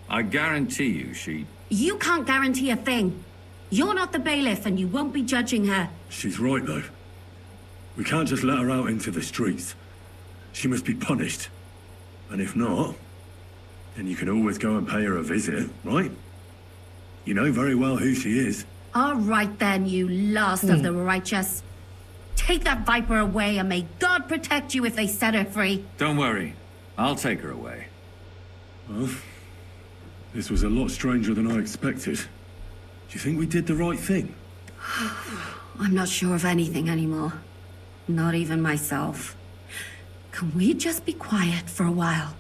I guarantee you she... You can't guarantee a thing. You're not the bailiff, and you won't be judging her. She's right, though. We can't just let her out into the streets. She must be punished. And if not, then you can always go and pay her a visit, right? You know very well who she is. All right then, you last of the righteous. Take that viper away, and may God protect you if they set her free. Don't worry. I'll take her away. Well, this was a lot stranger than I expected. Do you think we did the right thing? I'm not sure of anything anymore. Not even myself. Can we just be quiet for a while?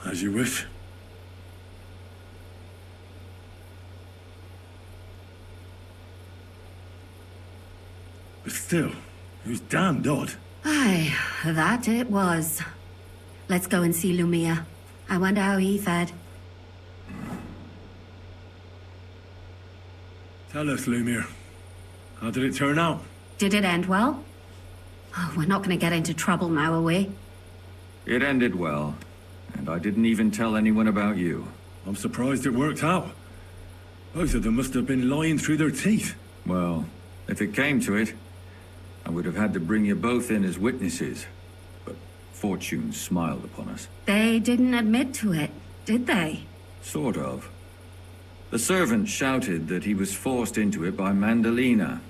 As you wish. But still, it was damned odd. Aye, that it was. Let's go and see Lumia. I wonder how he fared. Tell us, Lumir. How did it turn out? Did it end well? Oh, we're not going to get into trouble now, are we? It ended well, and I didn't even tell anyone about you. I'm surprised it worked out. Both of them must have been lying through their teeth. Well, if it came to it, I would have had to bring you both in as witnesses. But fortune smiled upon us. They didn't admit to it. Did they? Sort of. The servant shouted that he was forced into it by Mandalina.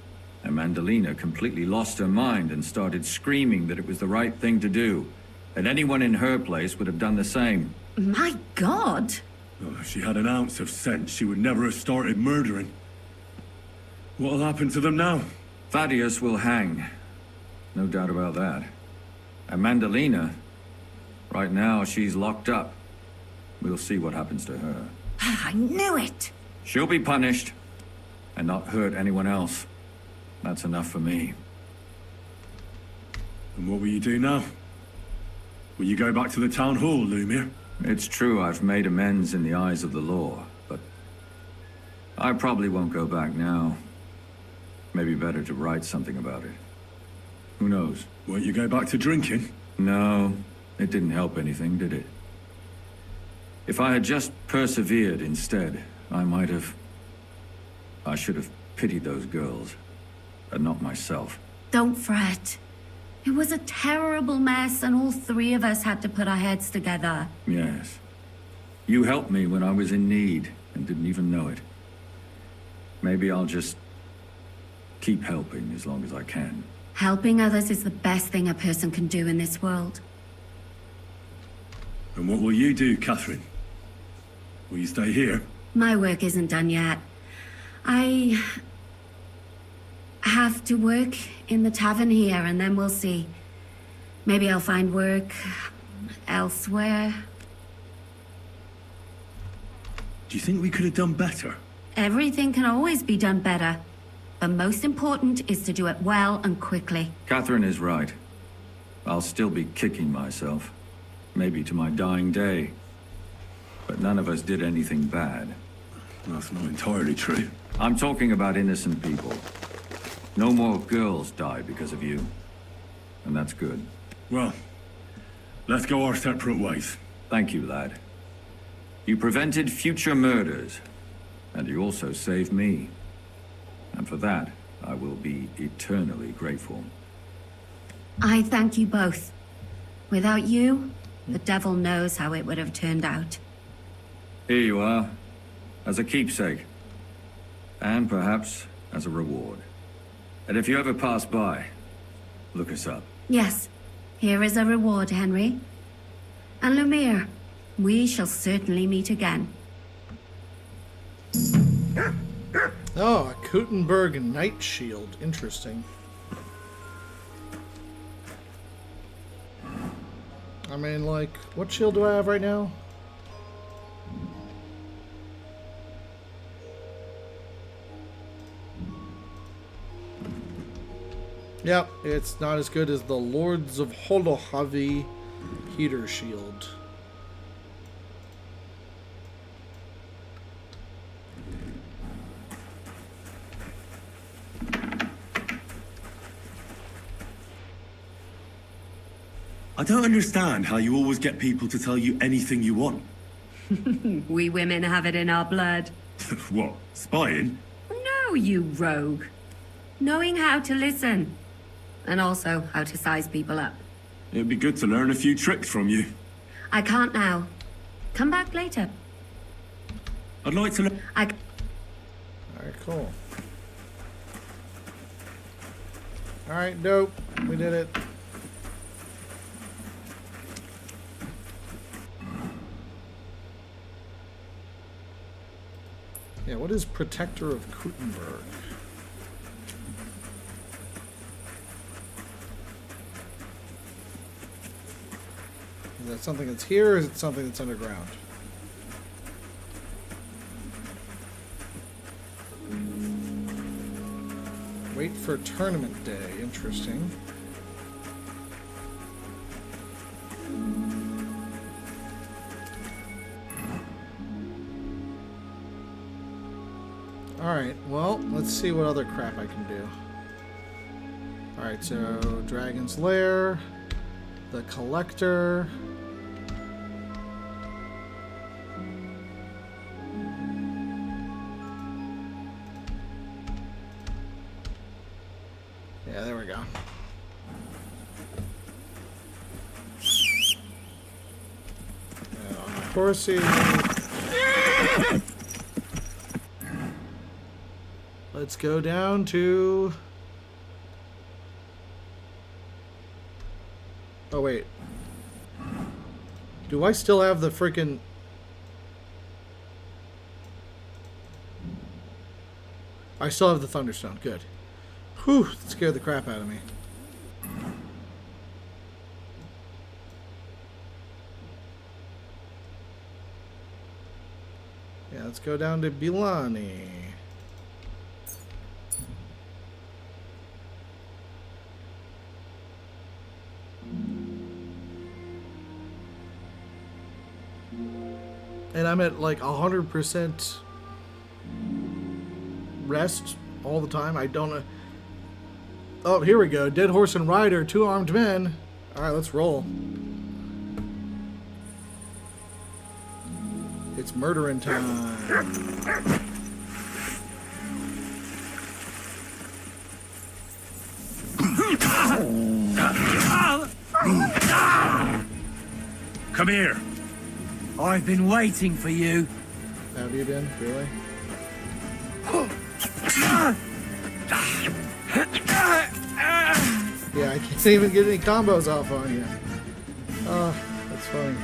And Mandalina completely lost her mind and started screaming that it was the right thing to do. And anyone in her place would have done the same. My God! Oh, if she had an ounce of sense, she would never have started murdering. What'll happen to them now? Thaddeus will hang. No doubt about that. And Mandalina, right now she's locked up. We'll see what happens to her. I knew it! She'll be punished, and not hurt anyone else. That's enough for me. And what will you do now? Will you go back to the town hall, Lumir? It's true I've made amends in the eyes of the law, but I probably won't go back now. Maybe better to write something about it. Who knows? Won't you go back to drinking? No, it didn't help anything, did it? If I had just persevered instead, I should have pitied those girls, but not myself. Don't fret. It was a terrible mess, and all three of us had to put our heads together. Yes. You helped me when I was in need, and didn't even know it. Maybe I'll just keep helping as long as I can. Helping others is the best thing a person can do in this world. And what will you do, Catherine? Will you stay here? My work isn't done yet. I have to work in the tavern here, and then we'll see. Maybe I'll find work elsewhere. Do you think we could have done better? Everything can always be done better. The most important is to do it well and quickly. Catherine is right. I'll still be kicking myself. Maybe to my dying day. But none of us did anything bad. That's not entirely true. I'm talking about innocent people. No more girls die because of you. And that's good. Well, let's go our separate ways. Thank you, lad. You prevented future murders. And you also saved me. And for that, I will be eternally grateful. I thank you both. Without you, the devil knows how it would have turned out. Here you are, as a keepsake. And perhaps as a reward. And if you ever pass by, look us up. Yes, here is a reward, Henry. And Lumiere, we shall certainly meet again. Oh, a Kuttenberg Knight Shield. Interesting. I mean, like, what shield do I have right now? Yep, it's not as good as the Lords of Holohavi Heater Shield. I don't understand how you always get people to tell you anything you want. We women have it in our blood. What, spying? No, you rogue. Knowing how to listen. And also how to size people up. It'd be good to learn a few tricks from you. I can't now. Come back later. I'd like to learn. Alright, cool. Alright, dope. We did it. Yeah, what is Protector of Kuttenberg? Is that something that's here, or is it something that's underground? Wait for tournament day. Interesting. Alright, well, let's see what other crap I can do. Alright, so Dragon's Lair, the Collector. Yeah, there we go. Yeah, Horsey. Let's go down to... Oh, wait. Do I still have the freaking... I still have the Thunderstone. Good. Whew, that scared the crap out of me. Yeah, let's go down to Bilani. And I'm at like 100% rest all the time. I don't know. Oh, here we go. Dead horse and rider, 2 armed men. Alright, let's roll. It's murdering time. Come here. I've been waiting for you. Have you been? Really? Yeah, I can't even get any combos off on you. Oh, that's funny.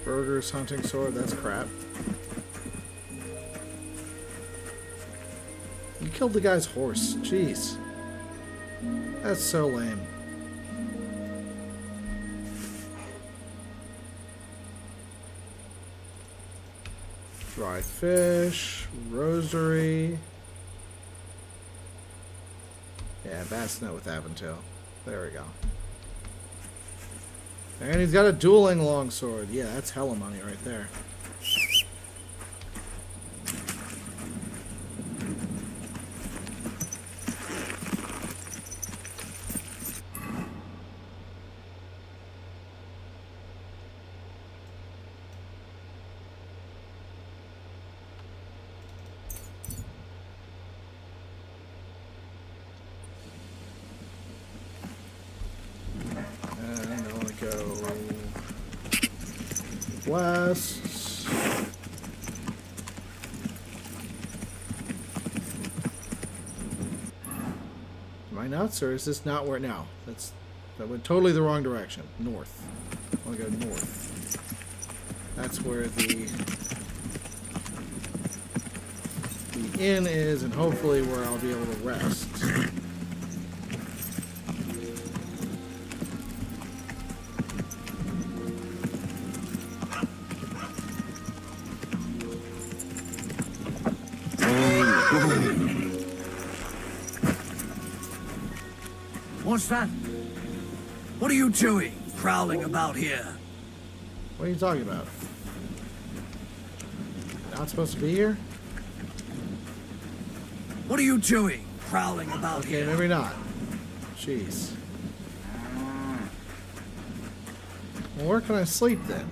Burgers, hunting sword, that's crap. You killed the guy's horse. Jeez. That's so lame. Dried fish, rosary. Yeah, bass net with Aventail. There we go. And he's got a dueling longsword. Yeah, that's hella money right there. West. Am I nuts, or is this not where? No, that went totally the wrong direction. North. I want to go north. That's where the inn is, and hopefully where I'll be able to rest. What's that? What are you doing, prowling about here? What are you talking about? Not supposed to be here? What are you doing, prowling about here? Okay, maybe not. Jeez. Well, where can I sleep then?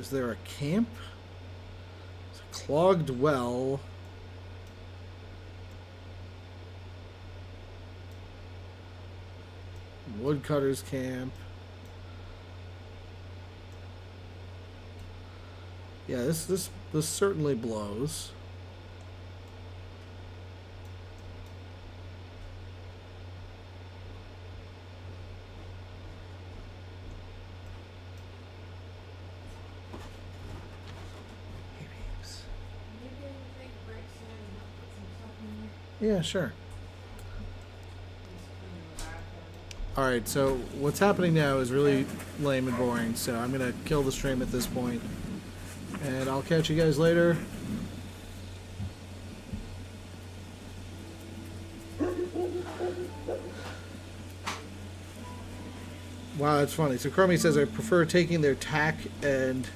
Is there a camp? It's a clogged well. Woodcutter's camp. Yeah, this certainly blows. Yeah, sure. Alright, so what's happening now is really lame and boring, so I'm going to kill the stream at this point. And I'll catch you guys later. Wow, that's funny. So Chromie says, I prefer taking their tack and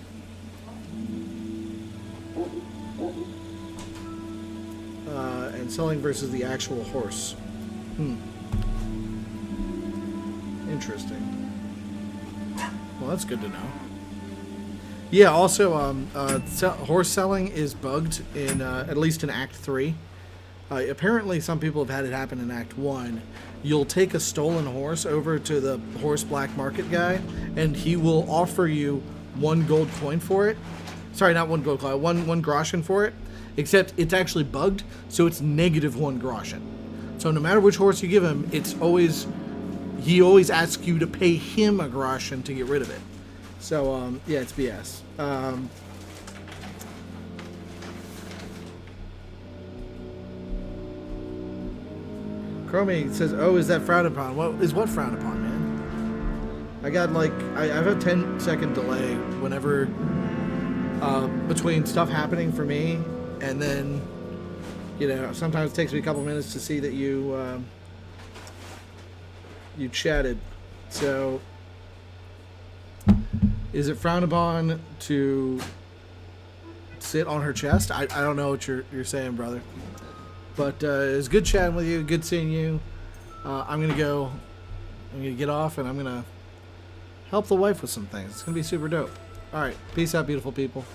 and selling versus the actual horse. Interesting. Well, that's good to know. Yeah, also, horse selling is bugged in, at least in Act 3. Apparently, some people have had it happen in Act 1. You'll take a stolen horse over to the horse black market guy, and he will offer you 1 gold coin for it. Sorry, not 1 gold coin, one groschen for it. Except it's actually bugged, so it's -1 groschen. So no matter which horse you give him, he always asks you to pay him a groschen to get rid of it. So, yeah, it's BS. Chromie says, oh, is that frowned upon? What frowned upon, man? I got, like, I have a 10-second delay whenever, between stuff happening for me, and then, you know, sometimes it takes me a couple minutes to see that you chatted. So, is it frowned upon to sit on her chest? I don't know what you're saying, brother. But it was good chatting with you. Good seeing you. I'm gonna get off, and I'm gonna help the wife with some things. It's gonna be super dope. All right, peace out, beautiful people.